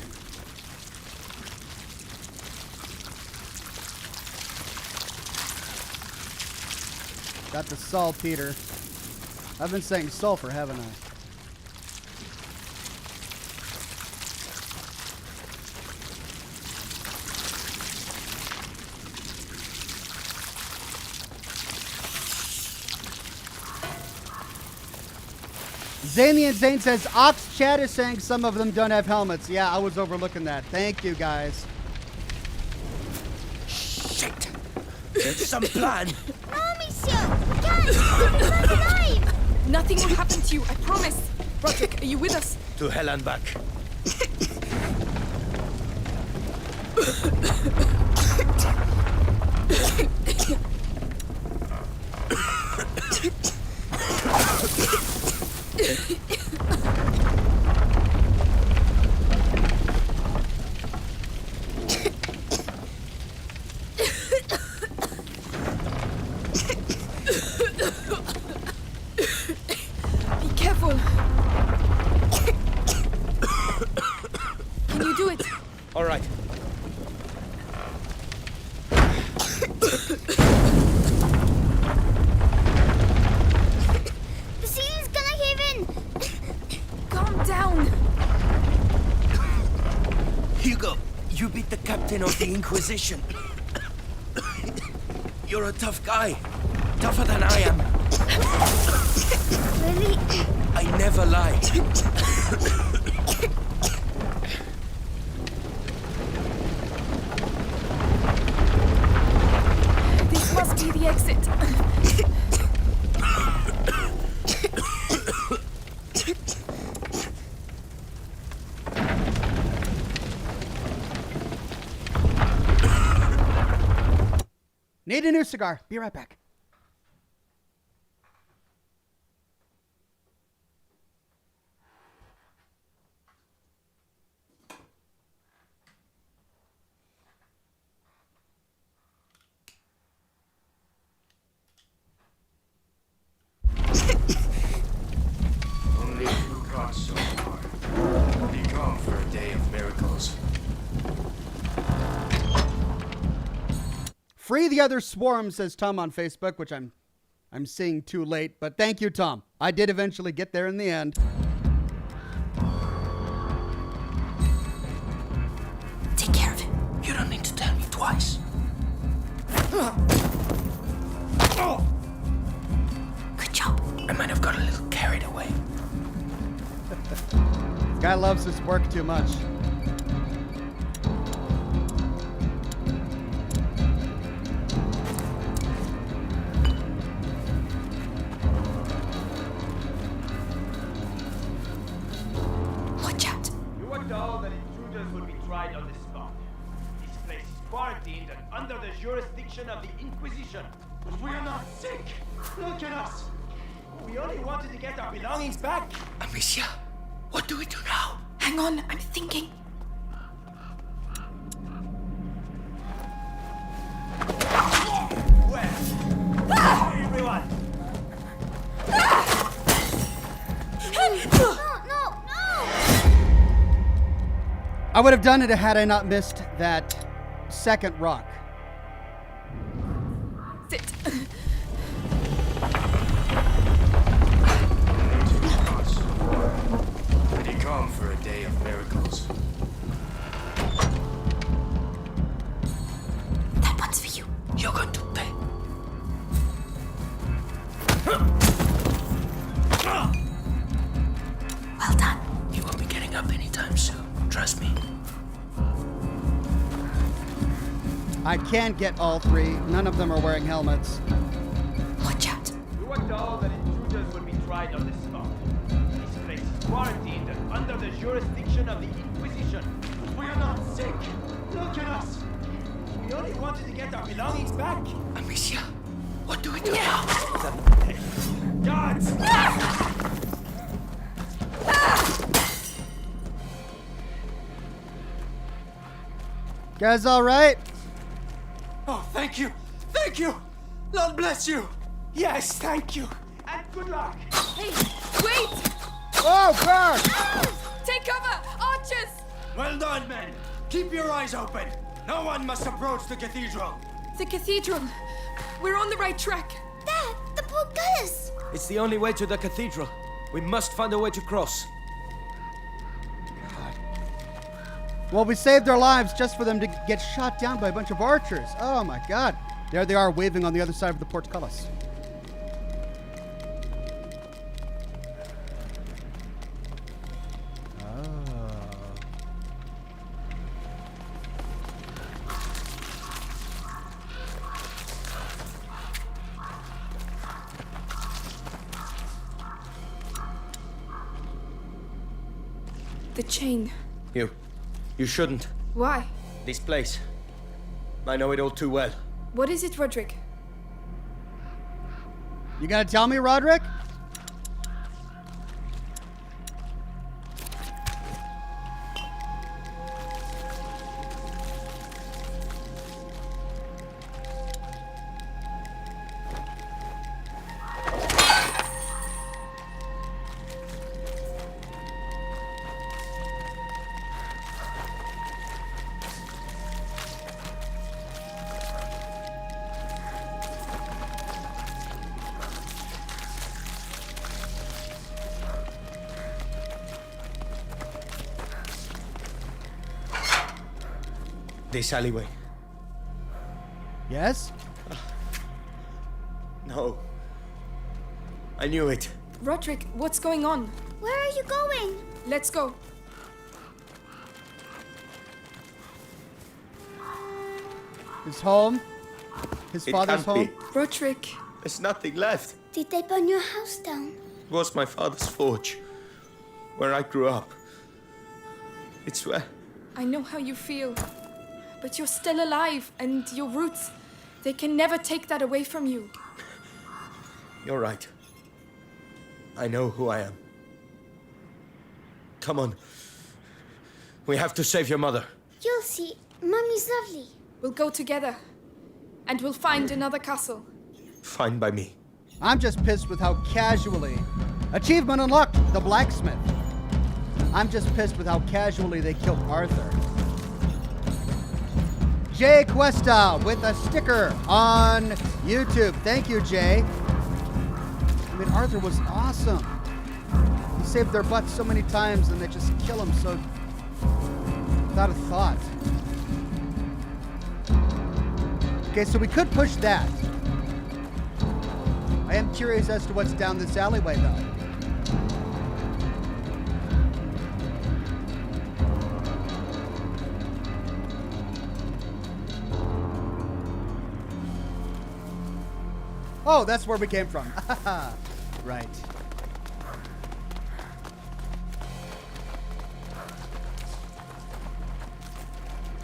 Got the saltpeter. I've been saying sulfur, haven't I? Zanian Zane says, Ox Chat is saying some of them don't have helmets. Yeah, I was overlooking that. Thank you, guys. Shit! There's some plan. No, monsieur! We can't! We're alive! Nothing will happen to you, I promise. Roderick, are you with us? To hell and back. Be careful. Can you do it? All right. The ceiling's gonna cave in! Calm down. Hugo, you beat the captain of the Inquisition. You're a tough guy. Tougher than I am. Really? I never lie. This must be the exit. Need a new cigar. Be right back. Only 2 cards so far. Be calm for a day of miracles. Free the other swarm, says Tom on Facebook, which I'm seeing too late, but thank you, Tom. I did eventually get there in the end. Take care of him. You don't need to tell me twice. Good job. I might have got a little carried away. Guy loves his work too much. Watch out. You were told that intruders would be tried on the spot. This and under the jurisdiction of the Inquisition. But we are not sick. Look at us. We only wanted to get our belongings back. Amicia, what do we do now? Hang on, I'm thinking. Where? Everyone! No! I would have done it had I not missed that second rock. Sit. Did he come for a day of miracles? That one's for you. You're going to pay. Well done. You won't be getting up anytime soon. Trust me. I can't get all three. None of them are wearing helmets. Watch out. We were told that intruders would be tried on the spot. This place is quarantined and under the jurisdiction of the Inquisition. But we are not sick. Look at us. We only wanted to get our belongings back. Amicia, what do we do now? Guards! Guys, all right? Oh, thank you! Thank you! Lord bless you! Yes, thank you! And good luck! Hey, wait! Oh, God! Take cover! Archers! Well done, men! Keep your eyes open! No one must approach the cathedral! The cathedral. We're on the right track. There! The portcullis! It's the only way to the cathedral. We must find a way to cross. Well, we saved their lives just for them to get shot down by a bunch of archers. Oh, my God. There they are, waving on the other side of the portcullis. The chain. You shouldn't. Why? This place. I know it all too well. What is it, Roderick? You gonna tell me, Roderick? This alleyway. Yes? No. I knew it. Roderick, what's going on? Where are you going? Let's go. His home? His father's home? Roderick. There's nothing left. Did they burn your house down? It was my father's forge, where I grew up. It's where... I know how you feel. But you're still alive, and your roots, they can never take that away from you. You're right. I know who I am. Come on. We have to save your mother. You'll see. Mummy's lovely. We'll go together, and we'll find another castle. Fine by me. I'm just pissed with how casually... Achievement unlocked, the blacksmith. I'm just pissed with how casually they killed Arthur. Jay Cuesta with a sticker on YouTube. Thank you, Jay. I mean, Arthur was awesome. He saved their butts so many times, and they just kill him so without a thought. Okay, so we could push that. I am curious as to what's down this alleyway, though. Oh, that's where we came from. Right.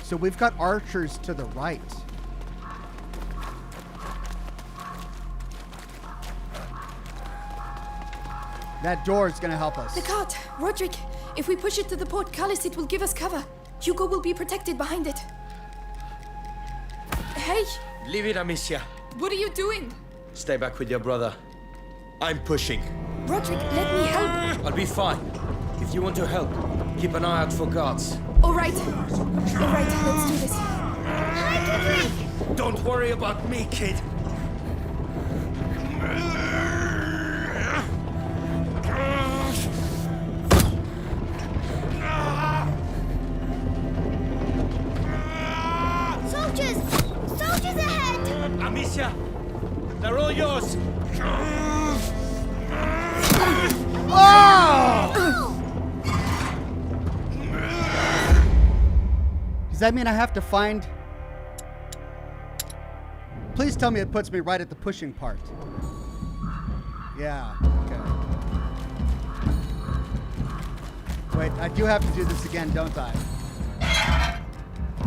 So we've got archers to the right. That door is gonna help us. The cart! Roderick, if we push it to the portcullis, it will give us cover. Hugo will be protected behind it. Hey! Leave it, Amicia. What are you doing? Stay back with your brother. I'm pushing. Roderick, let me help. I'll be fine. If you want to help, keep an eye out for guards. All right, let's do this. Hi, Roderick! Don't worry about me, kid. Soldiers! Soldiers ahead! Amicia, they're all yours. Does that mean I have to find... Please tell me it puts me right at the pushing part. Yeah, okay. Wait, I do have to do this again, don't I?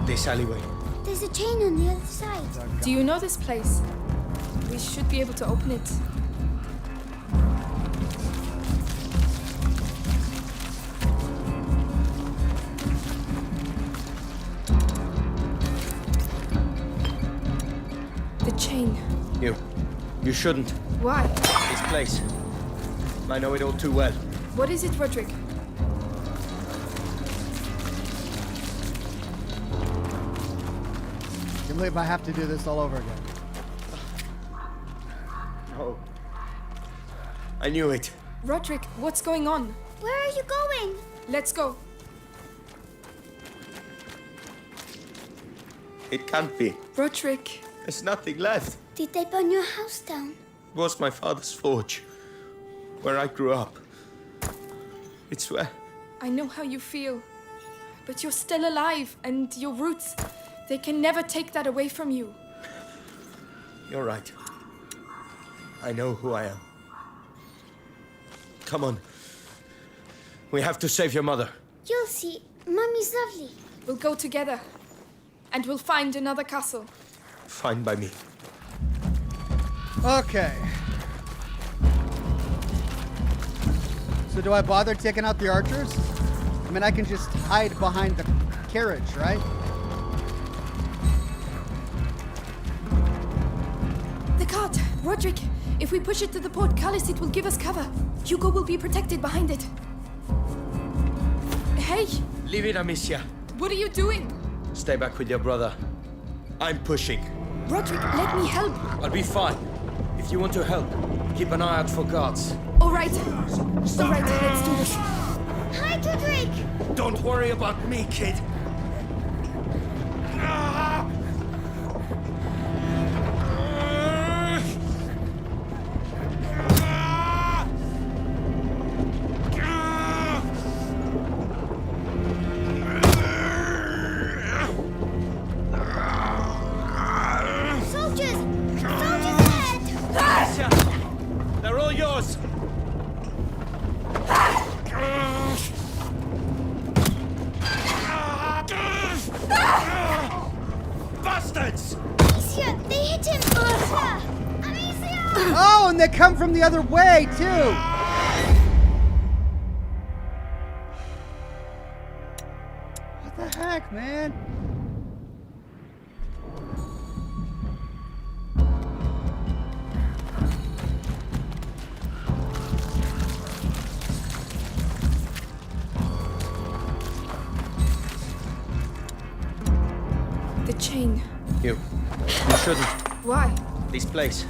This alleyway. There's a chain on the other side. Do you know this place? We should be able to open it. The chain. You shouldn't. Why? This place. I know it all too well. What is it, Roderick? I can't believe I have to do this all over again. Oh. I knew it. Roderick, what's going on? Where are you going? Let's go. It can't be. Roderick. There's nothing left. Did they burn your house down? It was my father's forge, where I grew up. It's where... I know how you feel, but you're still alive, and your roots, they can never take that away from you. You're right. I know who I am. Come on. We have to save your mother. You'll see. Mummy's lovely. We'll go together, and we'll find another castle. Fine by me. Okay. So do I bother taking out the archers? I mean, I can just hide behind the carriage, right? The cart! Roderick, if we push it to the portcullis, it will give us cover. Hugo will be protected behind it. Hey! Leave it, Amicia. What are you doing? Stay back with your brother. I'm pushing. Roderick, let me help. I'll be fine. If you want to help, keep an eye out for guards. All right, let's do this. Hi, Roderick! Don't worry about me, kid. Soldiers! Soldiers ahead! They're all yours. Bastards! Amicia, they hit him! Amicia! Amicia! Oh, and they come from the other way, too! What the heck, man? The chain. You shouldn't. Why? This place.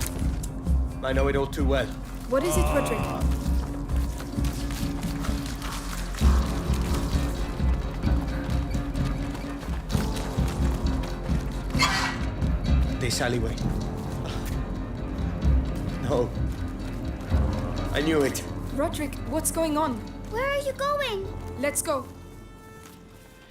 I know it all too well. What is it, Roderick? This alleyway. No. I knew it. Roderick, what's going on? Where are you going? Let's go.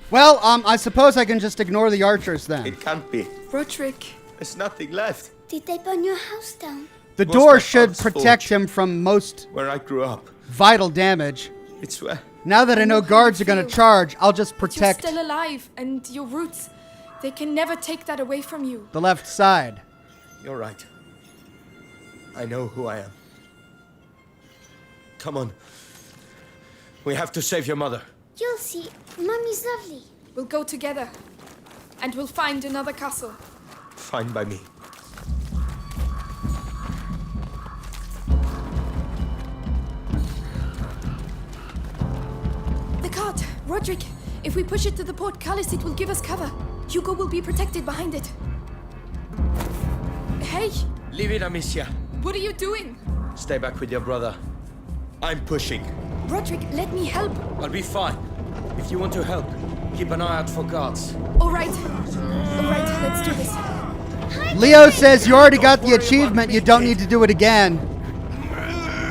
Well, I suppose I can just ignore the archers then. It can't be. Roderick. There's nothing left. Did they burn your house down? The Was door my should father's protect forge, him from most where I grew up. vital damage. It's where... Now that I know know how guards you are going to feel, charge, I'll just But you're protect still alive, and your roots, they can never take that away from you. the left side. You're right. I know who I am. Come on. We have to save your mother. You'll see. Mummy's lovely. We'll go together. And we'll find another castle. Fine by me. The cart! Roderick! If we push it to the portcullis, it will give us cover. Hugo will be protected behind it. Hey! Leave it, Amicia. What are you doing? Stay back with your brother. I'm pushing. Roderick, let me help. I'll be fine. If you want to help, keep an eye out for guards. Alright, let's do this. Leo says you already got the achievement, you don't need to do it again.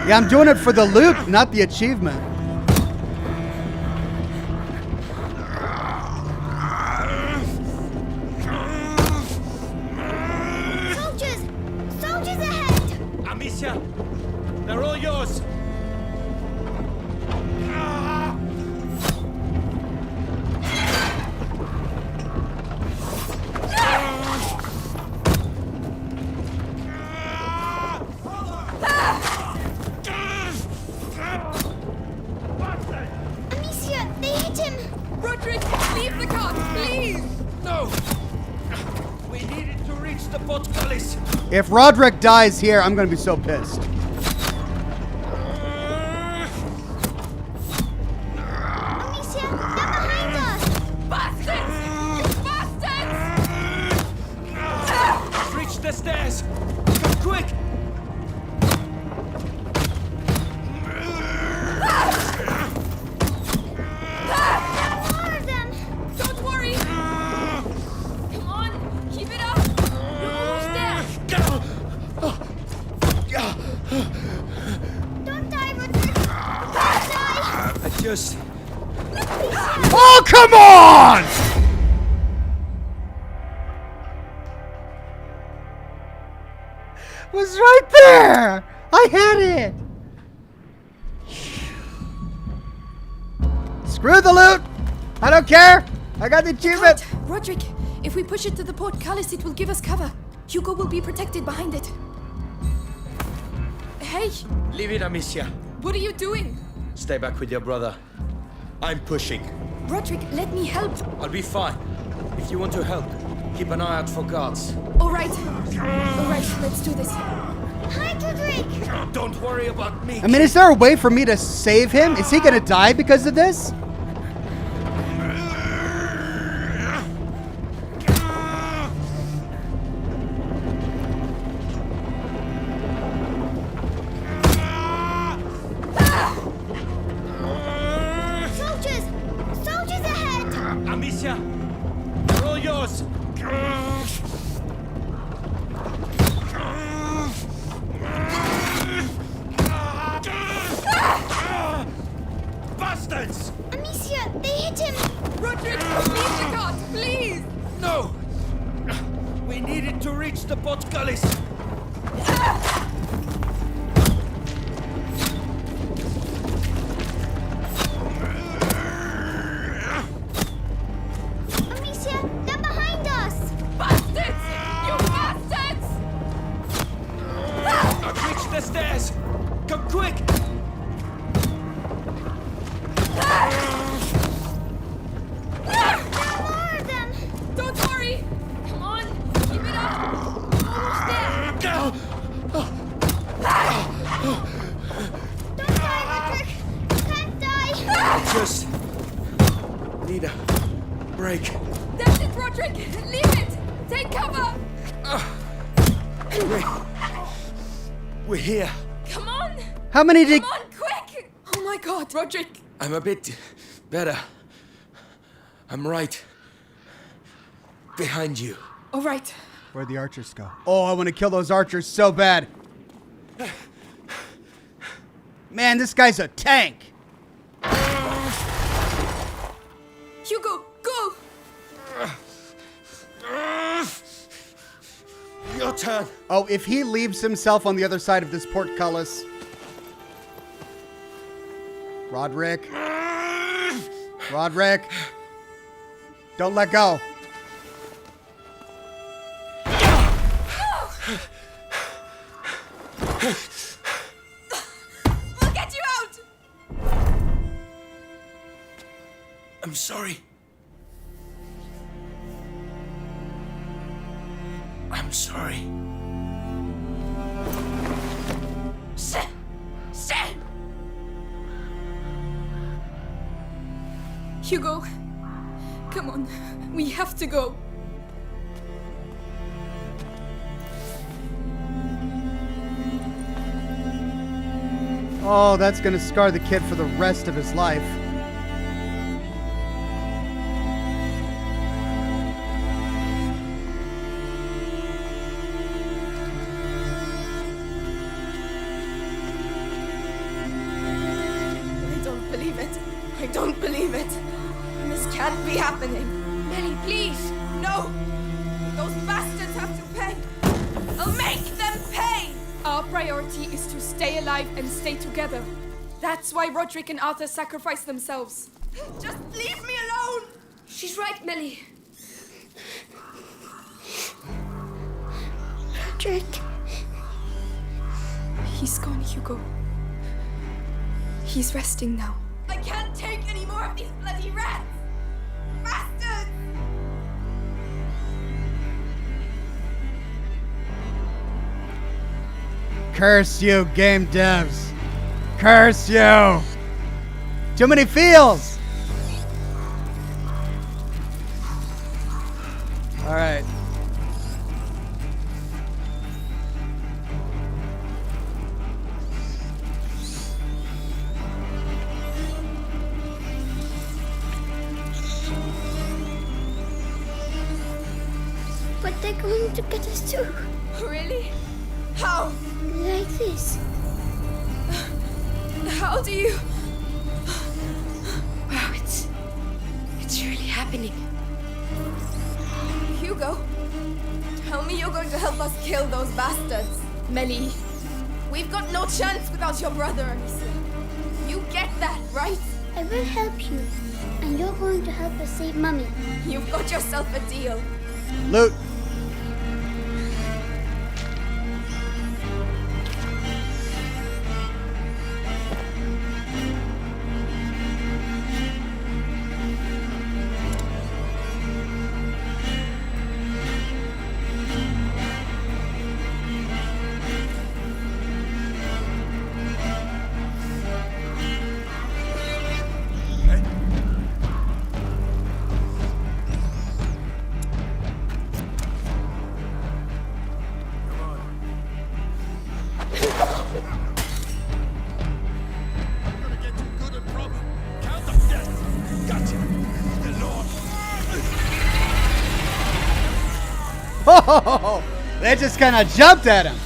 Yeah, I'm doing it for the loot, not the achievement. Soldiers ahead! Amicia, they're all yours. Amicia, they hit him! Roderick, leave the cart, please! No! We needed to reach the portcullis. If Roderick dies here, I'm gonna be so pissed. Amicia, they're behind us! Bastards! You bastards! Reach the stairs. Come quick! More of them! Don't worry! Come on, keep it up! You're almost there! Don't die, Roderick! Don't die! I just... Oh, come on! It was right there! I had it! Screw the loot! I don't care! I got the achievement! Roderick, if we push it to the portcullis, it will give us cover. Hugo will be protected behind it. Hey! Leave it, Amicia. What are you doing? Stay back with your brother. I'm pushing. Roderick, let me help. I'll be fine. If you want to help, keep an eye out for guards. Alright, let's do this. Hi, Roderick! Don't worry about me. I mean, is there a way for me to save him? Is he gonna die because of this? Soldiers ahead! Amicia, they're all yours. Bastards! Amicia, they hit him! Roderick, leave the cart, please! No! We needed to reach the portcullis. Amicia, they're behind us! Bastards! You bastards! I've reached the stairs. Come quick! More of them! Don't worry! Come on, keep it up! Almost there! Don't die, Roderick! You can't die! Just need a break. That's it, Roderick! Leave it! Take cover! We're here. Come on! How many did... Come on, quick! Oh my god, Roderick! I'm a bit better. I'm right behind you. Alright. Where'd the archers go? Oh, I want to kill those archers so bad. Man, this guy's a tank. Hugo, go! Your turn. Oh, if he leaves himself on the other side of this portcullis. Roderick. Roderick. Don't let go. We'll get you out! I'm sorry. I'm sorry. Shit! Hugo, come on. We have to go. Oh, that's gonna scar the kid for the rest of his life. I don't believe it. This can't be happening. Melly, please. No. Those bastards have to pay. I'll make them pay. Our priority is to stay alive and stay together. That's why Roderick and Arthur sacrificed themselves. Just leave me alone. She's right, Melly. Roderick. He's gone, Hugo. He's resting now. I can't take any more of these bloody rats! Bastards! Curse you, game devs. Curse you. Too many feels. All right. But they're going to get us too. Really? How? Like this. How do you... Wow, it's really happening. Hugo, tell me you're going to help us kill those bastards. Melly. We've got no chance without your brother, Amicia. You get that, right? I will help you. And you're going to help us save Mummy. You've got yourself a deal. Loot. Oh, they just kind of jumped at him.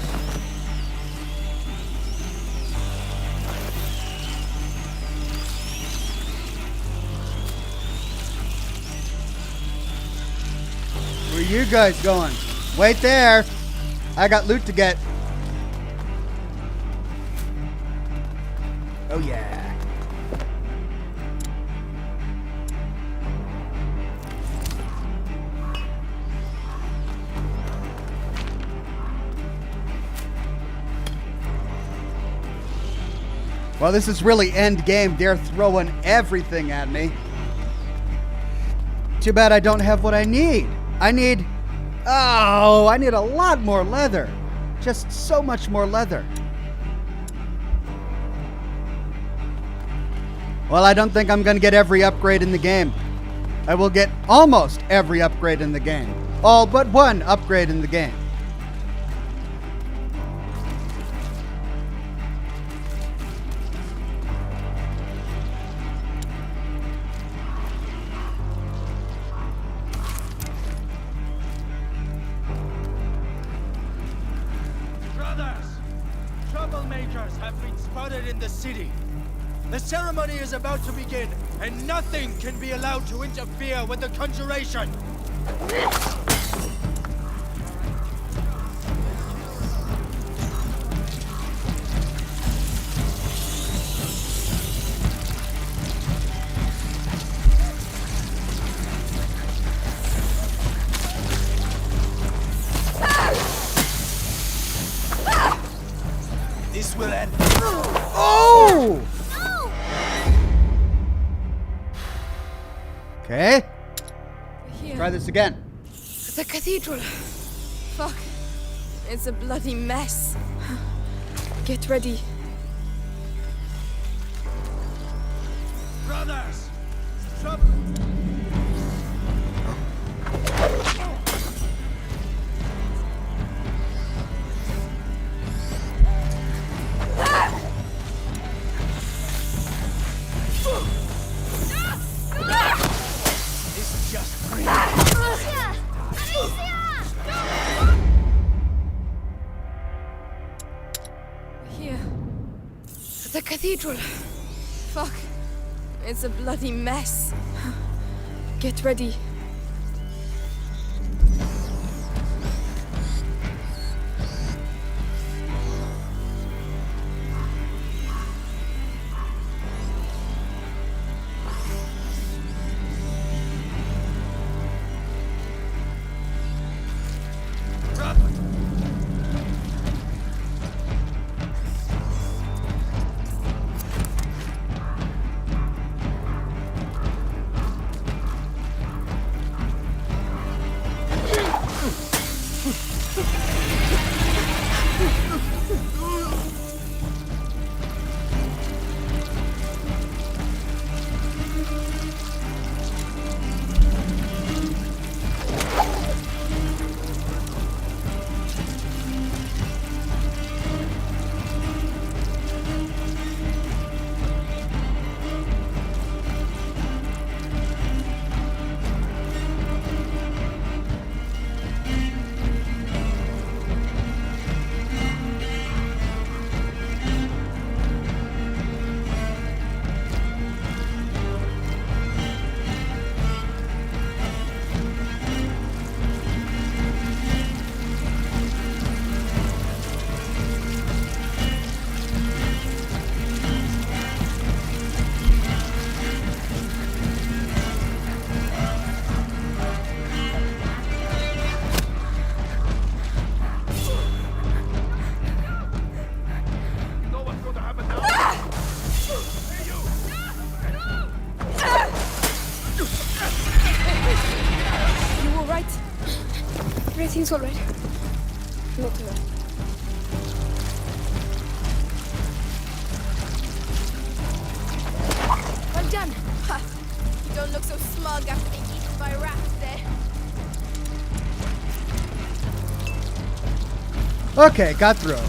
Where you guys going? Wait there. I got loot to get. Oh yeah. Well, this is really Endgame. They're throwing everything at me. Too bad I don't have what I need. I need a lot more leather. Just so much more leather. Well, I don't think I'm going to get every upgrade in the game. I will get almost every upgrade in the game. All but one upgrade in the game. Troublemakers have been spotted in the city. The ceremony is about to begin, and nothing can be allowed to interfere with the conjuration. This will end. Oh! Okay. Here. Try this again. The cathedral. Fuck. It's a bloody mess. Get ready. Brothers! Trouble! It's just free. Amicia! Here. The cathedral. Fuck. It's a bloody mess. Get ready. Everything's all right. Not hurt. Well done. Ha. You don't look so smug after being eaten by rats there. Okay, got through.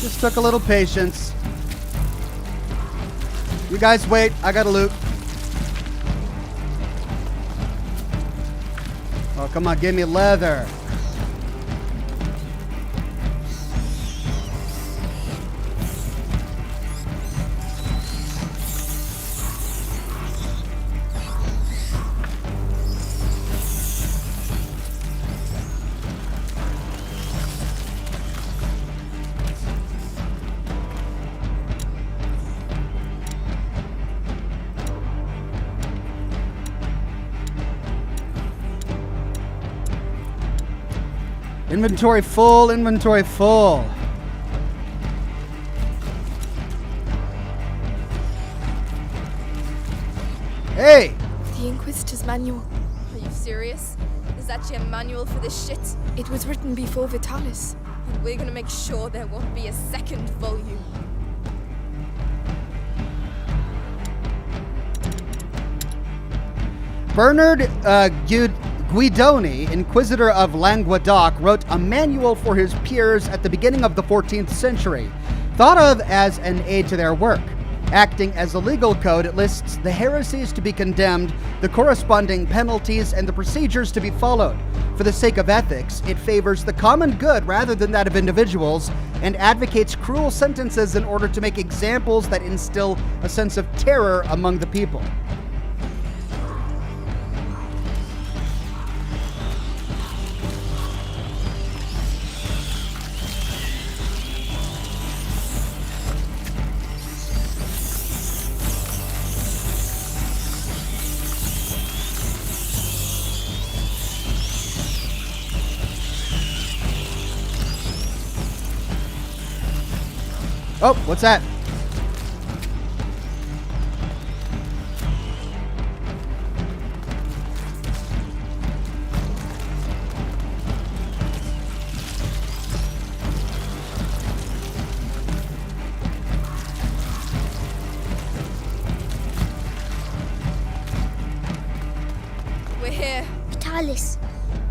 Just took a little patience. You guys wait, I gotta loot. Oh, come on, give me leather. Inventory full, inventory full. Hey! The Inquisitor's manual. Are you serious? Is that your manual for this shit? It was written before Vitalis. And we're gonna make sure there won't be a second volume. Bernard Guidoni, Inquisitor of Languedoc, wrote a manual for his peers at the beginning of the 14th century, thought of as an aid to their work. Acting as a legal code, it lists the heresies to be condemned, the corresponding penalties, and the procedures to be followed. For the sake of ethics, it favors the common good rather than that of individuals, and advocates cruel sentences in order to make examples that instill a sense of terror among the people. Oh, what's that? We're here. Vitalis.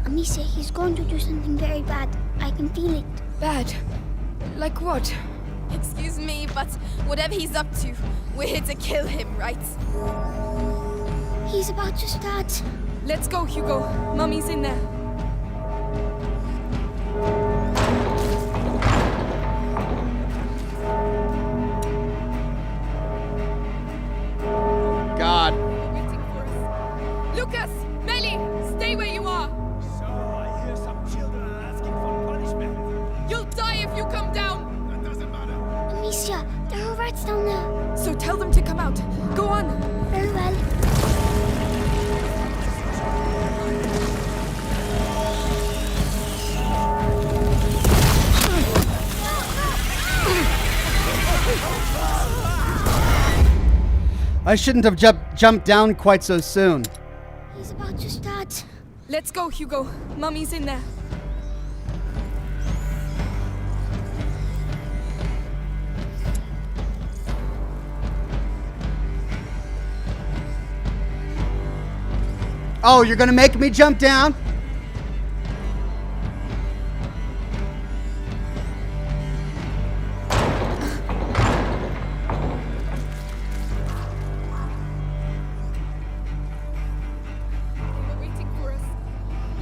Amicia, he's going to do something very bad. I can feel it. Bad? Like what? Excuse me, but whatever he's up to, we're here to kill him, right? He's about to start. Let's go, Hugo. Mummy's in there. God. Lucas! Melly! Stay where you are! So, I hear some children are asking for punishment. You'll die if you come down! That doesn't matter. Amicia, there are rats down there. So tell them to come out. Go on! Very well. I shouldn't have jumped down quite so soon. He's about to start. Let's go, Hugo. Mummy's in there. Oh, you're gonna make me jump down?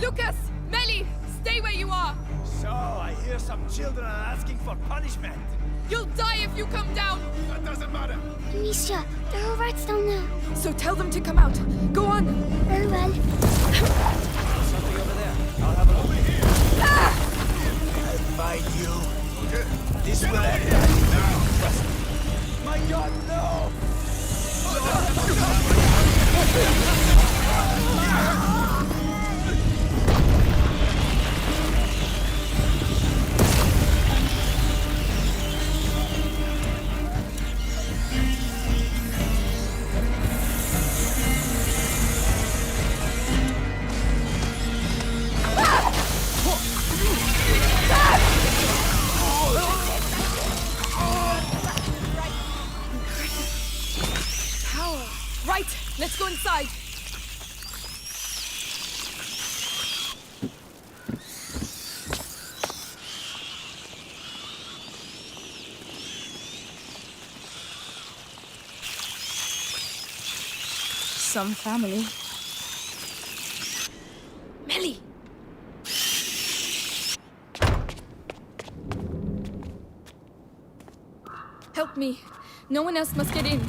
Lucas! Melly! Stay where you are! So, I hear some children are asking for punishment. You'll die if you come down! That doesn't matter. Amicia, there are rats down there. So tell them to come out. Go on! Very well. Something over there. I'll have a look. Over here. I'll find you. This will end. Trust me. My God, no! Right! Let's go inside! Some family. Melly! Help me. No one else must get in.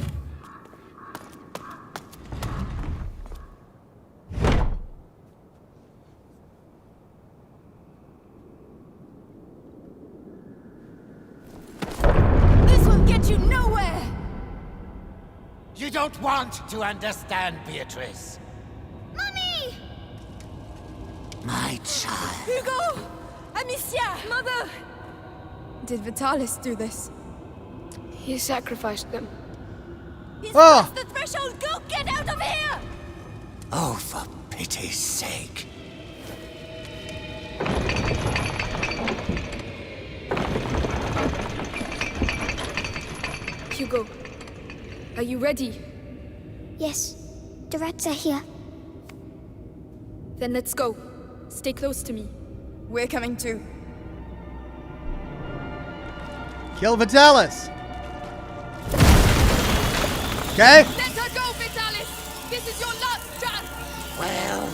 This will get you nowhere! You don't want to understand, Beatrice. Mommy! My child. Hugo! Amicia! Mother! Did Vitalis do this? He sacrificed them. He's Oh. crossed the threshold! Go get out of here! Oh, for pity's sake. Hugo, are you ready? Yes, the rats are here. Then let's go. Stay close to me. We're coming too. Kill Vitalis. Okay? Let her go, Vitalis! This is your last chance! Well.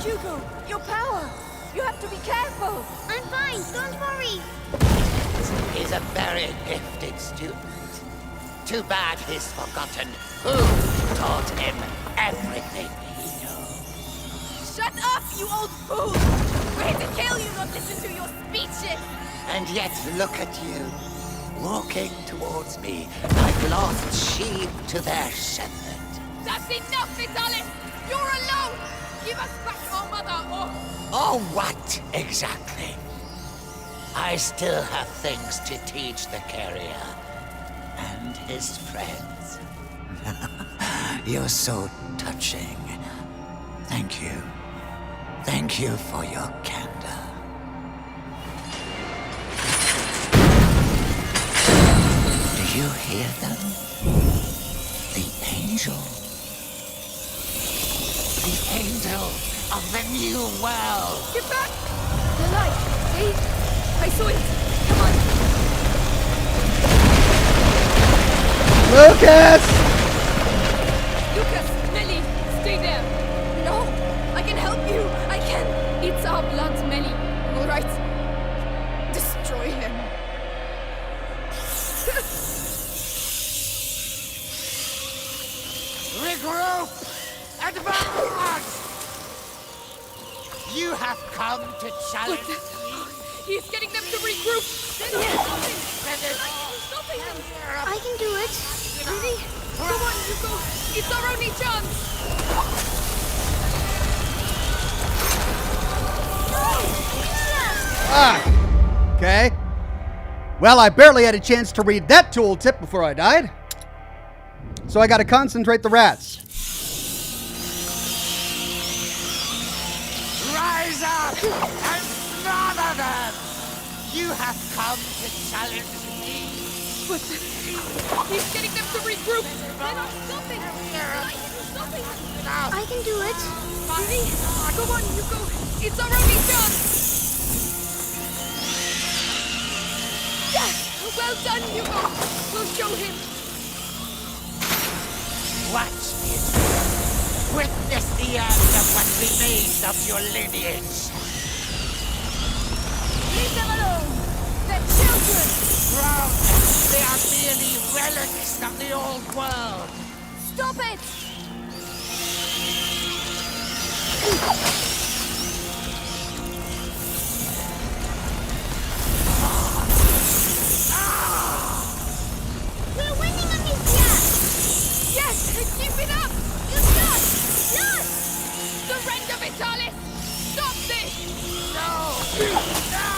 Hugo, your power! You have to be careful! I'm fine, don't worry. He's a very gifted student. Too bad he's forgotten who taught him everything he knows. Shut up, you old fool! We're here to kill you, not listen to your speeches! And yet look at you, walking towards me like lost sheep to their shepherd. That's enough, Vitalis! You're alone! Give us back our mother, or... Oh, what exactly? I still have things to teach the carrier and his friends. You're so touching. Thank you. Thank you for your candor. Do you hear them? The angel. The angel of the new world. Get back! The light. I saw it. Come on. Lucas! Lucas, Melly, stay there. No, I can help you. I can. It's our blood, Melly. All right. Destroy him. Regroup! Advance! You have come to challenge me. He's getting them to regroup. I can do it. Really? Come on, Hugo. It's our only chance. Okay. Well, I barely had a chance to read that tooltip before I died. So I gotta concentrate the rats. Rise up and smother them! You have come to challenge me. But he's getting them to regroup. They're not stopping. Stopping. I can do it. Really? Come on, Hugo. It's our only chance. Yes! Well done, Hugo. We'll show him. Watch me. Witness the end of what remains of your lineage. Leave them alone. They're children. Wrong. They are merely relics of the old world. Stop it. We're winning, Amicia! Yes! Keep it up! Good shot! Yes! Surrender, Vitalis! Stop this! No! No!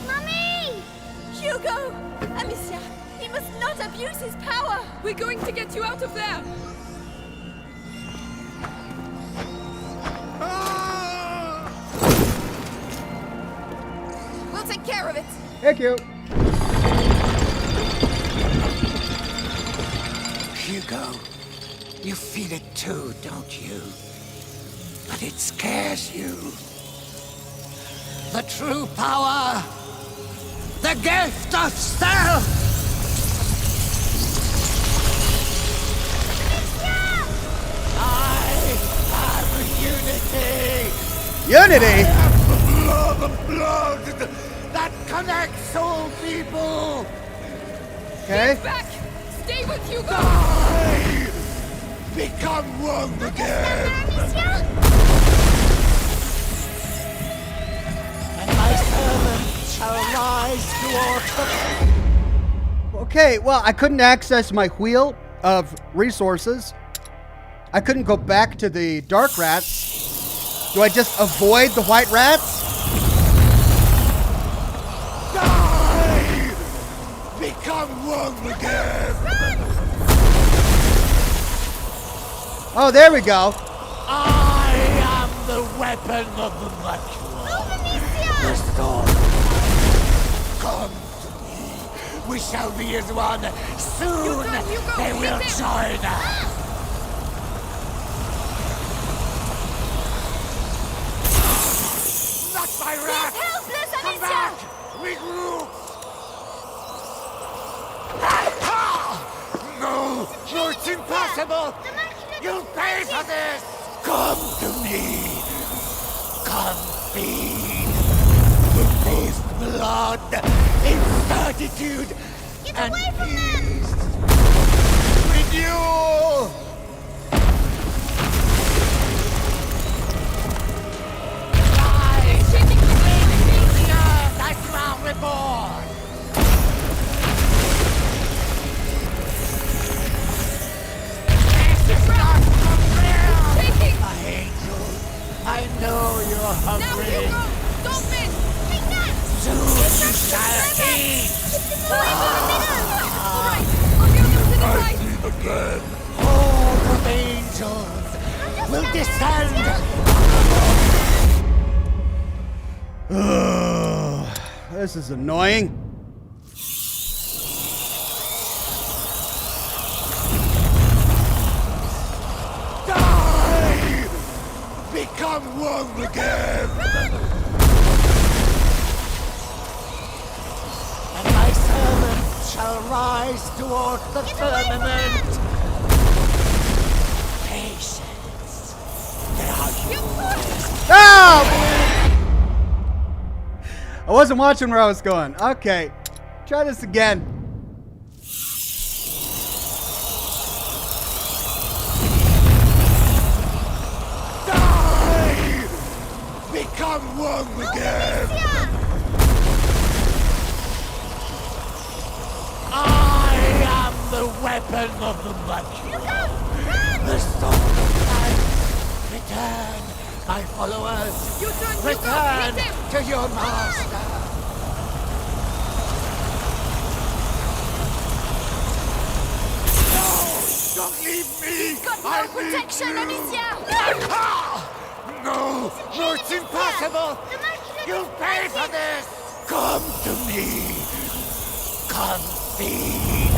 Mummy! Hugo! Amicia, he must not abuse his power! We're going to get you out of there! We'll take care of it! Thank you. Hugo, you feel it too, don't you? But it scares you. The true power! The gift of self! I am unity! Unity? The blood that connects all people! Okay. Get back! Stay with Hugo! I become one again! And my servant shall rise to autumn. Okay, well, I couldn't access my wheel of resources. I couldn't go back to the dark rats. Do I just avoid the white rats? Die! Become one again! Oh, there we go. I am the weapon of the mature. The storm. Come to me. We shall be as one. Soon they will join us. Not my wrath! He's helpless, Come Amicia! back! Regroup! No! No, it's impossible! You'll pay for this! Come to me! Come feed! In this blood, in certitude, and peace! Renewal! Rise! In the earth as you are reborn! This is Horde of angels will descend. This is annoying. Die! Become one again! And my servants shall rise toward the firmament. Patience. There are yours. Oh! I wasn't watching where I was going. Okay. Try this again. Die! Become one again! I am the weapon of the Mercury. The sword of life. Return, my followers. Return to your master. No! Don't leave me! Got no protection, Amicia! No! No, it's impossible. You'll pay for this. Come to me! Come feed.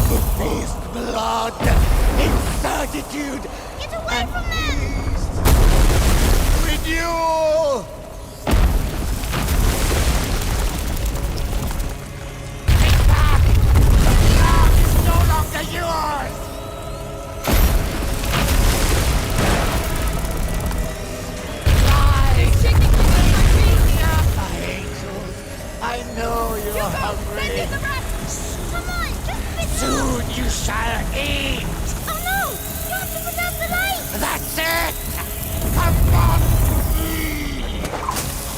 The feast blood, incertitude, Get away and from them! peace. Renewal! Take back. The blood is no longer yours. Rise. My angels, I know you're hungry. Come on, just finish. Soon you shall eat. Oh no! You have to put out the light! That's it. Come on to me.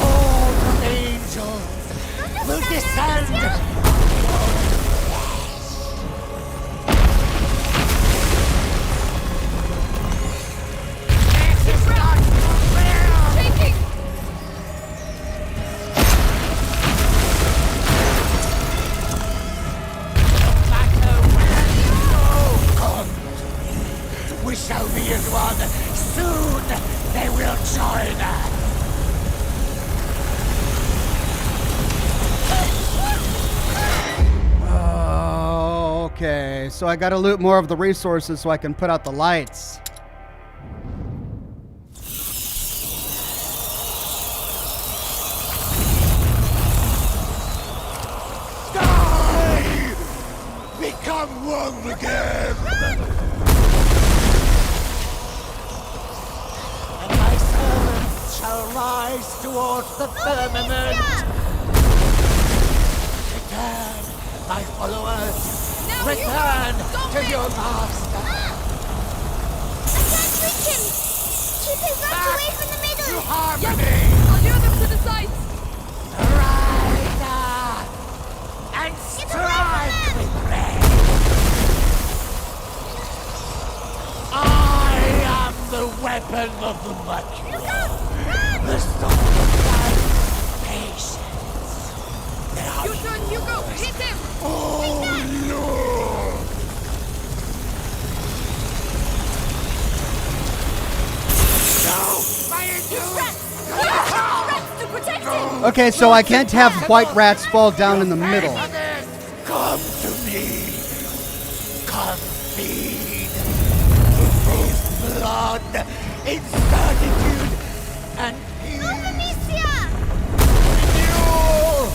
All the angels will descend. This is not real. Shaking! We shall be as one. Soon they will join us. Oh, okay. So I gotta loot more of the resources so I can put out the lights. Die! Become one again! And my servants shall rise towards the firmament. Return, my followers. Return to your master. I can't reach him! Keep his right away from the middle! To harmony! I'll lure them to the sides! Rise up and strike with me. I am the weapon of the Mercury. The sword of life. Patience. There are Your turn, Hugo! Hit him! Oh no! To protect him! Okay, so I can't have white rats fall down in the middle. Come to me. Come feed. With blood, incertitude, and peace. Amicia! Renewal.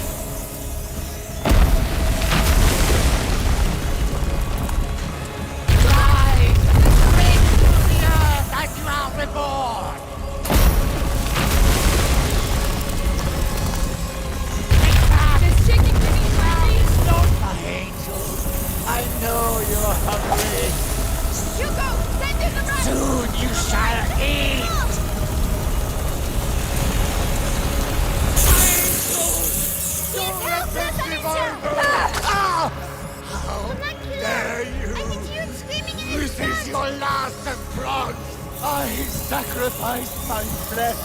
Rise, bring to the earth as you are reborn. They're shaking beneath my feet! My angels, I know you're hungry. Hugo, send in the rest! Soon you shall eat. Dare you! I can hear him screaming in his This is your last approach! I sacrifice my flesh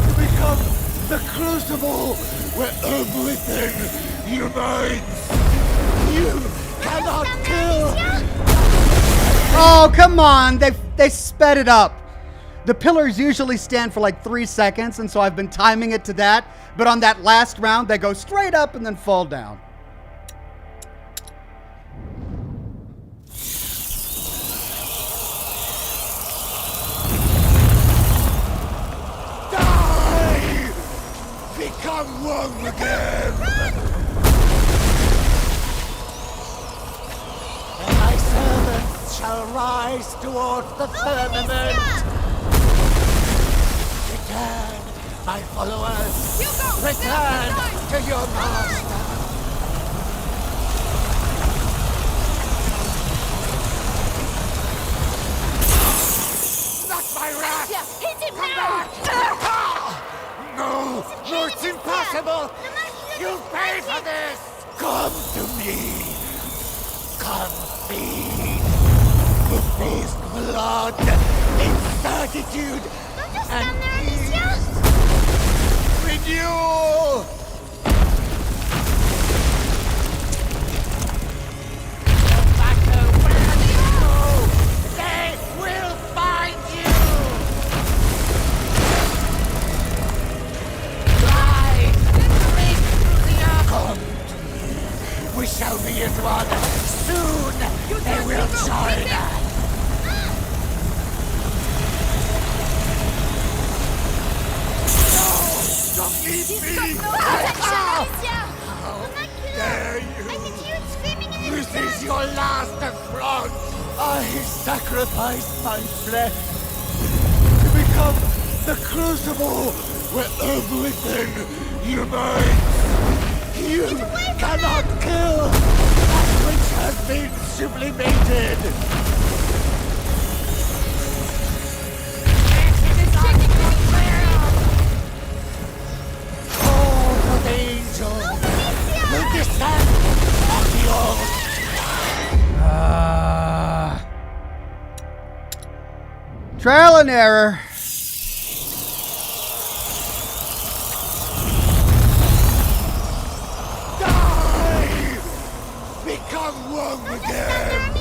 to become the crucible where everything unites. You cannot kill. Oh, come on. They sped it up. The pillars usually stand for like 3 seconds, and so I've been timing it to that. But on that last round, they go straight up and then fall down. Die! Become one again! And my servants shall rise towards the firmament. Return, my followers. Return to your master. Not my wrath! Hit him Come now! back! No! No, it's impossible! You pay for this! Come to me! Come feed! The first blood, incertitude, and peace! Renewal! No matter where you go, they will find you! Rise! Break through the earth! Come to me! We shall be as one! Soon they will join us! Don't leave me! How dare you! This is your last affront! I sacrificed my flesh to become the crucible where everything unites! You cannot kill that which has been sublimated! Will descend on the earth. Trial and error. Die! Become one again!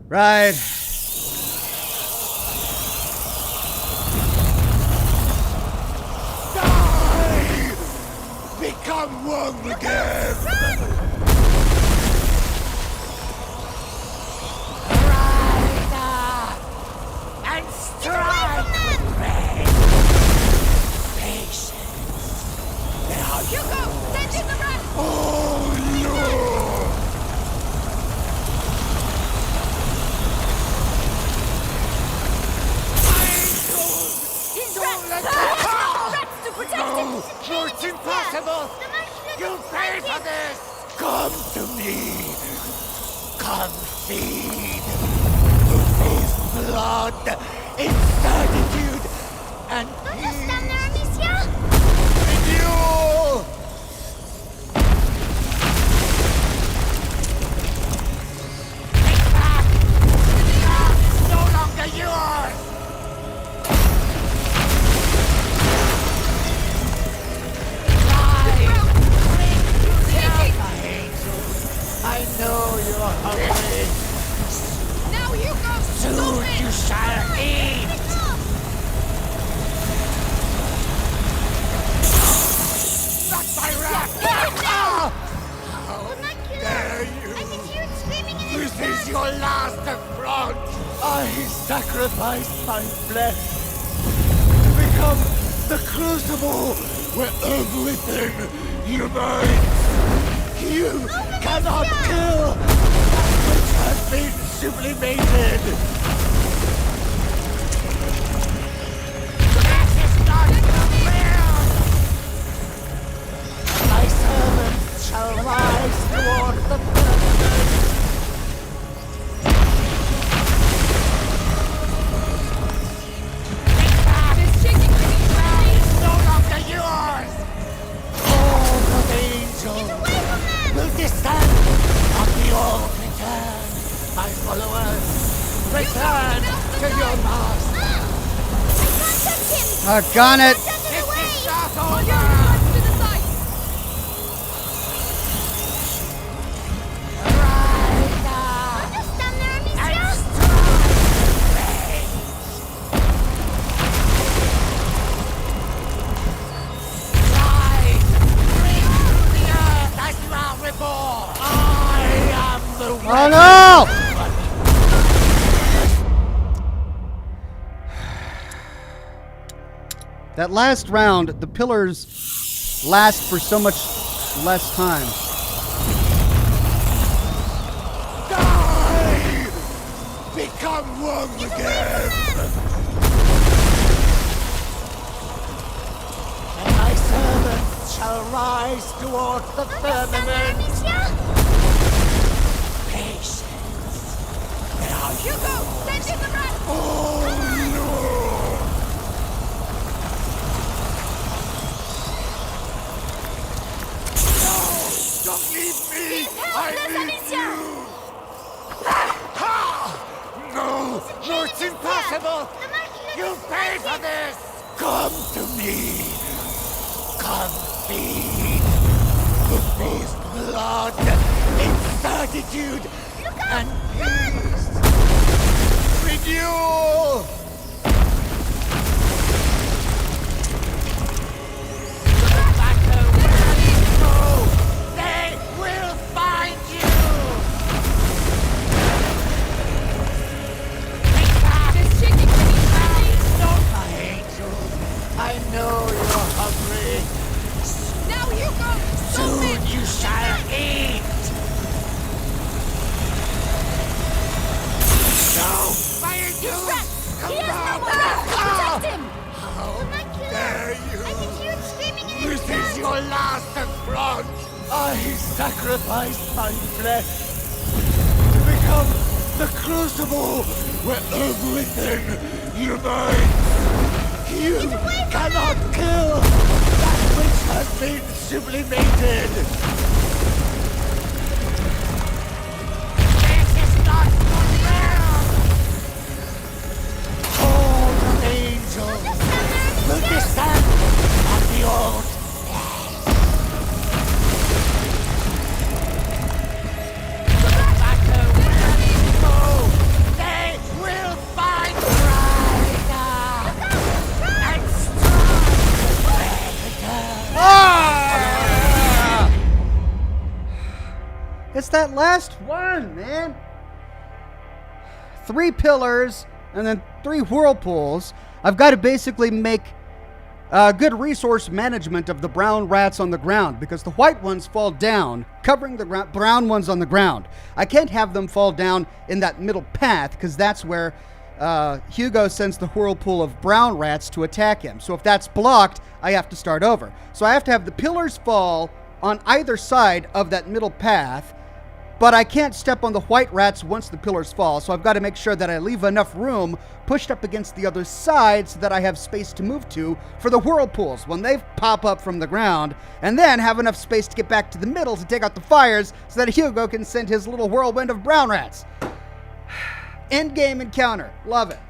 Right. Become one again! Rise up and strike with rain. Patience. There are Hugo, send in the rest! Oh no! He's rats! Rats to protect him! No, it's impossible! You pay for this! Come to me! Come feed! The first blood, incertitude, and peace! Renewal! Take back! The earth is no longer yours! I know you're hungry. Now you go! Soon you shall eat. Not my wrath! How dare you! This is your last affront! I sacrificed my flesh to become The crucible where everything unites! You cannot kill that which has been sublimated! This is not your will! My servants shall rise toward the firmament. No longer yours! All of angels will descend on the old return, my followers. Return to your master. Doggone it! This is not All over. your guns to the side! Understand there, Amicia? Oh no! That last round, the pillars last for so much less time. Die! Become one again! And my servants shall rise towards the firmament. Patience. Now Hugo, send in the rat! Don't leave me! I need Amicia! No! No, it's impossible! You pay for this! Come to me! Come feed! The beast blood, incertitude, and peace! Renewal! No matter where you go, they will find you! There's shaking beneath my feet! Don't, my angel. I know you're hungry. Now, Hugo! Soon you shall eat! No! My angel! Come back! Protect him! How Homuncula! dare you! I can hear it screaming in This his is throat! your last affront! I sacrificed my flesh to become the crucible where everything unites! You cannot kill that which has been sublimated! This is not your realm! Call the angel! The descent of the old no matter where you go, they will find brighter and stronger. It's that last one, man. 3 pillars and then 3 whirlpools. I've got to basically make good resource management of the brown rats on the ground because the white ones fall down, covering the brown ones on the ground. I can't have them fall down in that middle path because that's where Hugo sends the whirlpool of brown rats to attack him. So if that's blocked, I have to start over. So I have to have the pillars fall on either side of that middle path, but I can't step on the white rats once the pillars fall, so I've got to make sure that I leave enough room pushed up against the other side so that I have space to move to for the whirlpools when they pop up from the ground, and then have enough space to get back to the middle to take out the fires so that Hugo can send his little whirlwind of brown rats. Endgame encounter. Love it.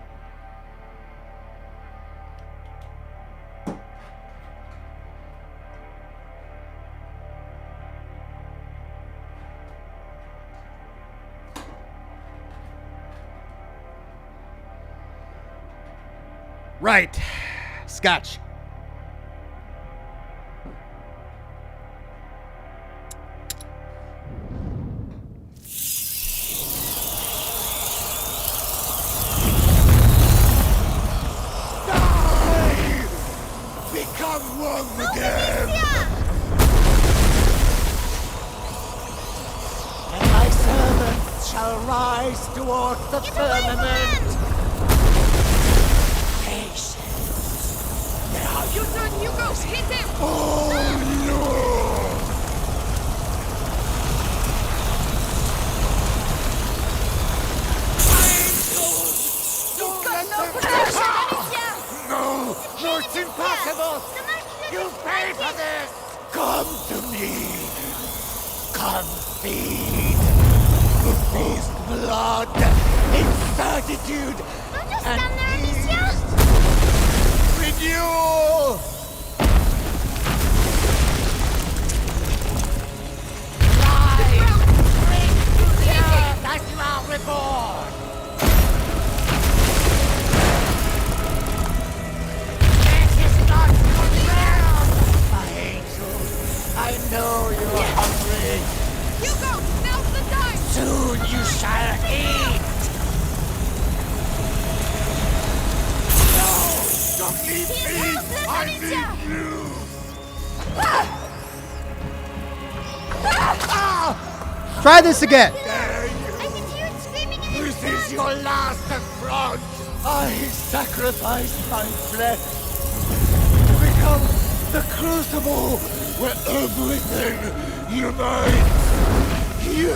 Right. Scotch. Die! Become one again! And my servants shall rise towards the firmament. Patience. Now You turn, Hugo! Hit him! Oh no! You've got no protection, Amicia! No! no, it's impossible! You pay for this! Come to me! Come feed the beast blood incertitude, Don't just and stand there, Amicia! renewal! Rise! Bring to the earth as you are reborn! This is not your realm, my angel. I know you are hungry. Hugo, now's the time! Soon you shall eat! No! Don't leave me! I need you! Try this again. I can hear it screaming in his This is your last affront! I sacrificed my flesh to become the crucible where everything unites! You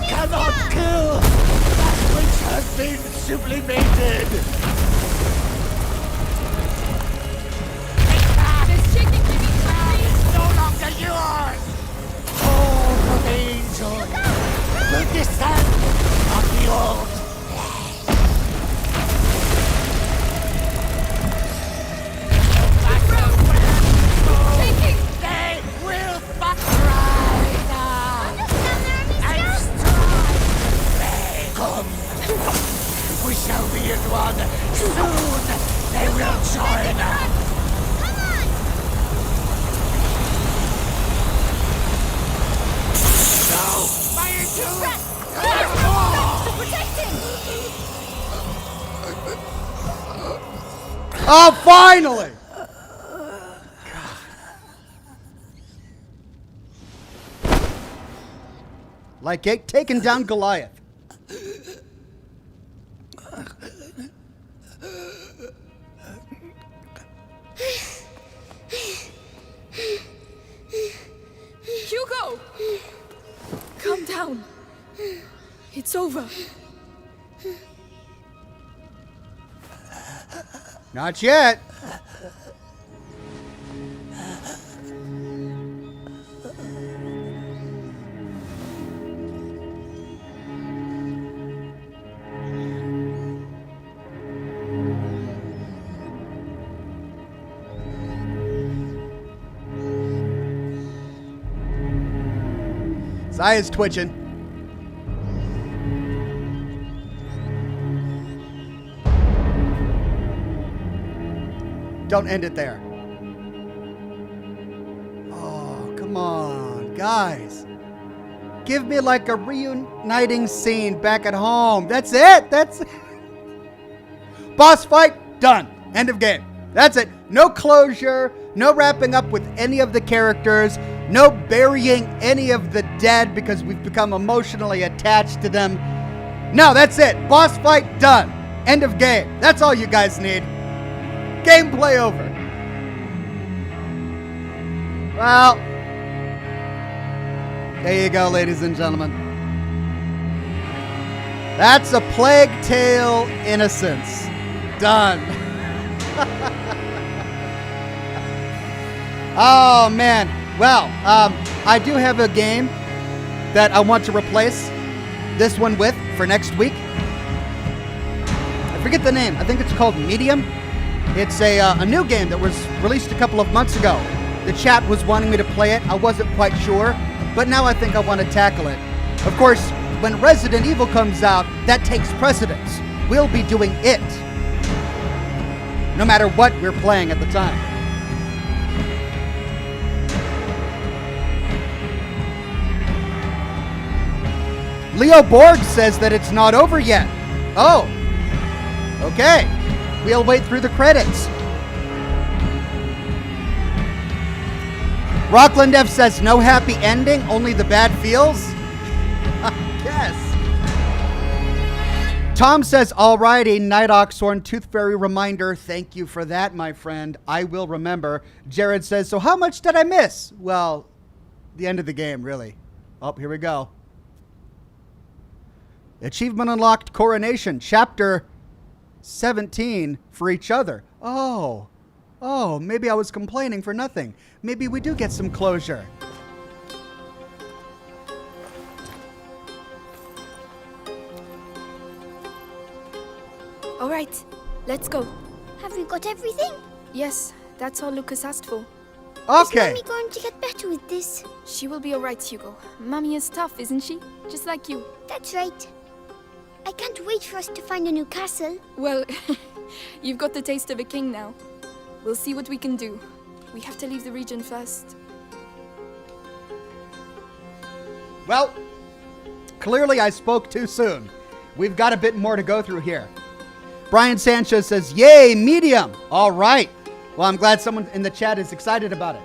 cannot kill that which has been sublimated! There's shaking It's no longer yours! All of the angels will descend on the old They will but rise and strive! Come! We shall be as one! Soon they will join us! No! My angel! Oh, finally! Like taking down Goliath. Hugo! Calm down. It's over. Not yet. His eye is twitching. Don't end it there. Oh, come on, guys. Give me like a reuniting scene back at home. That's it. That's it. Boss fight, done. End of game. That's it. No closure. No wrapping up with any of the characters. No burying any of the dead because we've become emotionally attached to them. No, that's it. Boss fight, done. End of game. That's all you guys need. Gameplay over. Well, there you go, ladies and gentlemen. That's a Plague Tale Innocence. Done. Oh, man. Well, I do have a game that I want to replace this one with for next week. I forget the name. I think it's called Medium. It's a new game that was released a couple of months ago. The chat was wanting me to play it. I wasn't quite sure, but now I think I want to tackle it. Of course, when Resident Evil comes out, that takes precedence. We'll be doing it, no matter what we're playing at the time. Leo Borg says that it's not over yet. Oh, okay. We'll wait through the credits. Rockland F says no happy ending, only the bad feels. Yes. Tom says, alrighty, Night Oxhorn, Tooth Fairy reminder. Thank you for that, my friend. I will remember. Jared says, so how much did I miss? Well, the end of the game, really. Oh, here we go. Achievement unlocked, Coronation, Chapter 17 for each other. Oh, maybe I was complaining for nothing. Maybe we do get some closure. right, let's go. Have we got everything? Yes, that's all Lucas asked for. Okay. Is Mummy going to get better with this? She will be alright, Hugo. Mummy is tough, isn't she? Just like you. That's right. I can't wait for us to find a new castle. Well, you've got the taste of a king now. We'll see what we can do. We have to leave the region first. Well, clearly I spoke too soon. We've got a bit more to go through here. Brian Sanchez says, yay, medium. All right. Well, I'm glad someone in the chat is excited about it.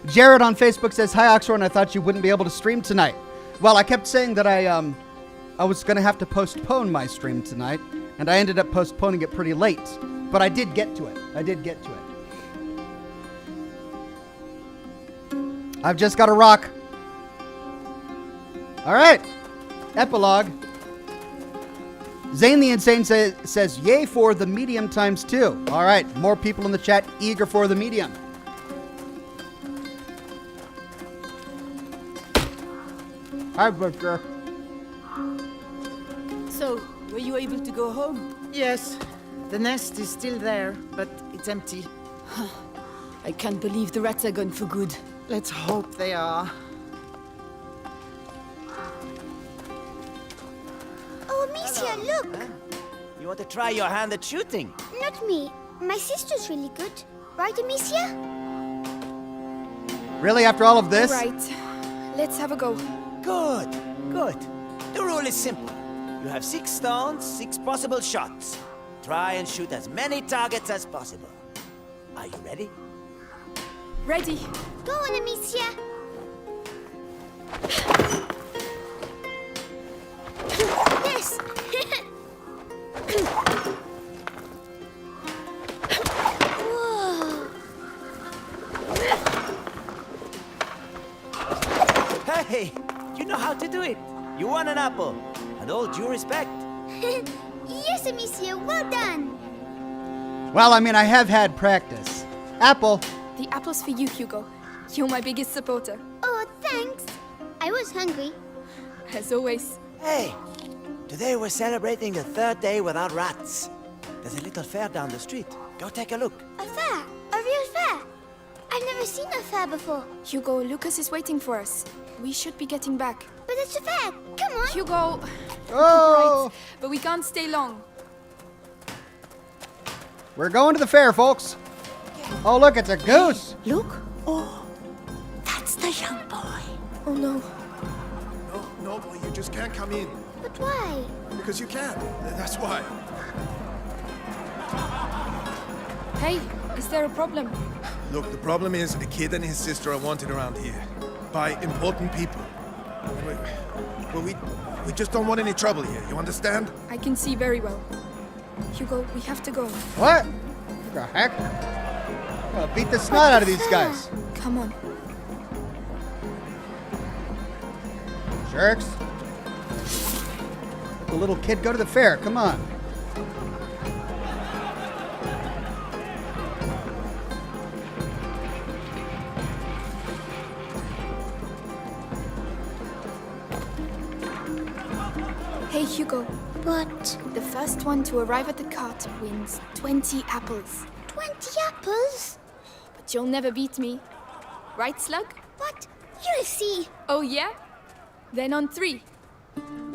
Jared on Facebook says, hi, Oxhorn. I thought you wouldn't be able to stream tonight. Well, I kept saying that I was going to have to postpone my stream tonight, and I ended up postponing it pretty late. But I did get to it. I've just got to rock. All right. Epilogue. Zane the Insane says, yay for the medium ×2. All right. More people in the chat eager for the medium. Hi, Butcher. So, were you able to go home? Yes. The nest is still there, but it's empty. I can't believe the rats are gone for good. Let's hope they are. Oh, Amicia, look! You want to try your hand at shooting? Not me. My sister's really good. Right, Amicia? Really, after all of this? Right. Let's have a go. Good. The rule is simple. You have 6 stones, 6 possible shots. Try and shoot as many targets as possible. Are you ready? Ready. Go on, Amicia. Yes. Whoa. Hey, you know how to do it. You won an apple. And all due respect. Yes, Amicia, well done. Well, I mean, I have had practice. Apple. The apple's for you, Hugo. You're my biggest supporter. Oh, thanks. I was hungry. As always. Hey, today we're celebrating the 3rd day without rats. There's a little fair down the street. Go take a look. A fair? A real fair? I've never seen a fair before. Hugo, Lucas is waiting for us. We should be getting back. But it's a fair. Come on. Hugo. Oh. Right, but we can't stay long. We're going to the fair, folks. Oh, look, it's a goose. Look. Oh, that's the young boy. Oh, no. No, boy, you just can't come in. But why? Because you can't. That's why. Hey, is there a problem? Look, the problem is a kid and his sister are wanted around here by important people. We just don't want any trouble here, you understand? I can see very well. Hugo, we have to go. What? The heck? I'll beat the snot out of these guys. Come on. Jerks. Let the little kid go to the fair. Come on. Hey, Hugo. What? The first one to arrive at the cart wins 20 apples. 20 apples? But you'll never beat me. Right, Slug? What? You'll see. Oh, yeah? Then on 3.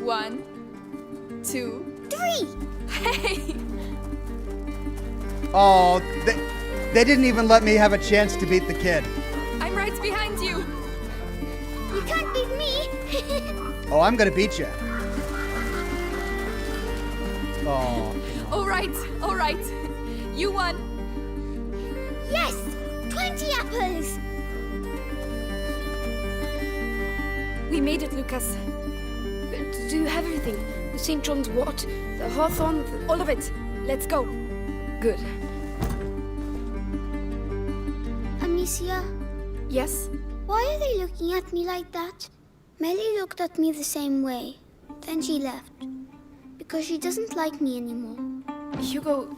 1, 2, 3. Hey! Oh, they didn't even let me have a chance to beat the kid. I'm right behind you. You can't beat me. Oh, I'm gonna beat you. Oh. All right. You won. Yes, 20 apples. We made it, Lucas. Do you have everything? The St. John's wort, the hawthorn, All of it. Let's go. Good. Amicia? Yes? Why are they looking at me like that? Melly looked at me the same way. Then she left. Because she doesn't like me anymore. Hugo,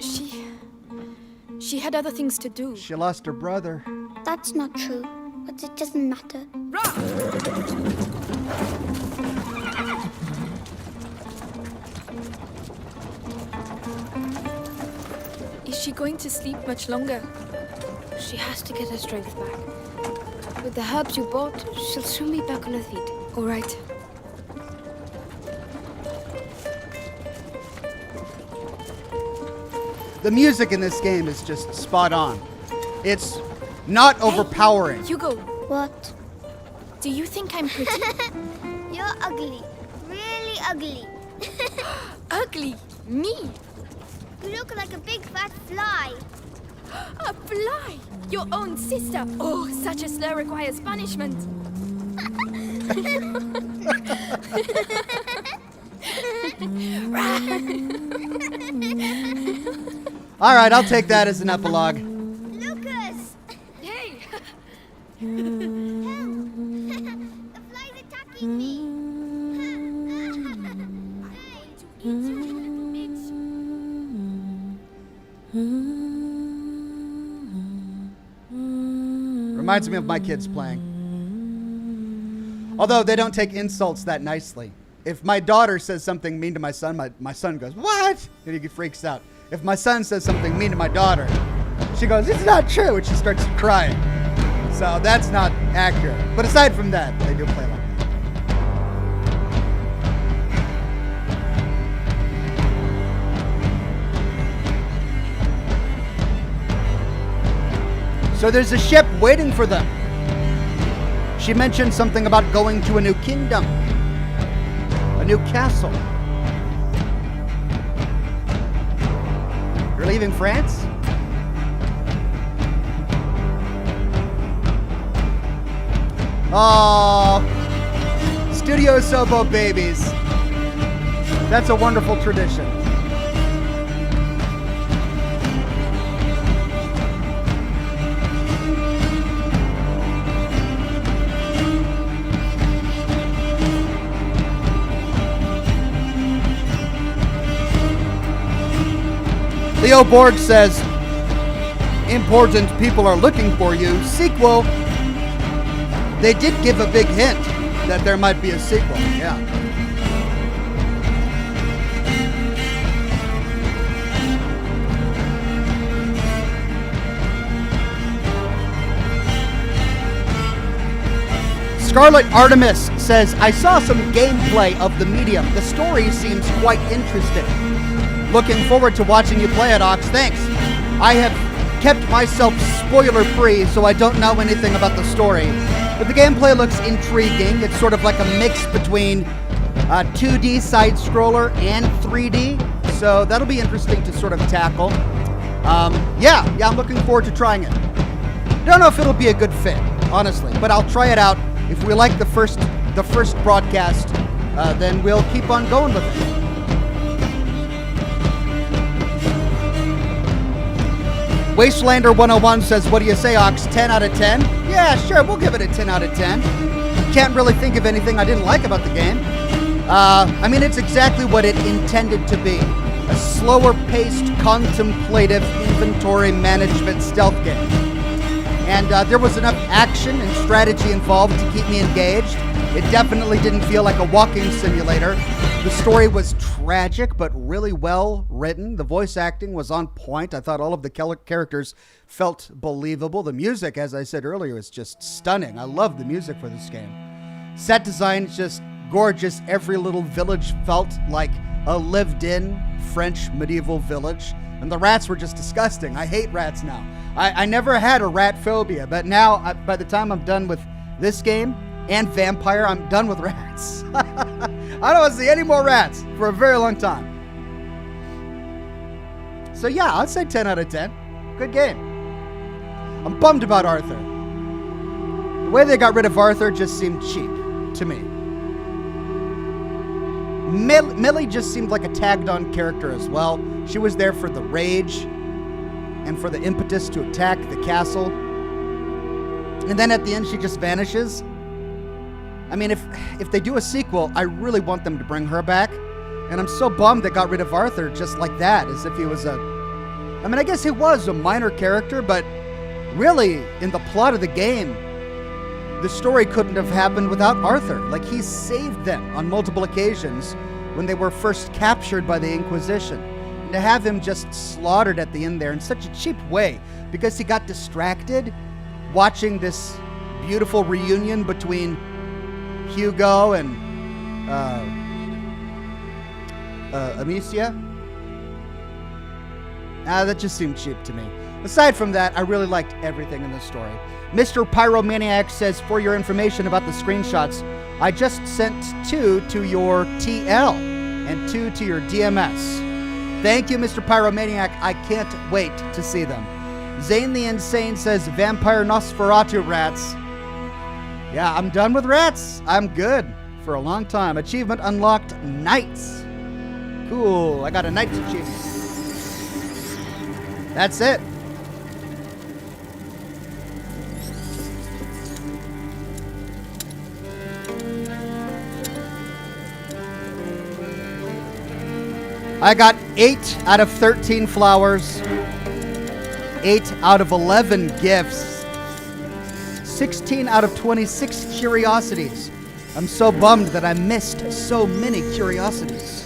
she had other things to do. She lost her brother. That's not true, but it doesn't matter. Is she going to sleep much longer? She has to get her strength back. With the herbs you bought, she'll soon be back on her feet. All right. The music in this game is just spot on. It's not overpowering. Hugo. What? Do you think I'm pretty? You're ugly. Really ugly. Ugly? Me? You look like a big fat fly. A fly? Your own sister? Oh, such a slur requires punishment. All right, I'll take that as an epilogue. Lucas! Hey! Help! The fly's attacking me. Reminds me of my kids playing. Although they don't take insults that nicely. If my daughter says something mean to my son, my son goes, "What?" And he freaks out. If my son says something mean to my daughter, she goes, "It's not true," and she starts crying. So that's not accurate. But aside from that, they do play like that. So there's a ship waiting for them. She mentioned something about going to a new kingdom, a new castle. You're leaving France? Oh, Studio Sobo babies. That's a wonderful tradition. Leo Borg says, important people are looking for you. Sequel. They did give a big hint that there might be a sequel. Yeah. Scarlet Artemis says, I saw some gameplay of the medium. The story seems quite interesting. Looking forward to watching you play it, Ox. Thanks. I have kept myself spoiler-free, so I don't know anything about the story. But the gameplay looks intriguing. It's sort of like a mix between 2D side-scroller and 3D. So that'll be interesting to sort of tackle. Yeah, I'm looking forward to trying it. Don't know if it'll be a good fit, honestly, but I'll try it out. If we like the first broadcast, then we'll keep on going with it. Wastelander 101 says, what do you say, Ox? 10 out of 10? Yeah, sure, we'll give it a 10 out of 10. Can't really think of anything I didn't like about the game. I mean, it's exactly what it intended to be. A slower-paced, contemplative inventory management stealth game. And there was enough action and strategy involved to keep me engaged. It definitely didn't feel like a walking simulator. The story was tragic, but really well written. The voice acting was on point. I thought all of the characters felt believable. The music, as I said earlier, is just stunning. I love the music for this game. Set design is just gorgeous. Every little village felt like a lived-in French medieval village. And the rats were just disgusting. I hate rats now. I never had a rat phobia, but now, by the time I'm done with this game and Vampire, I'm done with rats. I don't want to see any more rats for a very long time. So yeah, I'd say 10 out of 10. Good game. I'm bummed about Arthur. The way they got rid of Arthur just seemed cheap to me. Millie just seemed like a tagged-on character as well. She was there for the rage and for the impetus to attack the castle. And then at the end, she just vanishes. I mean, if they do a sequel, I really want them to bring her back. And I'm so bummed they got rid of Arthur just like that, as if he was I mean, I guess he was a minor character, but really, in the plot of the game, the story couldn't have happened without Arthur. Like, he saved them on multiple occasions when they were first captured by the Inquisition. And to have him just slaughtered at the end there in such a cheap way because he got distracted watching this beautiful reunion between Hugo and Amicia. That just seemed cheap to me. Aside from that, I really liked everything in this story. Mr. Pyromaniac says, for your information about the screenshots, I just sent 2 to your TL and 2 to your DMS. Thank you, Mr. Pyromaniac. I can't wait to see them. Zane the Insane says, Vampire Nosferatu rats. Yeah, I'm done with rats. I'm good for a long time. Achievement unlocked, Knights. Cool, I got a Knights achievement. That's it. I got 8 out of 13 flowers, 8 out of 11 gifts, 16 out of 26 curiosities. I'm so bummed that I missed so many curiosities.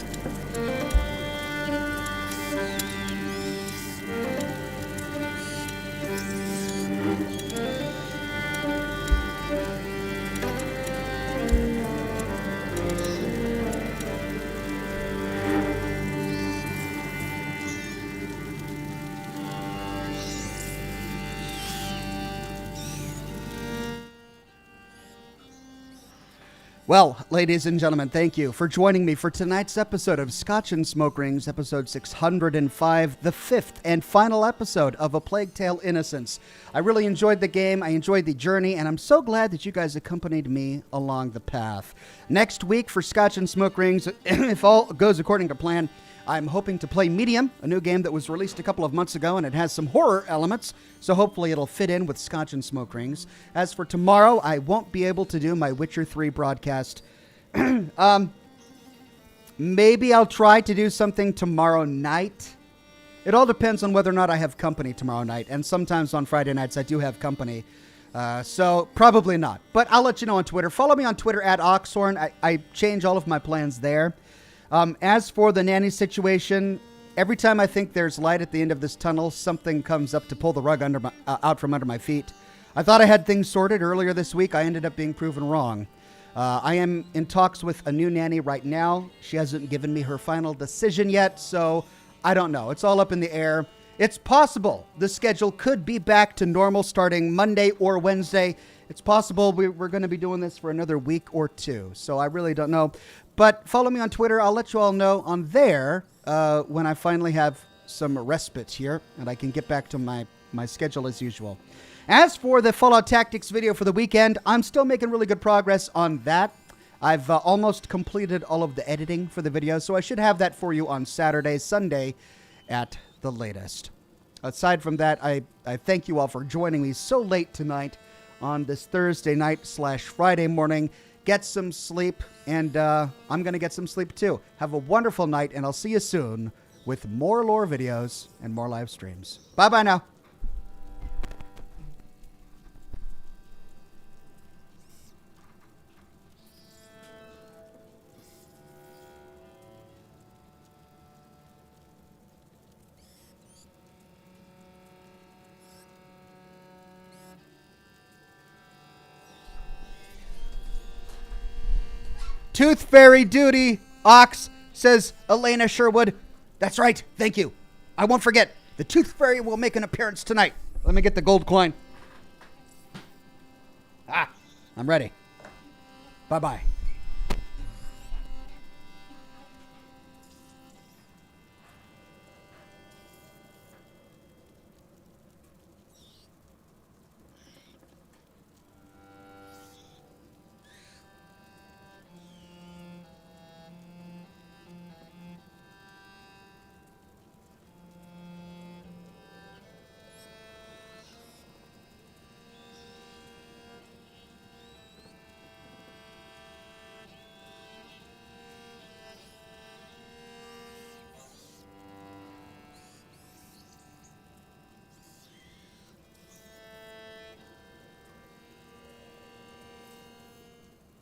Well, ladies and gentlemen, thank you for joining me for tonight's episode of Scotch and Smoke Rings, episode 605, the 5th and final episode of A Plague Tale: Innocence. I really enjoyed the game, I enjoyed the journey, and I'm so glad that you guys accompanied me along the path. Next week for Scotch and Smoke Rings, if all goes according to plan, I'm hoping to play Medium, a new game that was released a couple of months ago, and it has some horror elements, so hopefully it'll fit in with Scotch and Smoke Rings. As for tomorrow, I won't be able to do my Witcher 3 broadcast. Maybe I'll try to do something tomorrow night. It all depends on whether or not I have company tomorrow night, and sometimes on Friday nights I do have company. So probably not, but I'll let you know on Twitter. Follow me on Twitter at Oxhorn. I change all of my plans there. As for the nanny situation, every time I think there's light at the end of this tunnel, something comes up to pull the rug out from under my feet. I thought I had things sorted earlier this week. I ended up being proven wrong. I am in talks with a new nanny right now. She hasn't given me her final decision yet, so I don't know. It's all up in the air. It's possible the schedule could be back to normal starting Monday or Wednesday. It's possible we're going to be doing this for another week or 2, so I really don't know. But follow me on Twitter. I'll let you all know on there when I finally have some respite here and I can get back to my schedule as usual. As for the Fallout Tactics video for the weekend, I'm still making really good progress on that. I've almost completed all of the editing for the video, so I should have that for you on Saturday, Sunday at the latest. Aside from that, I thank you all for joining me so late tonight on this Thursday night / Friday morning. Get some sleep, and I'm going to get some sleep too. Have a wonderful night, and I'll see you soon with more lore videos and more live streams. Bye-bye now. Tooth Fairy duty, Ox, says Elena Sherwood. That's right, thank you. I won't forget. The Tooth Fairy will make an appearance tonight. Let me get the gold coin. I'm ready. Bye-bye.